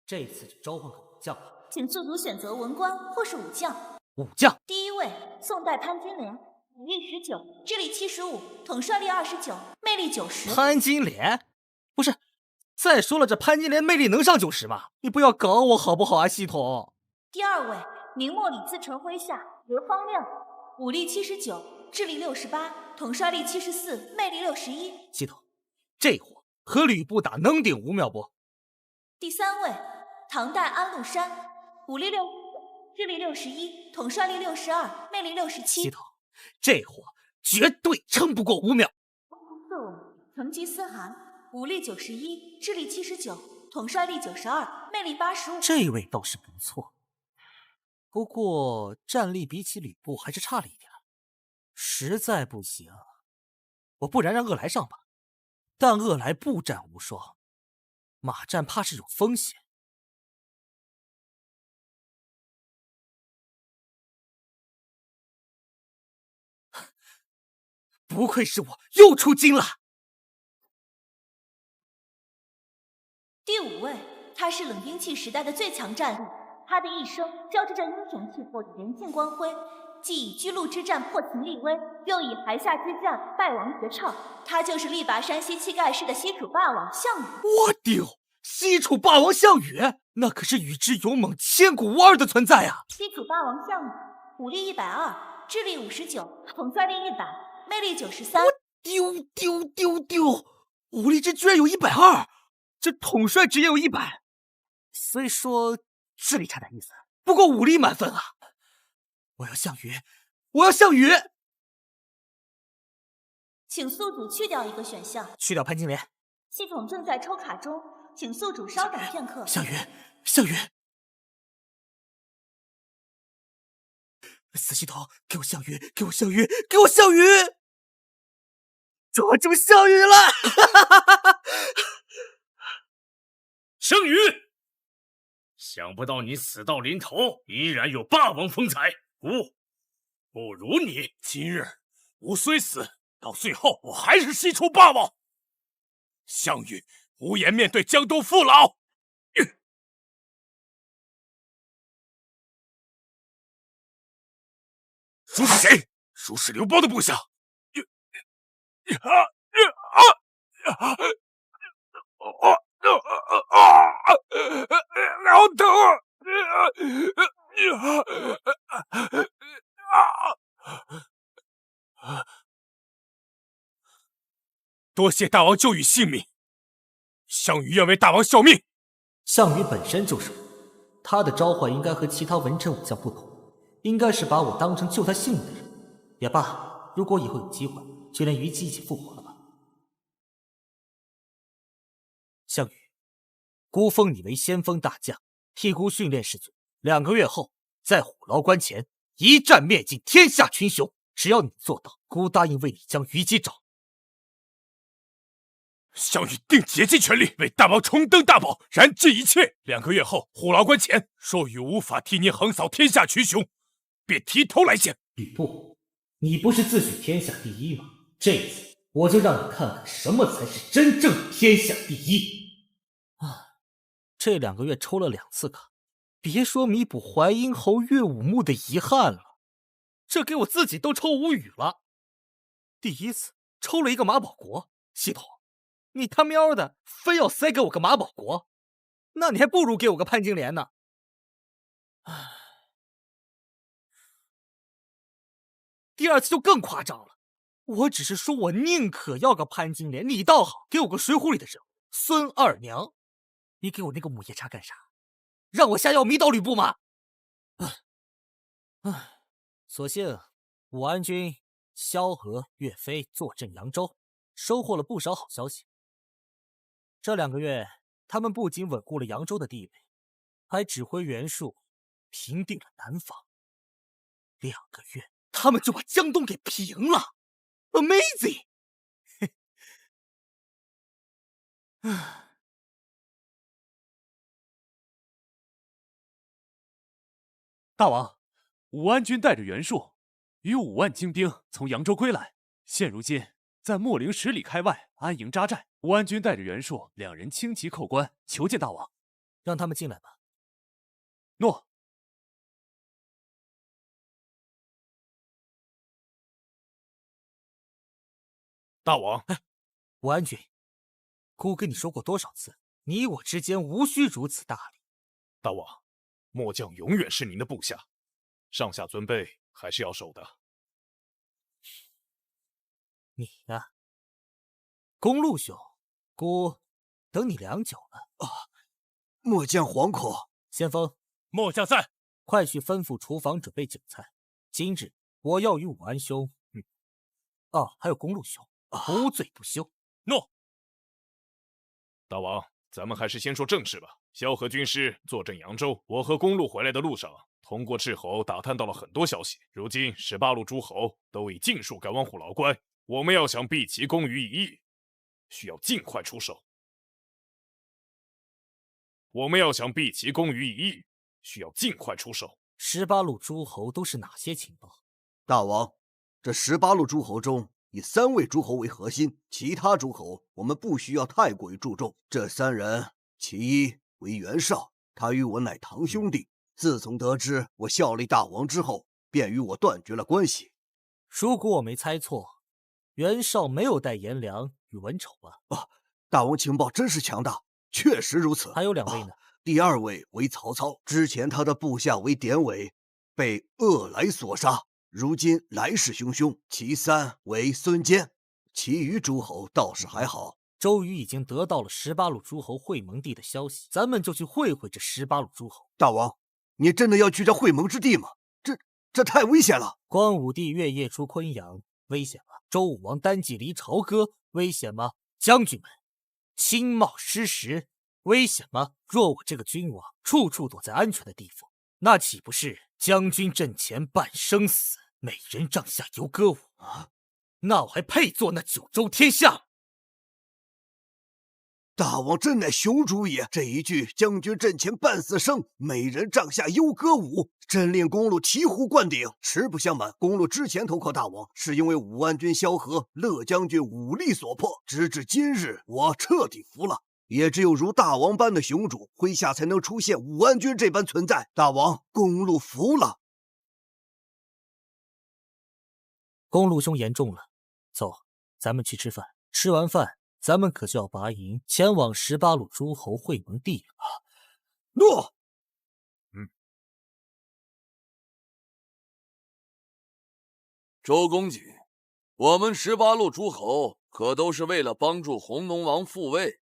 这次就召唤个武将吧。请宿主选择文官或是武将。武将，第一位，宋代潘金莲，武力19，智力75，统帅力29，魅力90。潘金莲？不是，再说了，这潘金莲魅力能上90吗？你不要搞我好不好啊，系统。第二位，明末李自成麾下，刘方亮，武力79，智力68，统帅力74，魅力61。系统，这货和吕布打能顶5秒不？第三位，唐代安禄山，武力69，智力61，统帅力62，魅力67。系统，这货绝对撑不过5秒。成吉思汗，武力91，智力79，统帅力92，魅力85。这位倒是不错，不过战力比起吕布还是差了一点，实在不行，我不然让鄂来上吧。但鄂来步战无双，马战怕是有风险。不愧是我，又出金了。第五位，他是冷兵器时代的最强战力，他的一生交织着英雄气魄与人性光辉，既以巨鹿之战破秦立威，又以垓下之战败王绝唱。他就是力拔山兮气盖世的西楚霸王项羽。我丢！西楚霸王项羽，那可是与之勇猛、千古无二的存在啊！西楚霸王项羽，武力120，智力59，统帅力100，魅力93。我丢！武力值居然有120，这统帅值也有100。虽说智力差点意思，不过武力满分啊！我要项羽！我要项羽！请宿主去掉一个选项。去掉潘金莲。系统正在抽卡中，请宿主稍等片刻。项羽！死系统，给我项羽！捉住项羽了！项羽，想不到你死到临头，依然有霸王风采。不如你今日吾虽死，到最后我还是西楚霸王。项羽无颜面对江东父老。孰是谁？孰是刘邦的部下？好疼啊！多谢大王救羽性命，项羽愿为大王效命。项羽本身就是我，他的召唤应该和其他文臣武将不同，应该是把我当成救他性命的人。也罢，如果以后有机会，就连虞姬一起复活了吧。项羽，孤封你为先锋大将，替孤训练士卒。2个月后，在虎牢关前一战灭尽天下群雄。只要你做到，孤答应为你将虞姬找。项羽定竭尽全力为大王重登大宝，燃尽一切。2个月后，虎牢关前，若羽无法替您横扫天下群雄，便提头来见。吕布，你不是自诩天下第一吗？这次我就让你看看什么才是真正的天下第一。这2个月抽了2次卡，别说弥补淮阴侯岳武穆的遗憾了，这给我自己都抽无语了。第一次抽了一个马保国，系统，你他喵的非要塞给我个马保国，那你还不如给我个潘金莲呢。第2次就更夸张了，我只是说我宁可要个潘金莲，你倒好，给我个水浒里的人物孙二娘。你给我那个母夜叉干啥？让我下药迷倒吕布吗？所幸武安君、萧何、岳飞坐镇扬州，收获了不少好消息。这2个月，他们不仅稳固了扬州的地位，还指挥袁术平定了南方。2个月，他们就把江东给平了 ，Amazing！大王，武安军带着袁术与5万精兵从扬州归来，现如今在秣陵10里开外安营扎寨。武安军带着袁术两人轻骑叩关，求见大王。让他们进来吧。诺。大王，武安君，姑跟你说过多少次，你我之间无需如此大礼。大王，末将永远是您的部下，上下尊卑还是要守的。你呀，公路兄，姑等你良久了。末将惶恐。先锋，末将在，快去吩咐厨房准备酒菜。今日我要与武安兄，还有公路兄，不醉不休。诺。大王，咱们还是先说正事吧。萧何军师坐镇扬州，我和公路回来的路上，通过斥候打探到了很多消息。如今18路诸侯都已尽数赶往虎牢关，我们要想毕其功于一役，需要尽快出手。18路诸侯都是哪些情报？大王，这18路诸侯中，以3位诸侯为核心，其他诸侯我们不需要太过于注重。这3人，其一为袁绍，他与我乃堂兄弟，自从得知我效力大王之后，便与我断绝了关系。如果我没猜错，袁绍没有带颜良与文丑吧？大王情报真是强大，确实如此。还有2位呢？第2位为曹操，之前他的部下为典韦，被恶来所杀，如今来势汹汹。其3为孙坚，其余诸侯倒是还好。周瑜已经得到了18路诸侯会盟地的消息，咱们就去会会这18路诸侯。大王，你真的要去这会盟之地吗？这太危险了。光武帝月夜出昆阳，危险吗？周武王单骑离朝歌，危险吗？将军们，亲冒失时，危险吗？若我这个君王处处躲在安全的地方，那岂不是将军阵前半生死，美人帐下游歌舞？那我还配做那9州天下？大王真乃雄主也！这一句“将军阵前半死生，美人帐下游歌舞”，真令公路醍醐灌顶。实不相瞒，公路之前投靠大王，是因为武安军萧何、乐将军武力所迫。直至今日，我彻底服了。也只有如大王般的雄主，麾下才能出现武安军这般存在。大王，公路服了。公路兄言重了，走，咱们去吃饭。吃完饭，咱们可就要拔营前往18路诸侯会盟地了。诺。周公瑾，我们18路诸侯可都是为了帮助弘农王复位，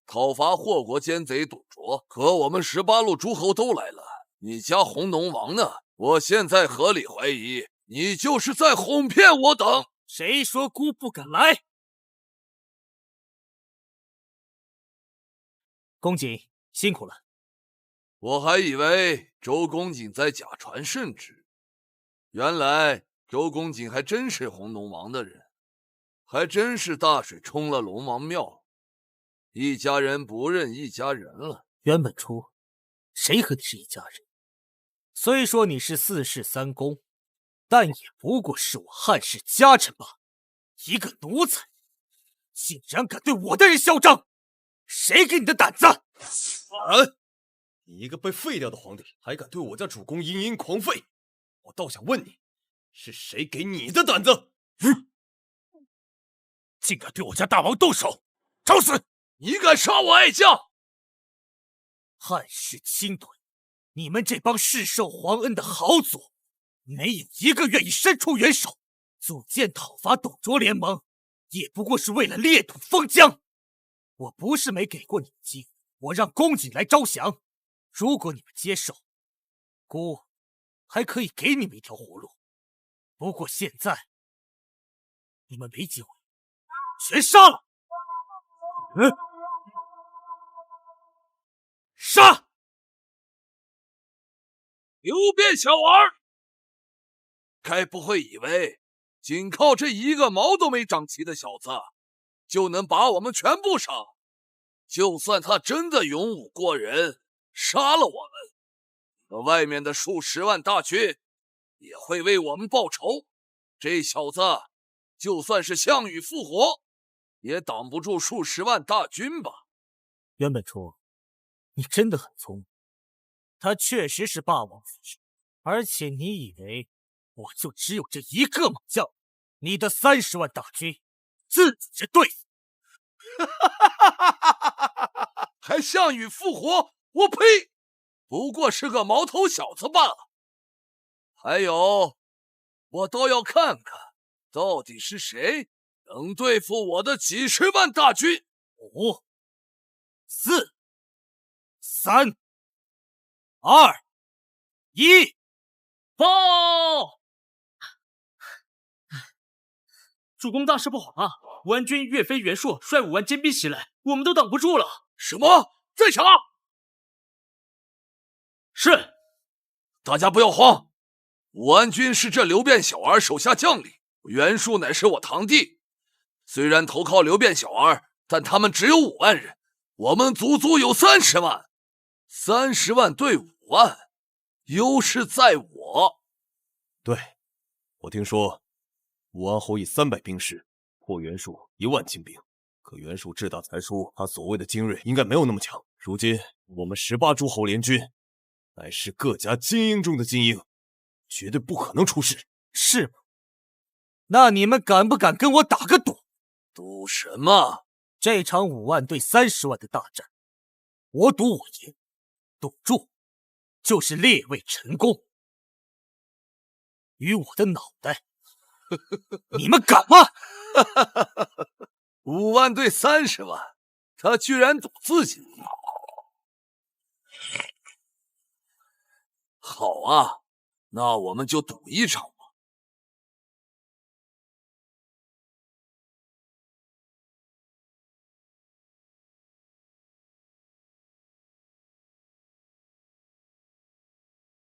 讨伐祸国奸贼董卓。可我们18路诸侯都来了，你家弘农王呢？我现在合理怀疑，你就是在哄骗我等。谁说姑不敢来？公瑾辛苦了。我还以为周公瑾在假传圣旨，原来周公瑾还真是弘农王的人，还真是大水冲了龙王庙，一家人不认一家人了。袁本初，谁和你是一家人？虽说你是4世3公，但也不过是我汉室家臣罢了。一个奴才，竟然敢对我的人嚣张！谁给你的胆子？你一个被废掉的皇帝，还敢对我家主公殷殷狂吠！我倒想问你，是谁给你的胆子？竟敢对我家大王动手，找死！你敢杀我爱将？汉室亲屯，你们这帮世受皇恩的豪族，没有一个愿意伸出援手。组建讨伐董卓联盟，也不过是为了裂土封疆。我不是没给过你们机会，我让公瑾来招降。如果你们接受，姑还可以给你们一条活路。不过现在，你们没机会，全杀了！杀！刘辩小儿，该不会以为仅靠这一个毛都没长齐的小子，就能把我们全部杀？就算他真的勇武过人，杀了我们，外面的数十万大军也会为我们报仇。这小子就算是项羽复活，也挡不住数十万大军吧？袁本初，你真的很聪明。他确实是霸王附身，而且你以为我就只有这一个猛将？你的30万大军自己是对付。还项羽复活？我呸！不过是个毛头小子罢了。还有，我倒要看看，到底是谁能对付我的几十万大军？5、4、3、2、1，报！主公大事不好啊！武安军岳飞、袁术率5万精兵袭来，我们都挡不住了。什么？在场！是。大家不要慌，武安军是这刘辩小儿手下将领，袁术乃是我堂弟。虽然投靠刘辩小儿，但他们只有5万人，我们足足有30万。30万对5万，优势在我。对，我听说武安侯以300兵士破袁术1万精兵，可袁术志大才疏，他所谓的精锐应该没有那么强。如今我们18诸侯联军乃是各家精英中的精英，绝对不可能出事。是吗？那你们敢不敢跟我打个赌？赌什么？这场5万对30万的大战，我赌我赢，赌注就是列位成功。与我的脑袋，你们敢吗？5万对30万，他居然赌自己。好啊，那我们就赌一场吧。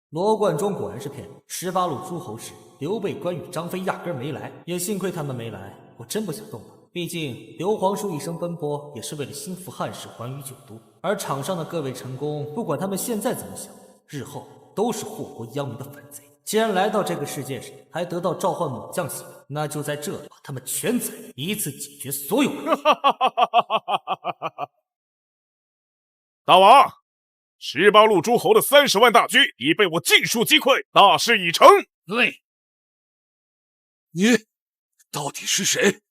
罗贯中果然是骗人。18路诸侯时，刘备、关羽、张飞压根没来，也幸亏他们没来，我真不想动了。毕竟刘皇叔一生奔波，也是为了兴复汉室，还于9都。而场上的各位臣工，不管他们现在怎么想，日后都是祸国殃民的反贼。既然来到这个世界上，还得到召唤猛将袭来，那就在这里把他们全宰，一次解决所有问题。大王，18路诸侯的30万大军已被我尽数击溃，大事已成。对，你到底是谁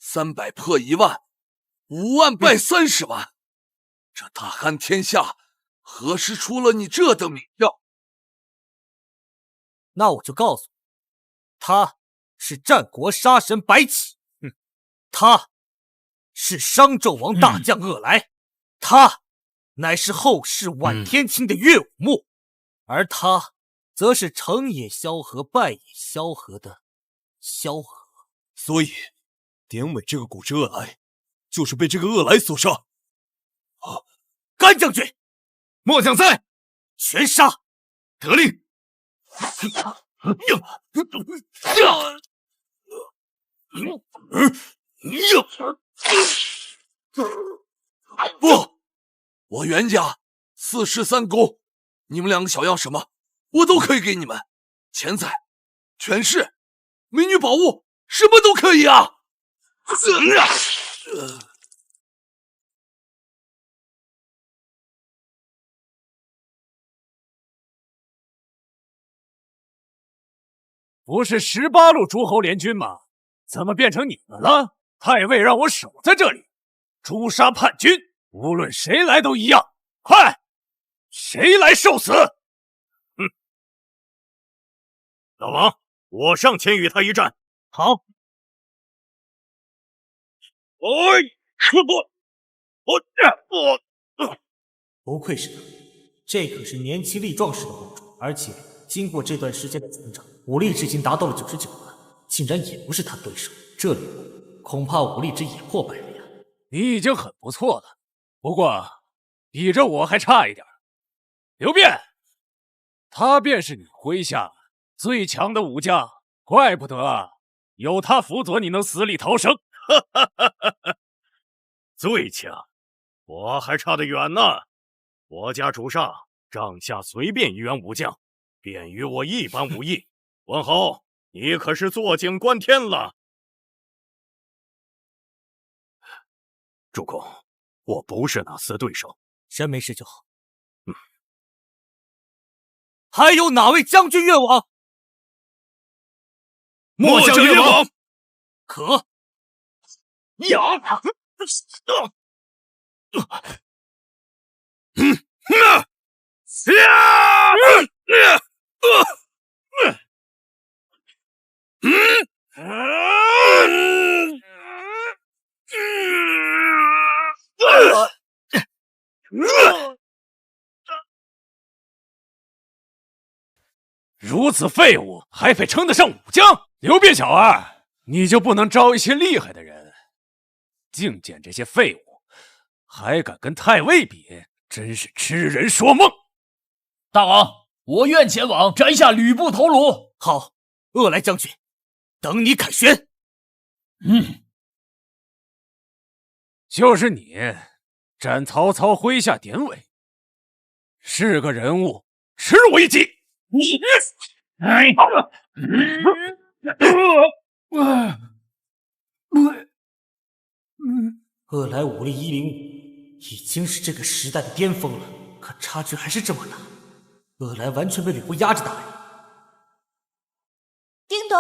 ？300破1万，5万败30万，这大汉天下何时出了你这等名将？那我就告诉你，他是战国杀神白起，他是商纣王大将鄂来，他乃是后世宛天卿的岳武穆，而他则是成也萧何，败也萧何的萧何。所以典韦这个骨之恶来，就是被这个恶来所杀。甘将军，末将在，全杀！得令。不，我袁家4世3公，你们2个想要什么，我都可以给你们，钱财、权势、美女宝物，什么都可以啊！不是18路诸侯联军吗？怎么变成你们了？太尉让我守在这里，诛杀叛军，无论谁来都一样。快，谁来受死？老王，我上前与他一战。好。不愧是他，这可是年轻力壮时的公主，而且经过这段时间的增长，武力值已经达到了99万，竟然也不是他对手。这里恐怕武力值也破100了呀！你已经很不错了，不过比着我还差一点。刘辩，他便是你麾下最强的武将，怪不得有他辅佐，你能死里逃生。最强，我还差得远呢。我家主上帐下随便一员武将，便与我一般武艺。文侯，你可是坐井观天了。主公，我不是那厮的对手。人没事就好。还有哪位将军愿往？末将愿往。可。如此废物，还配称得上武将？刘辩小儿，你就不能招一些厉害的人？净捡这些废物，还敢跟太尉比，真是痴人说梦！大王，我愿前往斩下吕布头颅。好，鄂来将军，等你凯旋。就是你，斩曹操麾下典韦，是个人物，吃我一击！鄂来武力105，已经是这个时代的巅峰了，可差距还是这么大。鄂来完全被吕布压着打呀！叮咚，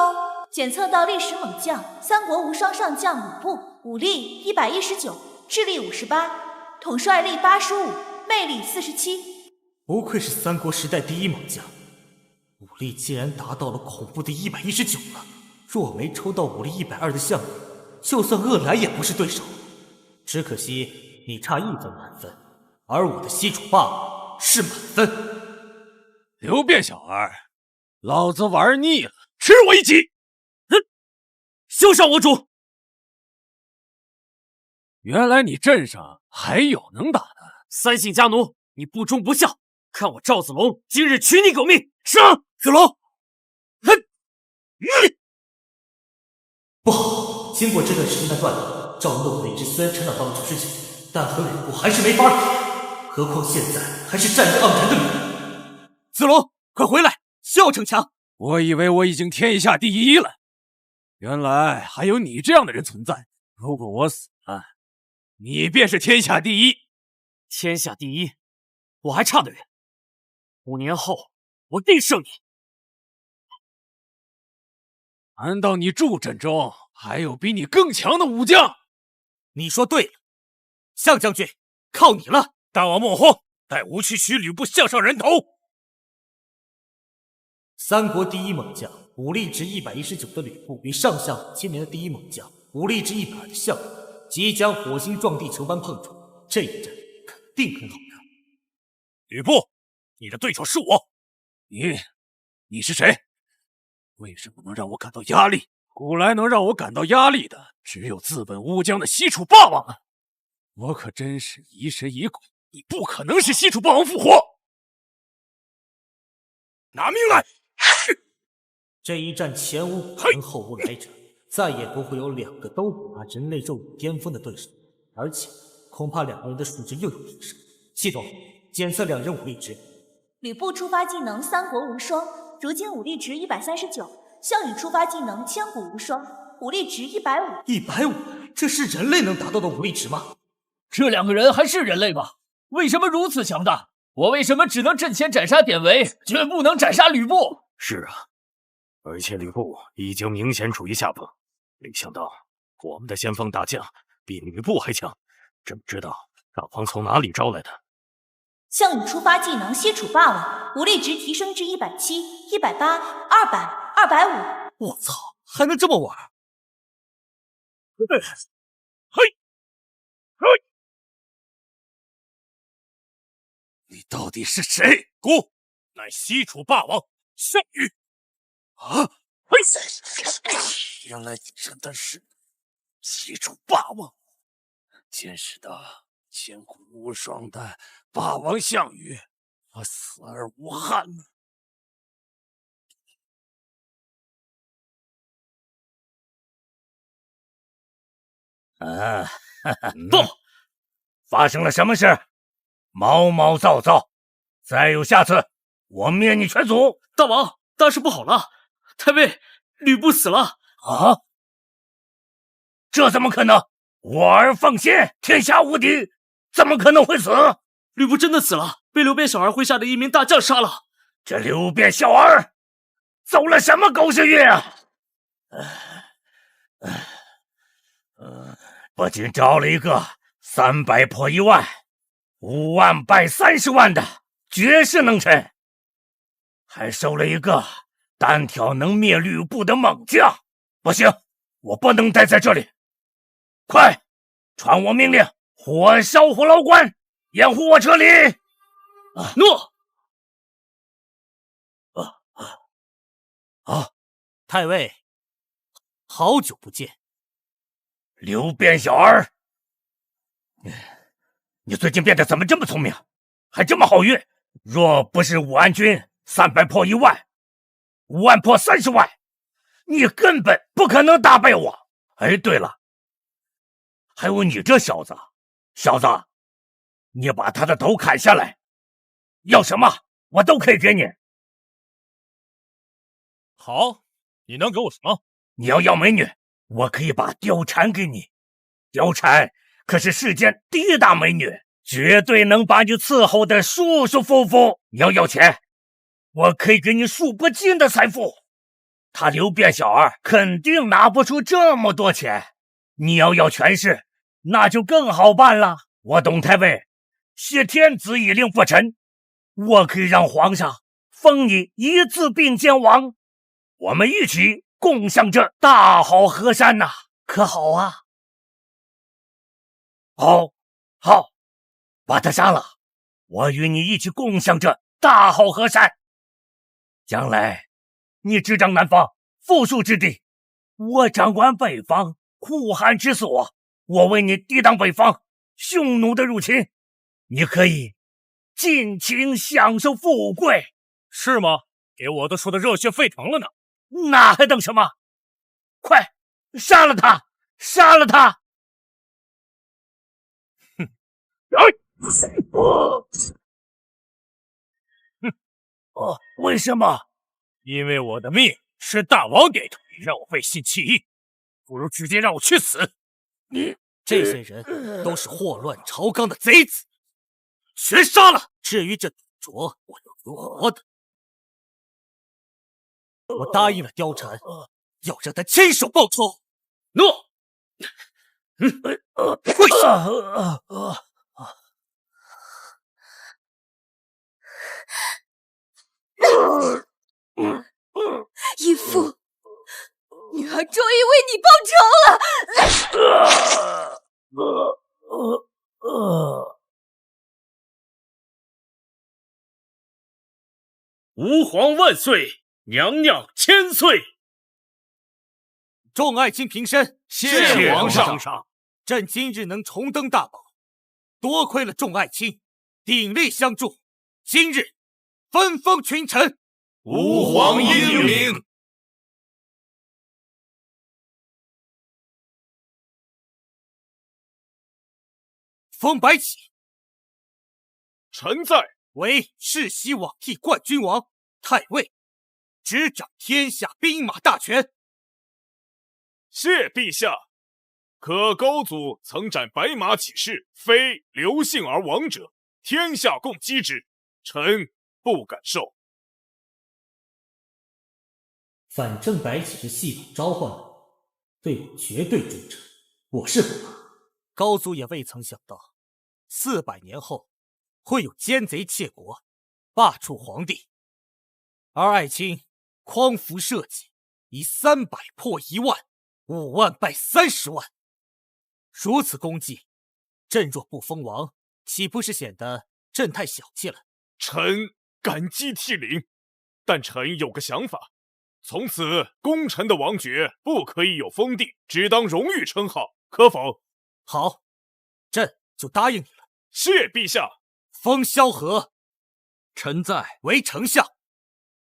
检测到历史猛将三国无双上将吕布，武力119，智力58，统帅力85，魅力47。不愧是三国时代第一猛将，武力竟然达到了恐怖的119了。若没抽到武力120的项羽，就算鄂来也不是对手。只可惜你差1分满分，而我的西楚霸王是满分。刘辩小儿，老子玩腻了，吃我一击！休上我主！原来你阵上还有能打的。三姓家奴，你不忠不孝，看我赵子龙今日取你狗命！上！子龙！不好！经过这段时间的锻炼，赵龙的武力值虽然成长到了99，但和吕布还是没法比，何况现在还是战意盎然的吕布。子龙，快回来，需要逞强！我以为我已经天下第一了，原来还有你这样的人存在。如果我死了，你便是天下第一。天下第一，我还差得远。5年后，我定胜你。难道你助阵中还有比你更强的武将？你说对了，项将军，靠你了！大王莫慌，待吾去许吕布项上人头。三国第一猛将，武力值119的吕布与上下5千年的第一猛将，武力值120的项羽，即将火星撞地球般碰撞，这一战肯定很好看。吕布，你的对手是我。你是谁？为什么能让我感到压力？古来能让我感到压力的，只有自刎乌江的西楚霸王了。我可真是疑神疑鬼，你不可能是西楚霸王复活！拿命来！这一战前无古人后无来者，再也不会有2个都不达人类肉体巅峰的对手，而且恐怕2个人的数值又有提升。系统检测2人武力值。吕布触发技能三国无双，如今武力值139；项羽触发技能千古无双，武力值150。150，这是人类能达到的武力值吗？这2个人还是人类吗？为什么如此强大？我为什么只能阵前斩杀典韦，却不能斩杀吕布？是啊，而且吕布已经明显处于下风。没想到我们的先锋大将比吕布还强，真不知道大王从哪里招来的。项羽触发技能西楚霸王，武力值提升至170、180、200、250。我操，还能这么玩？你到底是谁？孤，乃西楚霸王项羽。啊！原来你真的是西楚霸王，见识的千古无双的霸王项羽，我死而无憾了。不，发生了什么事？毛毛躁躁，再有下次，我灭你全族！大王，大事不好了！太尉吕布死了！啊！这怎么可能？我儿奉先，天下无敌，怎么可能会死？吕布真的死了，被刘辩小儿麾下的一名大将杀了。这刘辩小儿走了什么狗屎运啊！不仅招了一个300破1万、5万败30万的绝世能臣，还收了一个单挑能灭吕布的猛将。不行，我不能待在这里！快，传我命令，火烧虎牢关，掩护我撤离！诺。太尉，好久不见。刘辩小儿，你最近变得怎么这么聪明，还这么好运？若不是武安军300破1万、5万破30万，你根本不可能打败我。哎，对了，还有你这小子，你把他的头砍下来，要什么我都可以给你。好，你能给我什么？你要美女，我可以把貂蝉给你。貂蝉可是世间第一大美女，绝对能把你伺候得舒舒服服。你要钱，我可以给你数不尽的财富。他刘辩小儿肯定拿不出这么多钱。你要权势，那就更好办了。我董太尉挟天子以令覆臣，我可以让皇上封你一字并肩王。我们一起共享这大好河山呐，可好啊？好，把他杀了，我与你一起共享这大好河山。将来你执掌南方富庶之地，我掌管北方酷寒之所，我为你抵挡北方匈奴的入侵，你可以尽情享受富贵，是吗？给我都说的热血沸腾了呢。那还等什么？快杀了他！杀了他！为什么？因为我的命是大王给的，让我背信弃义，不如直接让我去死。你这些人都是祸乱朝纲的贼子，全杀了。至于这董卓，我要留活的。我答应了貂蝉，要让他亲手报仇。诺。跪下！义父，女儿终于为你报仇了！吾皇万岁，娘娘千岁！众爱卿平身，谢皇上。朕今日能重登大宝，多亏了众爱卿鼎力相助，今日分封群臣。吾皇英明。封白起，臣在。为世袭罔替冠军王，太尉，执掌天下兵马大权。谢陛下。可高祖曾斩白马起事，非刘姓而亡者，天下共击之，臣不敢受。反正白起是系统召唤的，对我绝对忠诚，我是不怕。高祖也未曾想到，400年后会有奸贼窃国，罢黜皇帝，而爱卿匡扶社稷，以300破1万、5万败30万，如此功绩，朕若不封王，岂不是显得朕太小气了？臣感激涕零，但臣有个想法。从此，功臣的王爵不可以有封地，只当荣誉称号，可否？好，朕就答应你了。谢陛下。封萧何，臣在。为丞相，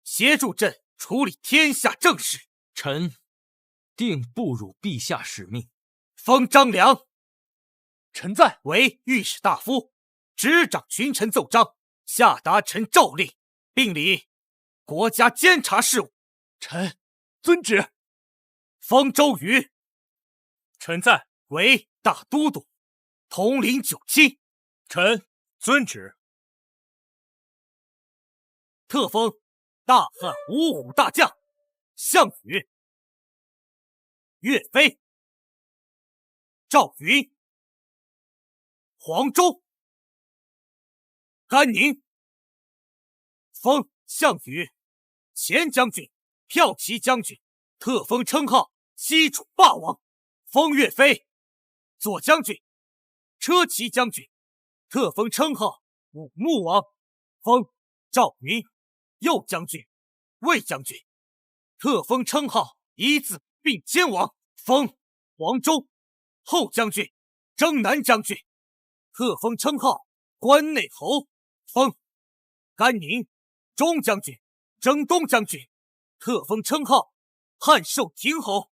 协助朕处理天下政事。臣定不辱陛下使命。封张良，臣在。为御史大夫，执掌群臣奏章，下达臣诏令，并理国家监察事务。臣遵旨。封周瑜，臣在，为大都督，统领9卿。臣遵旨。特封大汉五虎大将项羽、岳飞、赵云、黄忠、甘宁。封项羽前将军、骠骑将军，特封称号西楚霸王。封岳飞左将军、车骑将军，特封称号武穆王。封赵云右将军、卫将军，特封称号一字并肩王。封黄忠后将军、征南将军，特封称号关内侯。封甘宁中将军、征东将军，特封称号汉寿亭侯。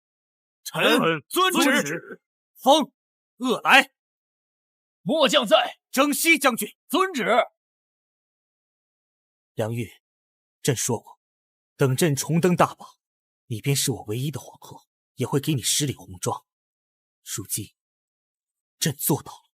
臣遵旨。封鄂来末将在，征西将军。遵旨。梁玉，朕说过，等朕重登大宝，你便是我唯一的皇后，也会给你10里红妆。如今，朕做到了。